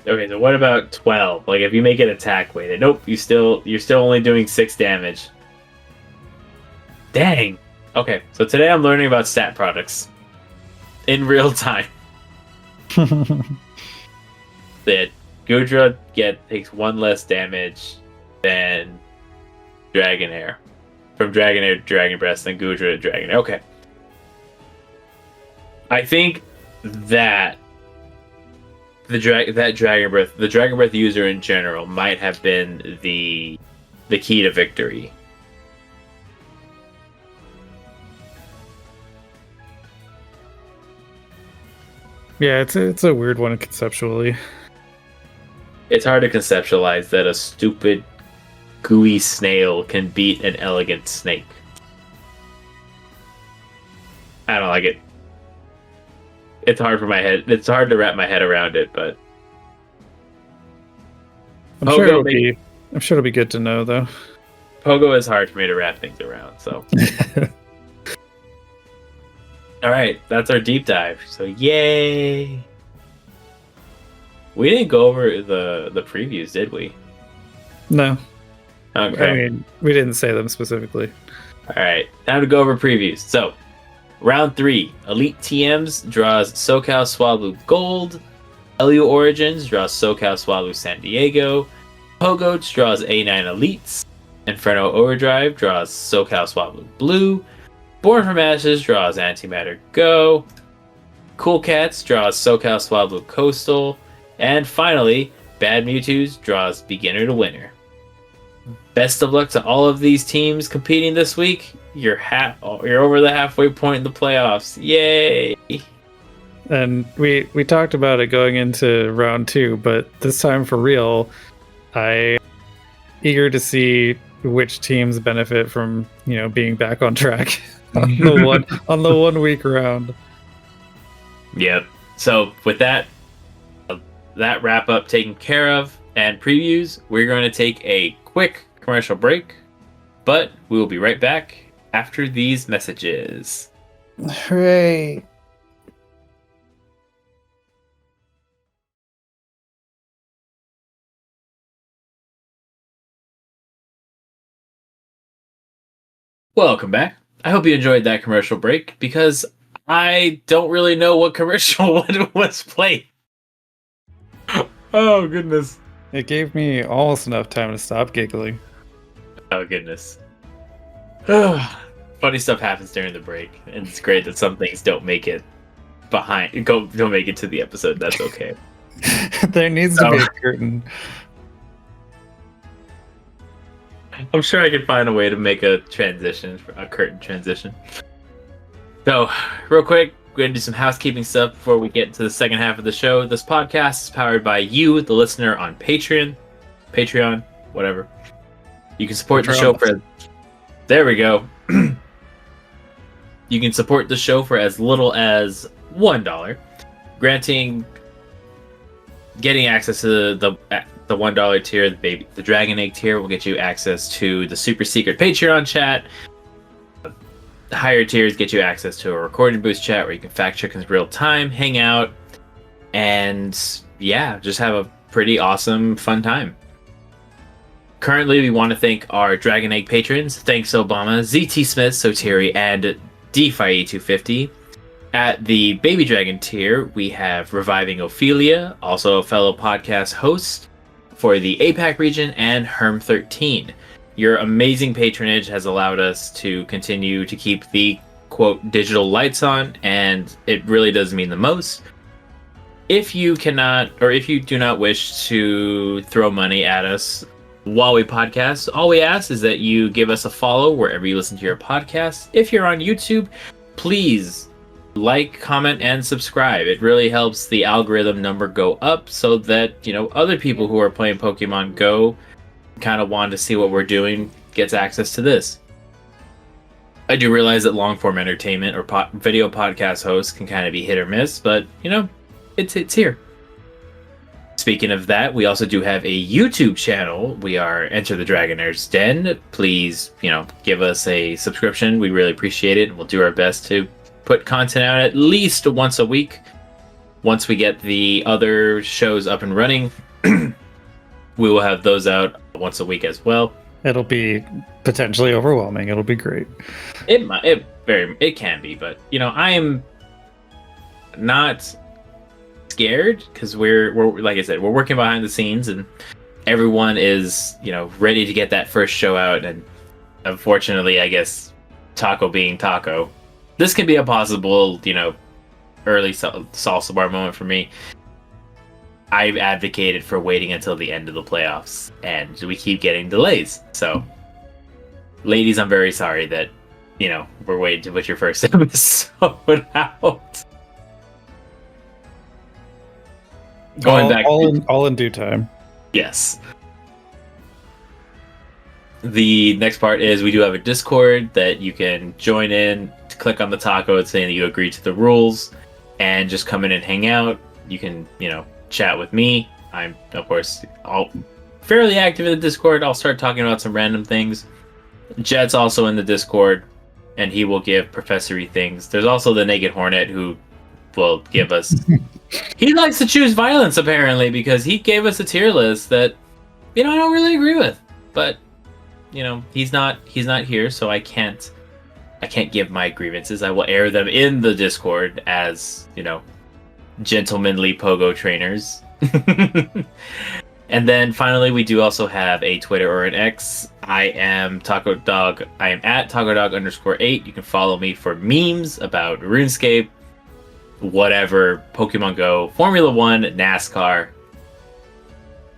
Okay, so what about 12? Like, if you make it attack weighted, nope, you're still only doing 6 damage. Dang. Okay, so today I'm learning about stat products in real time. That Gudra takes 1 less damage than Dragonair. From Dragonair to Dragon Breath, then Gudra to Dragonair. Okay. I think that the Dragon Breath user in general might have been the key to victory. Yeah, it's a weird one conceptually. It's hard to conceptualize that a stupid, gooey snail can beat an elegant snake. I don't like it. It's hard for my head. It's hard to wrap my head around it, but I'm sure it'll be good to know, though. Pogo is hard for me to wrap things around, so. All right, that's our deep dive. So yay! We didn't go over the previews, did we? No. Okay. I mean, we didn't say them specifically. All right, time to go over previews. So, round 3, Elite TMs draws SoCal Swablu Gold. LU Origins draws SoCal Swablu San Diego. Pogoch draws A9 Elites. Inferno Overdrive draws SoCal Swablu Blue. Born from Ashes draws Antimatter Go. Cool Cats draws SoCal Swablu Coastal. And finally, Bad Mewtwo's draws Beginner to Winner. Best of luck to all of these teams competing this week. You're over the halfway point in the playoffs. Yay! And we talked about it going into round 2, but this time for real, I'm eager to see which teams benefit from being back on track on the 1 week round. Yep. So with that wrap up taken care of and previews, we're going to take a quick commercial break, but we will be right back after these messages. Hooray! Welcome back. I hope you enjoyed that commercial break because I don't really know what commercial was played. Oh, goodness. It gave me almost enough time to stop giggling. Oh, goodness. Funny stuff happens during the break, and it's great that some things don't make it don't make it to the episode. That's okay. There needs to be a curtain. I'm sure I could find a way to make a curtain transition. So, real quick, we're going to do some housekeeping stuff before we get to the second half of the show. This podcast is powered by you, the listener, on Patreon, whatever. You can support the show for... There we go. You can support the show for as little as $1, getting access to the $1 tier, the Dragon Egg tier will get you access to the super secret Patreon chat. The higher tiers get you access to a recorded boost chat where you can fact check in real time, hang out, and yeah, just have a pretty awesome, fun time. Currently, we want to thank our Dragon Egg patrons. Thanks, Obama, ZT Smith, Sotiri, and DeFi250. At the Baby Dragon tier, we have Reviving Ophelia, also a fellow podcast host for the APAC region, and Herm13. Your amazing patronage has allowed us to continue to keep the, quote, digital lights on, and it really does mean the most. If you do not wish to throw money at us while we podcast, all we ask is that you give us a follow wherever you listen to your podcast. If you're on YouTube, please like, comment, and subscribe. It really helps the algorithm number go up so that, other people who are playing Pokemon Go kind of want to see what we're doing gets access to this. I do realize that long-form entertainment or video podcast hosts can kind of be hit or miss, but, it's here. Speaking of that, we also do have a YouTube channel. We are Enter the Dragonair's Den. Please, give us a subscription. We really appreciate it, and we'll do our best to put content out at least once a week. Once we get the other shows up and running, we will have those out once a week as well. It'll be potentially overwhelming. It'll be great. It can be, but I am not scared because we're like I said, we're working behind the scenes and everyone is ready to get that first show out. And unfortunately, I guess Taco being Taco, this can be a possible early salsa bar moment for me. I've advocated for waiting until the end of the playoffs, and we keep getting delays. So, ladies, I'm very sorry that we're waiting to put your first episode out. All in due time. Yes. The next part is we do have a Discord that you can join in. To click on the taco saying that you agree to the rules, and just come in and hang out. You can chat with me. I'm of course fairly active in the Discord. I'll start talking about some random things. Jet's also in the Discord, and he will give professory things. There's also the Naked Hornet who will give us. He likes to choose violence apparently because he gave us a tier list that I don't really agree with. But he's not here, so I can't give my grievances. I will air them in the Discord as gentlemanly pogo trainers. And then finally, we do also have a Twitter or an X. I am at TacoDog_8. You can follow me for memes about RuneScape, whatever, Pokemon Go, Formula 1, NASCAR.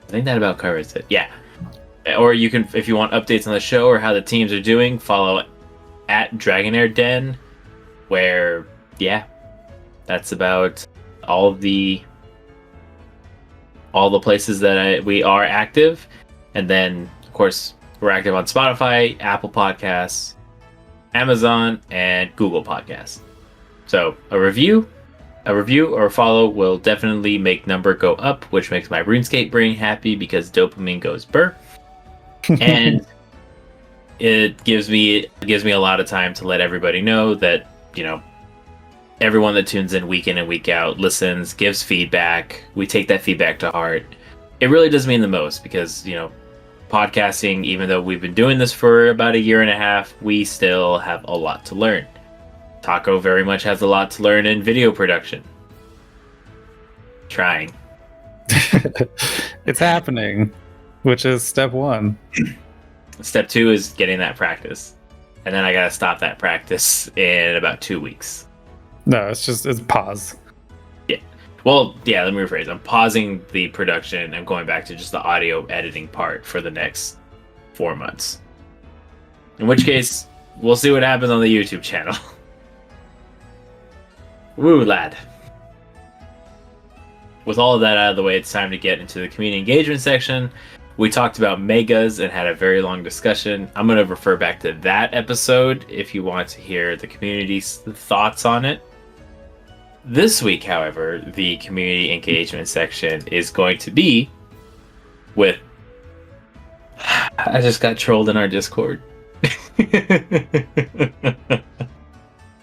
I think that about covers it. Yeah. Or you can, if you want updates on the show or how the teams are doing, follow at Dragonair Den, where, that's about all the places that we are active. And then, of course, we're active on Spotify, Apple Podcasts, Amazon, and Google Podcasts. So a review or a follow will definitely make number go up, which makes my RuneScape brain happy because dopamine goes burr. And it gives me a lot of time to let everybody know that, everyone that tunes in week and week out listens, gives feedback. We take that feedback to heart. It really does mean the most because, podcasting, even though we've been doing this for about a year and a half, we still have a lot to learn. Taco very much has a lot to learn in video production. Trying. It's happening, which is step 1. Step 2 is getting that practice. And then I gotta stop that practice in about 2 weeks. No, it's pause. Yeah. Well, yeah, let me rephrase. I'm pausing the production and going back to just the audio editing part for the next 4 months. In which case, we'll see what happens on the YouTube channel. Woo, lad. With all of that out of the way, it's time to get into the community engagement section. We talked about megas and had a very long discussion. I'm going to refer back to that episode if you want to hear the community's thoughts on it. This week, however, the community engagement section is going to be with... I just got trolled in our Discord.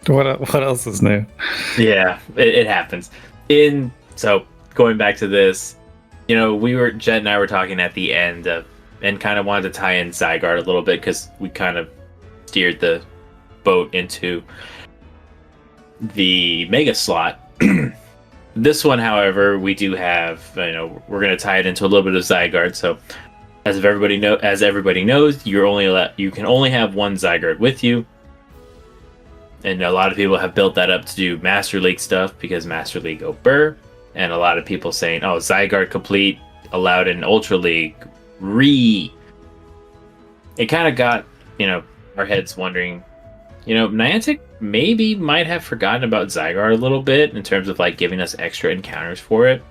What else is new? Yeah, it happens. So going back to this, Jet and I were talking at the end of, and kind of wanted to tie in Zygarde a little bit because we kind of steered the boat into the mega slot. This one, however, we do have, we're going to tie it into a little bit of Zygarde. So as everybody knows, you can only have one Zygarde with you. And a lot of people have built that up to do Master League stuff because Master League go burr. And a lot of people saying, oh, Zygarde complete allowed in Ultra League. It kind of got, our heads wondering, Niantic maybe might have forgotten about Zygarde a little bit in terms of like giving us extra encounters for it.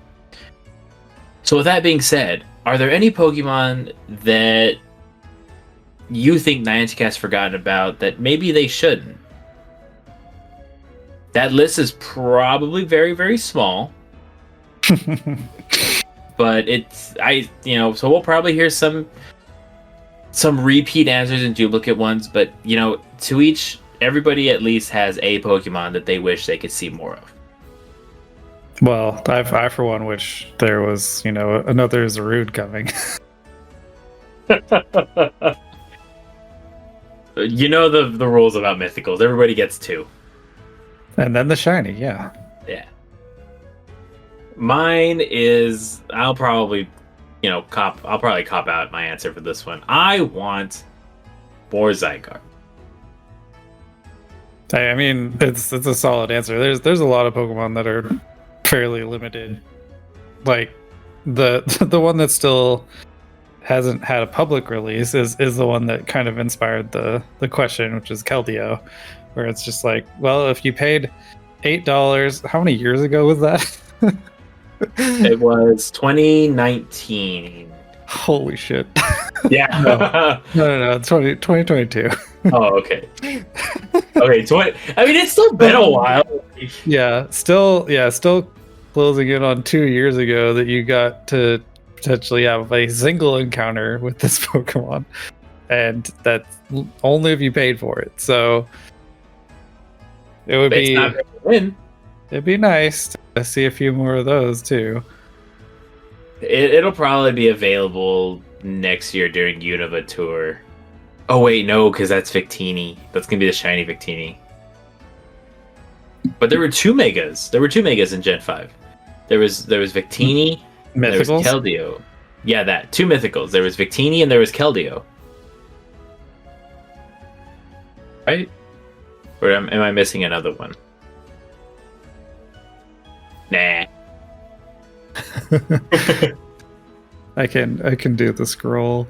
So with that being said, are there any Pokemon that you think Niantic has forgotten about that maybe they shouldn't? That list is probably very, very small. But so we'll probably hear some repeat answers and duplicate ones, but everybody at least has a Pokemon that they wish they could see more of. Well, I for one wish there was, another Zarude coming. The rules about mythicals. Everybody gets 2. And then the shiny, yeah. Yeah. Mine is, I'll probably cop out my answer for this one. I want more Zygarde. I mean, it's a solid answer. There's a lot of Pokemon that are fairly limited. Like the one that still hasn't had a public release is the one that kind of inspired the question, which is Keldeo, where it's just like, well, if you paid $8, how many years ago was that? It was 2019. Holy shit. Yeah. No, 2022. Oh, okay. Okay, I mean, it's still been a while. Yeah, still closing in on 2 years ago that you got to potentially have a single encounter with this Pokemon. And that's only if you paid for it. So it would be... It's not gonna win. It'd be nice to see a few more of those too. It'll probably be available next year during Unova Tour. Oh wait, no, because that's Victini. That's gonna be the shiny Victini. But there were 2 megas. There were 2 megas in Gen 5. There was Victini, and there was Keldeo. Yeah, that 2 mythicals. There was Victini and there was Keldeo. Right? Or am I missing another one? Nah. I can do the scroll.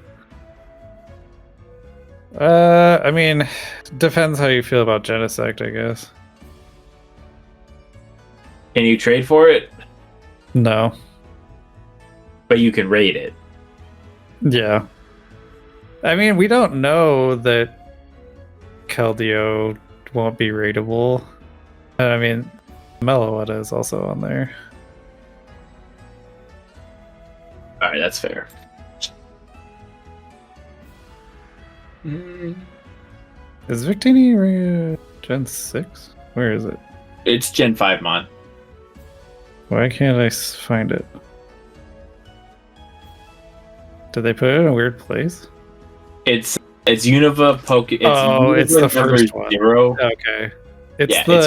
I mean, depends how you feel about Genesect, I guess. Can you trade for it? No. But you can raid it. Yeah. I mean, we don't know that Keldeo won't be raidable. I mean, Meloetta is also on there. Alright, that's fair. Is Victini Gen 6? Where is it? It's Gen 5 Mon. Why can't I find it? Did they put it in a weird place? It's Unova Poke. It's It's the Unova number first one. 0. Okay. It's Yeah,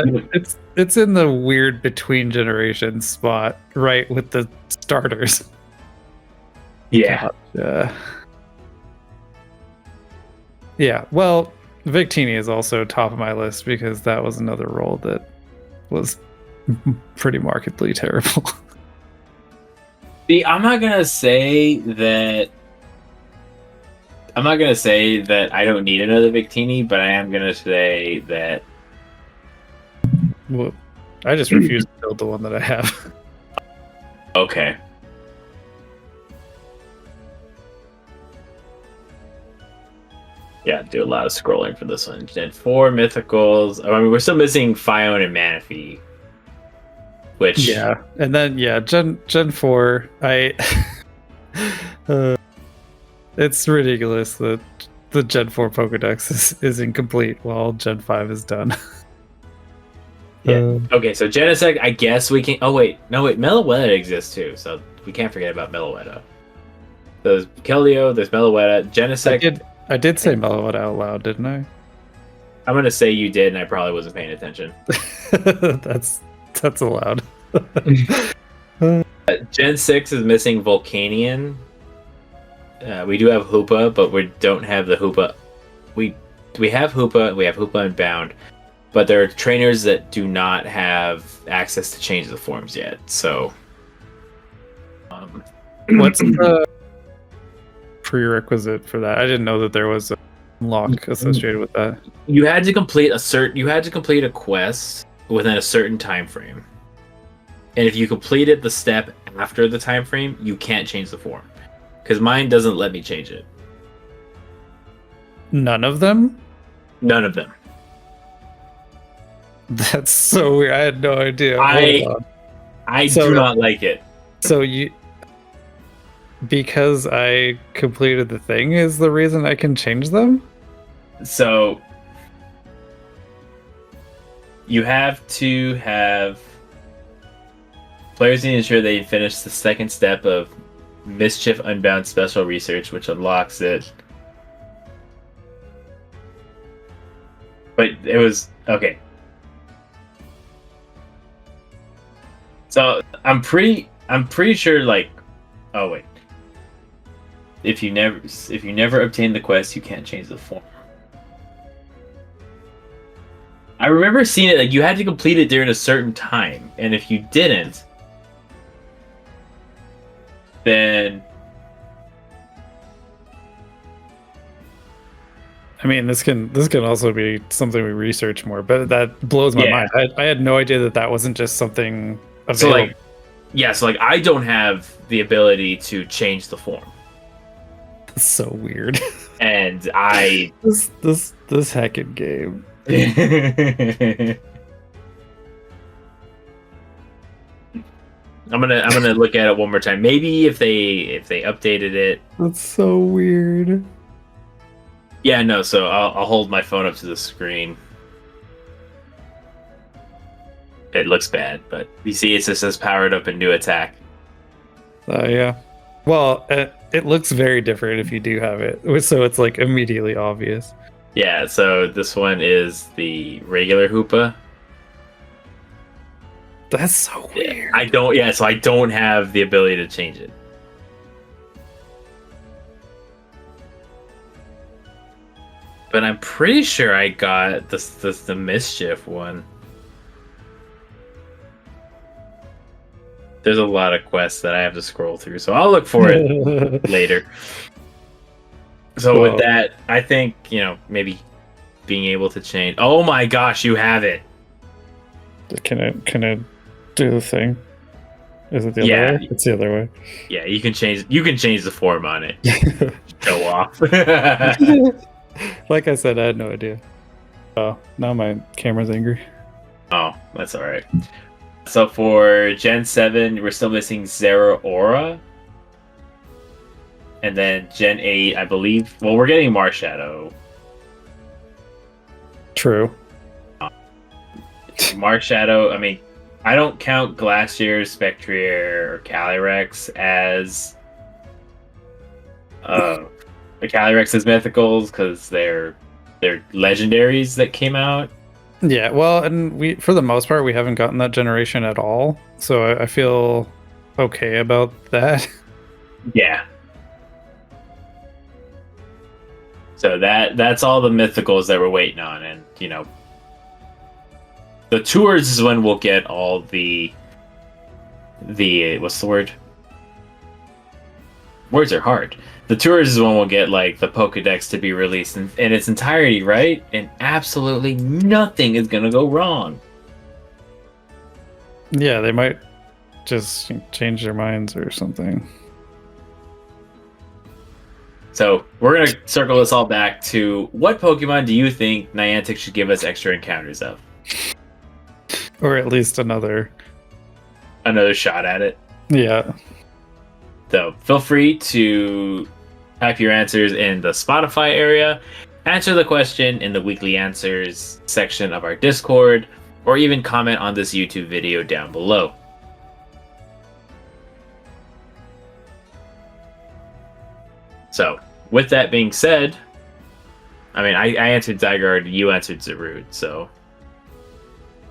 it's in the weird between generations spot, right with the starters. Yeah. Gotcha. Yeah. Well, Victini is also top of my list because that was another role that was pretty markedly terrible. See, I'm not gonna say that I don't need another Victini, but I am gonna say that Well, I just refuse to build the one that I have. okay. Yeah, do a lot of scrolling for this one. Gen 4 mythicals. I mean, we're still missing Fion and Manaphy. Which And then Gen 4, it's ridiculous that the Gen 4 Pokedex is incomplete while Gen 5 is done. Yeah. Okay, so Genesect, I guess we can. Oh wait, no wait, Meloetta exists too, so we can't forget about Meloetta. There's Keldeo, there's Meloetta, Genesect. I did say Meloetta out loud, didn't I? I'm gonna say you did, and I probably wasn't paying attention. That's allowed. Gen 6 is missing Volcanion. We do have Hoopa, but we don't have the Hoopa. We have Hoopa. We have Hoopa and Bound, but there are trainers that do not have access to change the forms yet. So, what's the prerequisite for that? I didn't know that there was a lock associated with that. You had to complete a quest within a certain time frame, and if you completed the step after the time frame, you can't change the form. Because mine doesn't let me change it. None of them? None of them. That's so weird. I had no idea. I do not like it. So because I completed the thing is the reason I can change them? So you have to have players need to ensure they finish the second step of Mischief Unbound Special Research, which unlocks it. But it was okay. So I'm pretty sure, like, oh wait, if you never obtain the quest, you can't change the form. I remember seeing it like you had to complete it during a certain time, and if you didn't, then I mean, this can also be something we research more, but that blows my mind. I had no idea that wasn't just something available. So I don't have the ability to change the form. That's so weird. And this hacking game. I'm gonna look at it one more time. Maybe if they updated it. That's so weird. Yeah, no. So I'll hold my phone up to the screen. It looks bad, but you see, it just says powered up and new attack. Yeah. Well, it looks very different if you do have it, so it's like immediately obvious. Yeah. So this one is the regular Hoopa. That's so weird. So I don't have the ability to change it. But I'm pretty sure I got the Mischief one. There's a lot of quests that I have to scroll through, so I'll look for it later. So with that, I think, maybe being able to change. Oh my gosh, you have it. Can I do the thing? Is it the other way? It's the other way. Yeah, you can change the form on it. Show off. Like I said, I had no idea. Oh, now my camera's angry. Oh, that's alright. So for Gen 7, we're still missing Zeraora. And then Gen 8, I believe... Well, we're getting Marshadow. True. Marshadow, I mean, I don't count Glacier, Spectrier, or Calyrex as The Calyrex's mythicals because they're legendaries that came out. Yeah, well, and we for the most part we haven't gotten that generation at all, so I feel okay about that. Yeah. So that's all the mythicals that we're waiting on, and the tours is when we'll get all the what's the word? Words are hard. The tours is when we'll get like the Pokedex to be released in its entirety, right? And absolutely nothing is gonna go wrong. Yeah, they might just change their minds or something. So we're gonna circle this all back to what Pokemon do you think Niantic should give us extra encounters of? Or at least another Shot at it. Yeah. So feel free to type your answers in the Spotify area, answer the question in the weekly answers section of our Discord, or even comment on this YouTube video down below. So, with that being said, I mean, I answered Zygarde, you answered Zarude, so...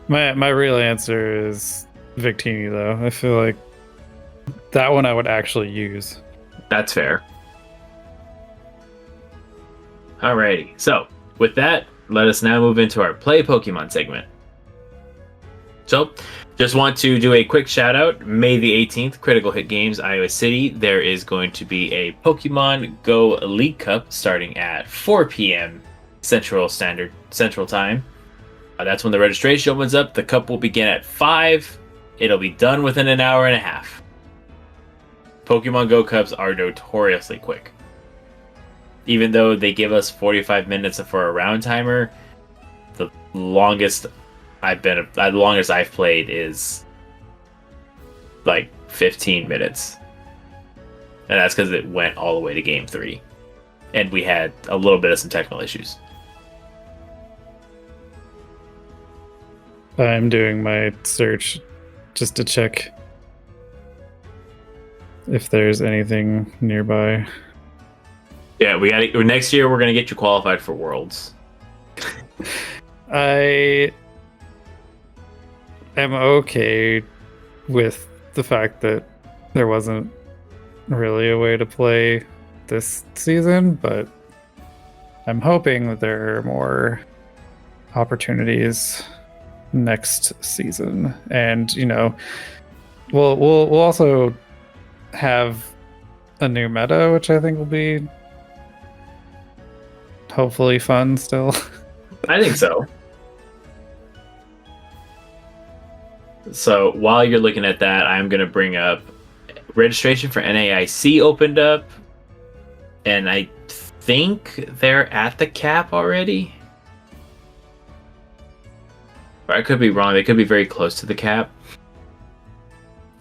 My real answer is Victini, though. I feel like that one I would actually use. That's fair. Alrighty, so, with that, let us now move into our Play Pokemon segment. So, just want to do a quick shout out. May the 18th, Critical Hit Games, Iowa City. There is going to be a Pokemon Go League Cup starting at 4 p.m. Central Time. That's when the registration opens up. The cup will begin at 5. It'll be done within an hour and a half. Pokemon Go Cups are notoriously quick. Even though they give us 45 minutes for a round timer, the longest I've played is like 15 minutes. And that's because it went all the way to game 3. And we had a little bit of some technical issues. I'm doing my search just to check if there's anything nearby. Yeah, next year we're gonna get you qualified for Worlds. I am okay with the fact that there wasn't really a way to play this season, but I'm hoping that there are more opportunities next season. And we'll also have a new meta, which I think will be hopefully fun still. I think so. So while you're looking at that, I'm going to bring up registration for NAIC opened up, and I think they're at the cap already. Or I could be wrong. They could be very close to the cap.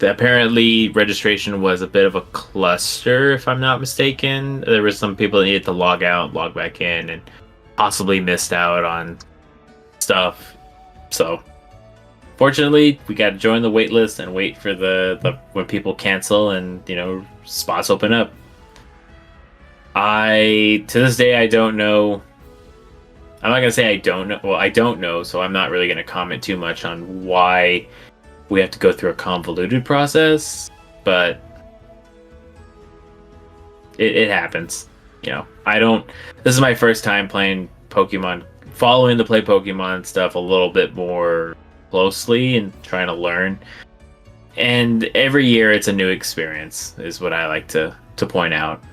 Apparently, registration was a bit of a cluster, if I'm not mistaken. There were some people that needed to log out, log back in, and possibly missed out on stuff. So, fortunately, we got to join the wait list and wait for the when people cancel and spots open up. To this day, I don't know. I'm not gonna say I don't know. Well, I don't know, so I'm not really gonna comment too much on why we have to go through a convoluted process, but it happens. This is my first time playing Pokemon, following the Play Pokemon stuff a little bit more closely and trying to learn. And every year it's a new experience, is what I like to point out.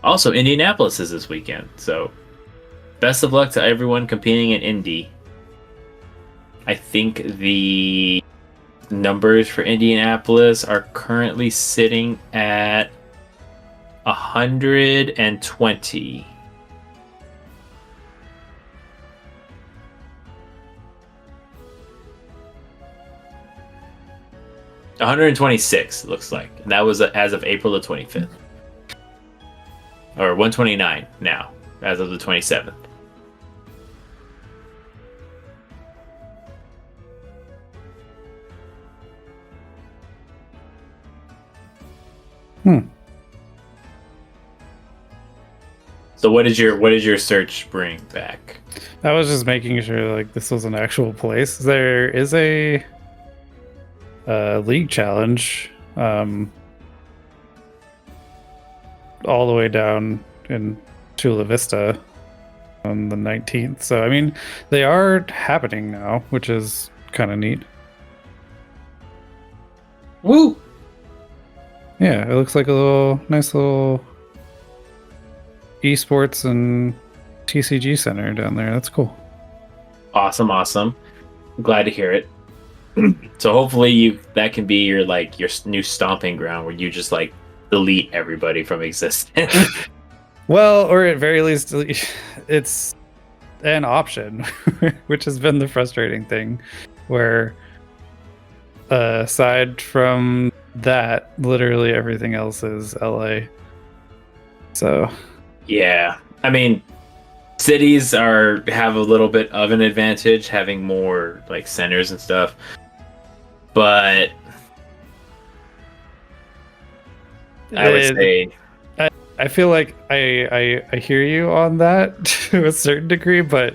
Also, Indianapolis is this weekend, so best of luck to everyone competing in Indy. I think the numbers for Indianapolis are currently sitting at 120. $126, it looks like. And that was as of April the 25th. Or 129 now, as of the 27th. So what did your search bring back? I was just making sure like this was an actual place. There is a league challenge all the way down in Chula Vista on the 19th. So I mean, they are happening now, which is kind of neat. Woo! Yeah, it looks like a nice little esports and TCG center down there. That's cool. Awesome. Glad to hear it. So hopefully that can be your new stomping ground where you just like delete everybody from existence. Well, or at very least, it's an option, which has been the frustrating thing, where aside from that, literally everything else is LA. So, yeah, I mean, cities have a little bit of an advantage having more like centers and stuff, but I would say I feel like I hear you on that to a certain degree, but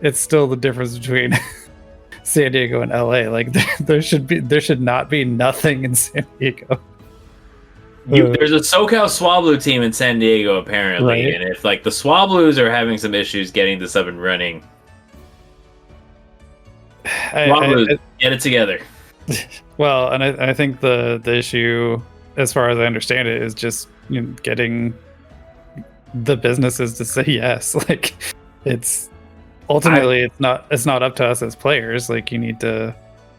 it's still the difference between San Diego and LA. Like there should not be nothing in San Diego. There's a SoCal Swablu team in San Diego apparently, right? And if like the Swablus are having some issues getting this up and running, Swablu, get it together. Well, and I think the issue, as far as I understand it, is just getting the businesses to say yes. Like it's ultimately it's not up to us as players. Like you need to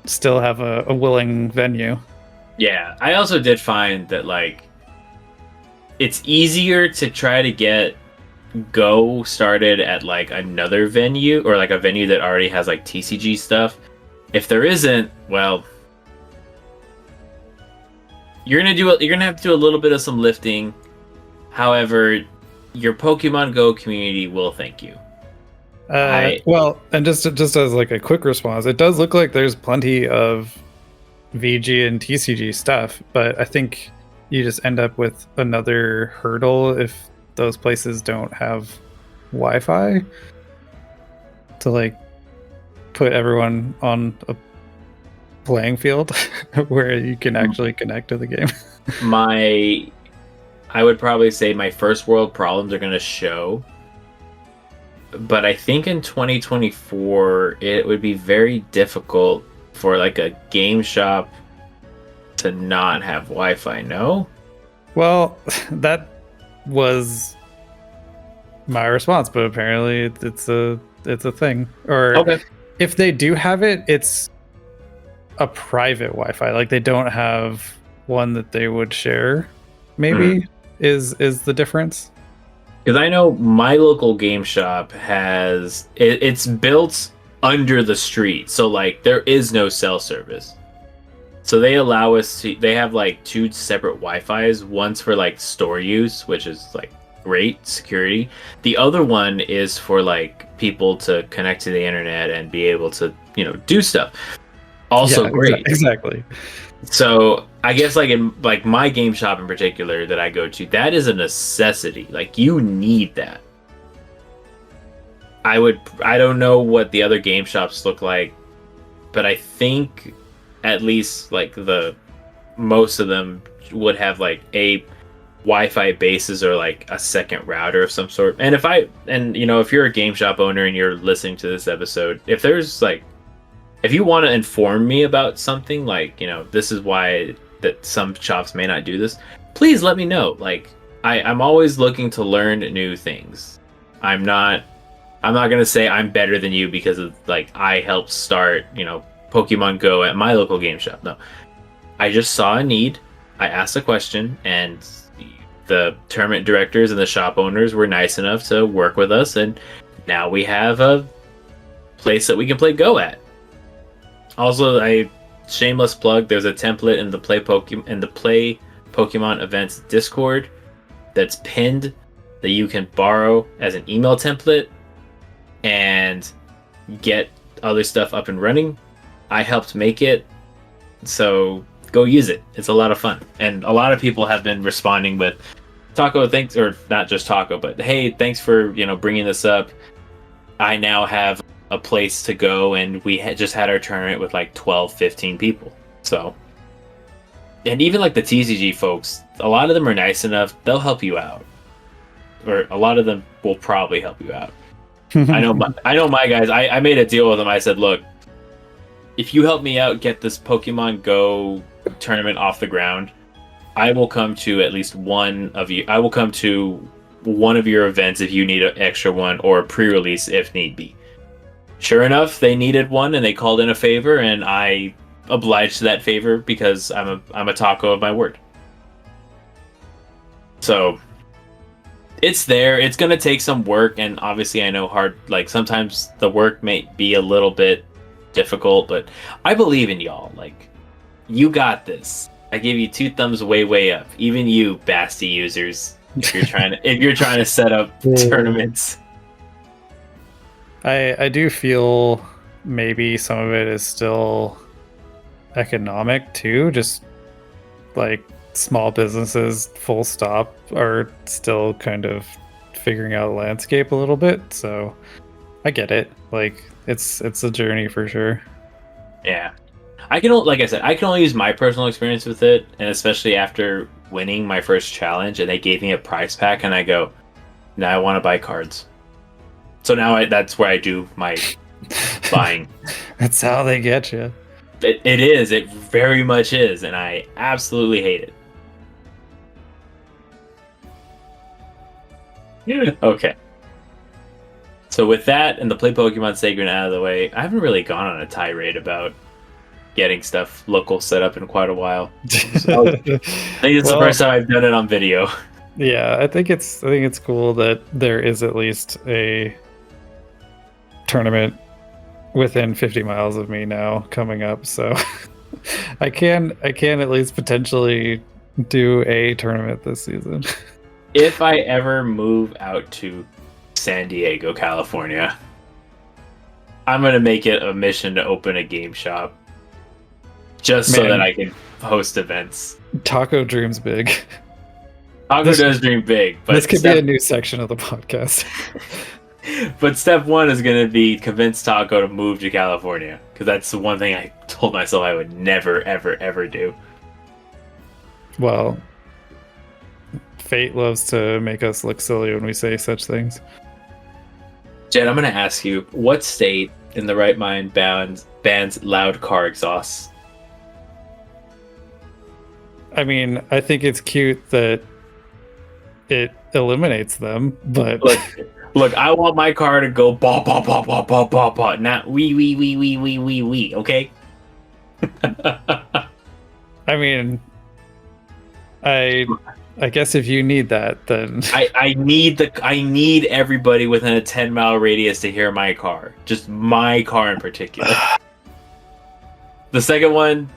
still have a willing venue. Yeah, I also did find that like it's easier to try to get Go started at like another venue or like a venue that already has like TCG stuff. If there isn't, well, you're gonna have to do a little bit of some lifting. However, your Pokemon Go community will thank you. Well, and just as like a quick response, it does look like there's plenty of VG and TCG stuff, but I think you just end up with another hurdle if those places don't have Wi-Fi to like put everyone on a playing field where you can actually connect to the game. I would probably say my first world problems are going to show, but I think in 2024 it would be very difficult for like a game shop to not have Wi-Fi. No? Well, that was my response, but apparently it's a thing. Or okay. If they do have it, it's a private Wi-Fi. Like they don't have one that they would share. Maybe is the difference. Because I know my local game shop has it's built under the street, so like there is no cell service. So they allow us to. They have like two separate Wi-Fi's. One's for like store use, which is like great security. The other one is for like people to connect to the internet and be able to do stuff. Also great. Exactly. So I guess like in like my game shop in particular that I go to, that is a necessity. Like you need that. I don't know what the other game shops look like, but I think at least like most of them would have like a Wi-Fi bases or like a second router of some sort. And if you're a game shop owner and you're listening to this episode, if you want to inform me about something like, this is why that some shops may not do this, please let me know. Like I'm always looking to learn new things. I'm not going to say I'm better than you because of like I helped start, Pokemon Go at my local game shop. No. I just saw a need. I asked a question and the tournament directors and the shop owners were nice enough to work with us, and now we have a place that we can play Go at. Also, a shameless plug, there's a template in the Play Pokemon Events Discord that's pinned that you can borrow as an email template and get other stuff up and running. I helped make it, so go use it. It's a lot of fun. And a lot of people have been responding with Taco, thanks, or not just Taco, but hey, thanks for bringing this up. I now have a place to go, and we just had our tournament with like 12, 15 people. So, and even like the TCG folks, a lot of them are nice enough; they'll help you out, or a lot of them will probably help you out. I know my guys. I made a deal with them. I said, look, if you help me out get this Pokemon Go tournament off the ground, I will come to at least one of you. I will come to one of your events if you need an extra one, or a pre-release if need be. Sure enough, they needed one and they called in a favor, and I obliged to that favor because I'm a taco of my word. So it's there. It's gonna take some work, and obviously I know sometimes the work may be a little bit difficult, but I believe in y'all. Like, you got this. I give you 2 thumbs way up. Even you, Basti users, if you're trying to set up tournaments. I do feel maybe some of it is still economic too. Just like small businesses, full stop, are still kind of figuring out the landscape a little bit. So I get it. Like it's a journey for sure. Yeah. Like I said, I can only use my personal experience with it, and especially after winning my first challenge and they gave me a prize pack, and I go, now I want to buy cards. So now that's where I do my buying. That's how they get you. It is. It very much is, and I absolutely hate it. Okay. So with that and the Play Pokemon segment out of the way, I haven't really gone on a tirade about getting stuff local set up in quite a while. So I think it's the first time I've done it on video. Yeah, I think it's cool that there is at least a tournament within 50 miles of me now coming up, so I can at least potentially do a tournament this season. If I ever move out to San Diego, California, I'm gonna make it a mission to open a game shop, just so that I can host events. Taco dreams big. Taco does dream big, but this could be a new section of the podcast. But step 1 is going to be convince Taco to move to California, because that's the one thing I told myself I would never, ever, ever do. Well, fate loves to make us look silly when we say such things. Jed, I'm going to ask you, what state in the right mind bans loud car exhausts? I mean, I think it's cute that it eliminates them, but... Look, I want my car to go ba ba ba ba ba ba ba, not wee, okay? I mean, I guess if you need that, then I need everybody within a 10-mile radius to hear my car. Just my car in particular. The second one,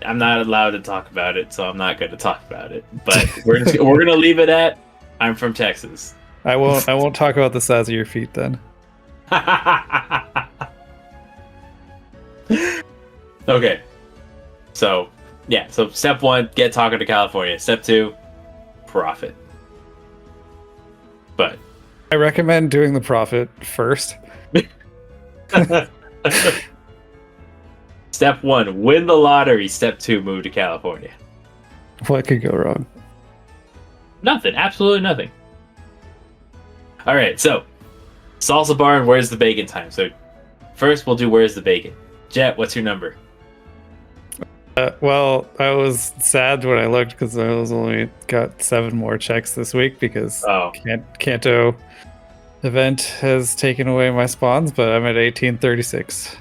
I'm not allowed to talk about it, so I'm not going to talk about it. But we're going to leave it at I'm from Texas. I won't talk about the size of your feet then. Okay. So step 1, get talking to California. Step 2, profit. But I recommend doing the profit first. Step 1, win the lottery. Step 2, move to California. What could go wrong? Nothing. Absolutely nothing. All right, so Salsa Bar and Where's the Bacon time. So first we'll do Where's the Bacon. Jet, what's your number? Well, I was sad when I looked because I was only got 7 more checks this week because Kanto event has taken away my spawns, but I'm at 1836.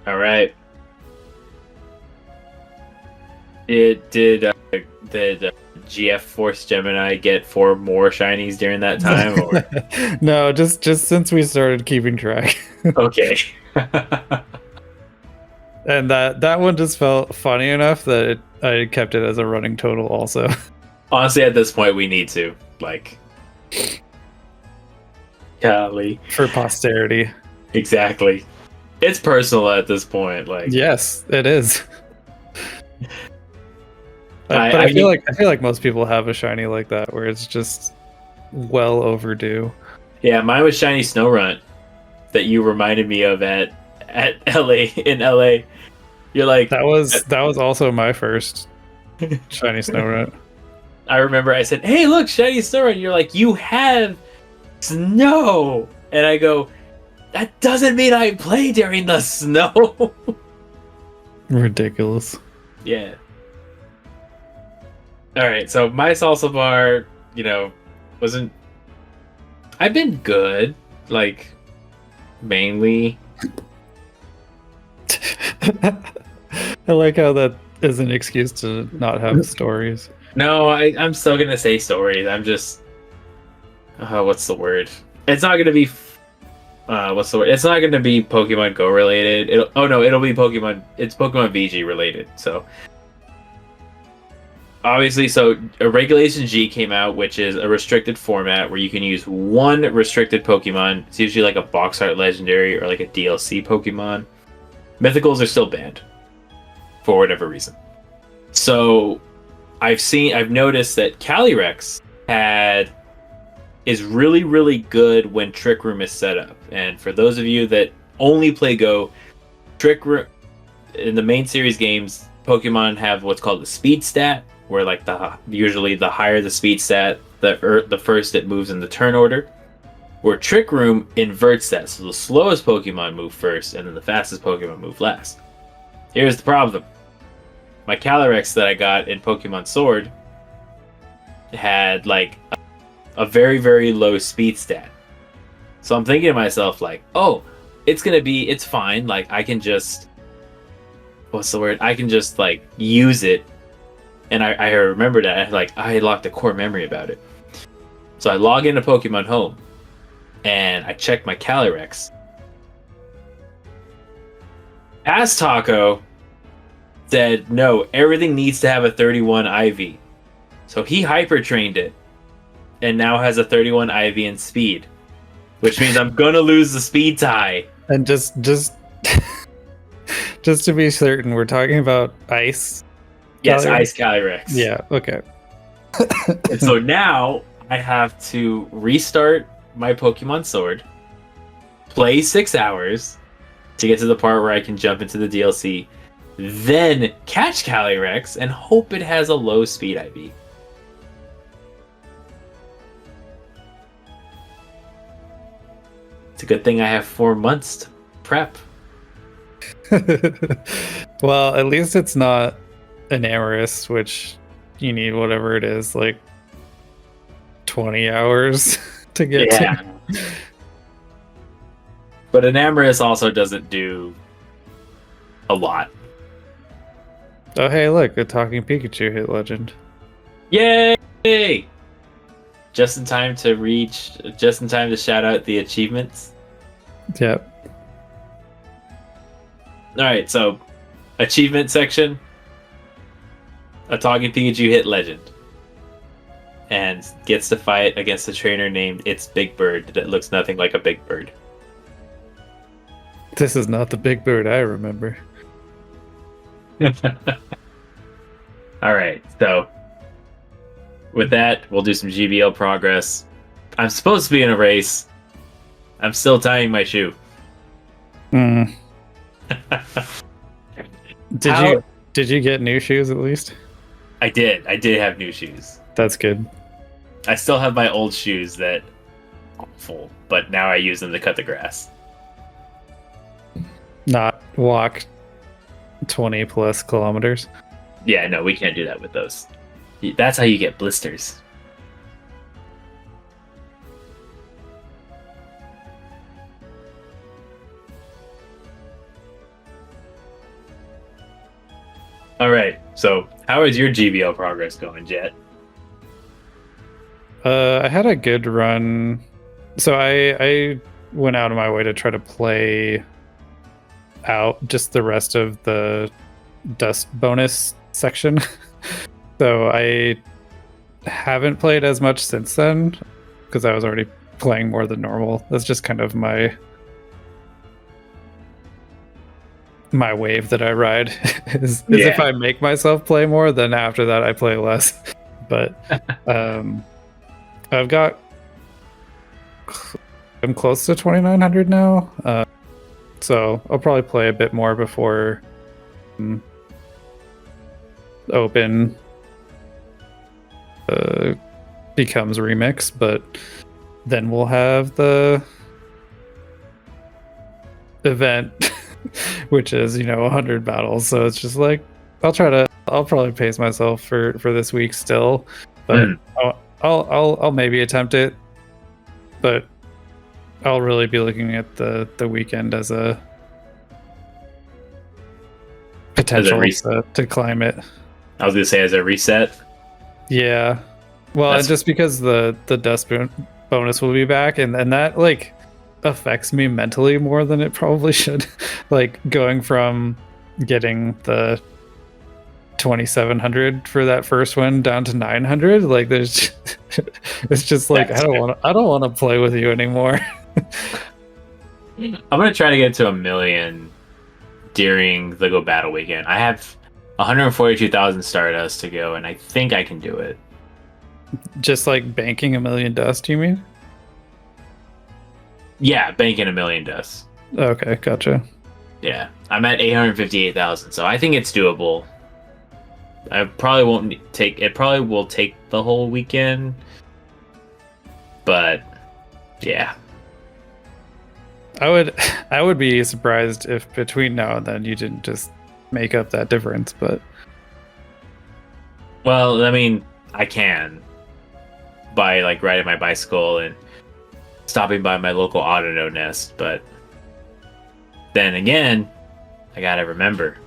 All right. Did JetForceGemini get 4 more shinies during that time? Or? No, just since we started keeping track. Okay. And that one just felt funny enough that I kept it as a running total also. Honestly, at this point, we need to. Like, golly. For posterity. Exactly. It's personal at this point. Like, yes, it is. But I feel like most people have a shiny like that where it's just well overdue. Yeah, mine was shiny Snorunt that you reminded me of at LA in LA. You're like that was also my first shiny Snorunt. I remember I said, "Hey, look, shiny Snorunt." And you're like, "You have snow," and I go, "That doesn't mean I play during the snow." Ridiculous. Yeah. All right, so my salsa bar, wasn't. I've been good, like mainly. I like how that is an excuse to not have stories. No, I'm still gonna say stories. I'm just, what's the word? It's not gonna be, what's the word? It's not gonna be Pokemon Go related. It'll be Pokemon. It's Pokemon VG related. So, obviously, a Regulation G came out, which is a restricted format where you can use one restricted Pokemon. It's usually like a box art legendary or like a DLC Pokemon. Mythicals are still banned for whatever reason. So I've noticed that Calyrex is really, really good when Trick Room is set up. And for those of you that only play Go, Trick Room in the main series games, Pokemon have what's called the speed stat, where like usually the higher the speed stat, the first it moves in the turn order. Where Trick Room inverts that, so the slowest Pokemon move first, and then the fastest Pokemon move last. Here's the problem. My Calyrex that I got in Pokemon Sword had like a very, very low speed stat. So I'm thinking to myself like, oh, it's fine. Like I can just, what's the word? I can just like use it. And I remembered that I locked a core memory about it. So I log into Pokemon Home. And I checked my Calyrex. Ask Taco said, no, everything needs to have a 31 IV. So he hyper trained it and now has a 31 IV in speed, which means I'm gonna lose the speed tie. And just to be certain, we're talking about ice. Yes, Calyrex? Ice Calyrex. Yeah, okay. And so now I have to restart my Pokemon Sword, play 6 hours to get to the part where I can jump into the DLC, then catch Calyrex and hope it has a low speed IV. It's a good thing I have 4 months to prep. Well, at least it's not an Amorous, which you need whatever it is, like 20 hours to get to. But an Amorous also doesn't do a lot. Oh, hey, look, a talking Pikachu hit legend. Yay! Just in time to shout out the achievements. Yep. Alright, so achievement section. A talking Pikachu hit legend. And gets to fight against a trainer named It's Big Bird that looks nothing like a big bird. This is not the big bird I remember. Alright, so with that, we'll do some GBL progress. I'm supposed to be in a race. I'm still tying my shoe. Did you get new shoes at least? I did have new shoes. That's good. I still have my old shoes that are awful, but now I use them to cut the grass. Not walk 20 plus kilometers. Yeah, no, we can't do that with those. That's how you get blisters. All right, so how is your GBL progress going, Jet? I had a good run. So I went out of my way to try to play out just the rest of the dust bonus section. So I haven't played as much since then because I was already playing more than normal. That's just kind of my my wave that I ride is Yeah. if I make myself play more, then after that I play less. But I've got I'm close to 2,900 now, so I'll probably play a bit more before open becomes remix, but then we'll have the event which is 100 battles, so it's just like I'll probably pace myself for this week still, but I'll maybe attempt it, but I'll really be looking at the weekend as a potential to climb it. I was gonna say as a reset. Yeah, well, and just because the dust bonus will be back, and that like affects me mentally more than it probably should. Like going from getting the 2,700 for that first one down to 900, like there's it's just like I don't want to play with you anymore. I'm gonna try to get to 1 million during the Go Battle weekend. I have 142,000 Stardust to go, and I think I can do it. Just like banking 1 million dust, you mean? Yeah, banking 1 million dust. Okay, gotcha. Yeah, I'm at 858,000, so I think it's doable. I probably won't take it. Probably will take the whole weekend, but yeah. I would be surprised if between now and then you didn't just make up that difference, but well, I mean, I can by like riding my bicycle and stopping by my local auto nest, but then again, I gotta remember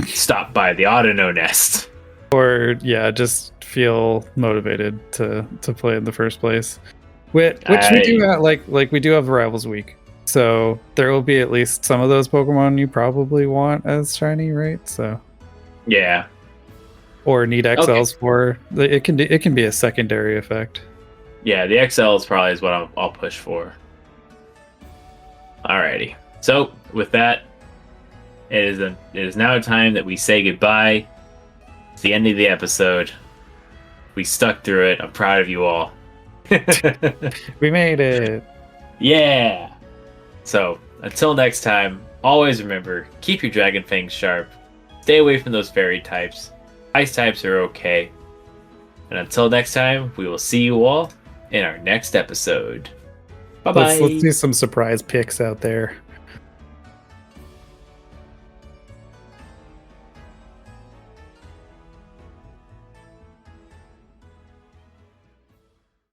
stop by the auto nest, or yeah, just feel motivated to play in the first place. Which we do have, like we do have Rivals Week, so there will be at least some of those Pokemon you probably want as shiny, right? So yeah, or need XLs for it can be a secondary effect. Yeah, the XL is probably is what I'll push for. Alrighty, so with that, it is now time that we say goodbye. It's the end of the episode. We stuck through it. I'm proud of you all. We made it. Yeah. So until next time, always remember, keep your dragon fangs sharp. Stay away from those fairy types. Ice types are okay. And until next time, we will see you all in our next episode. Bye bye. Let's do some surprise picks out there.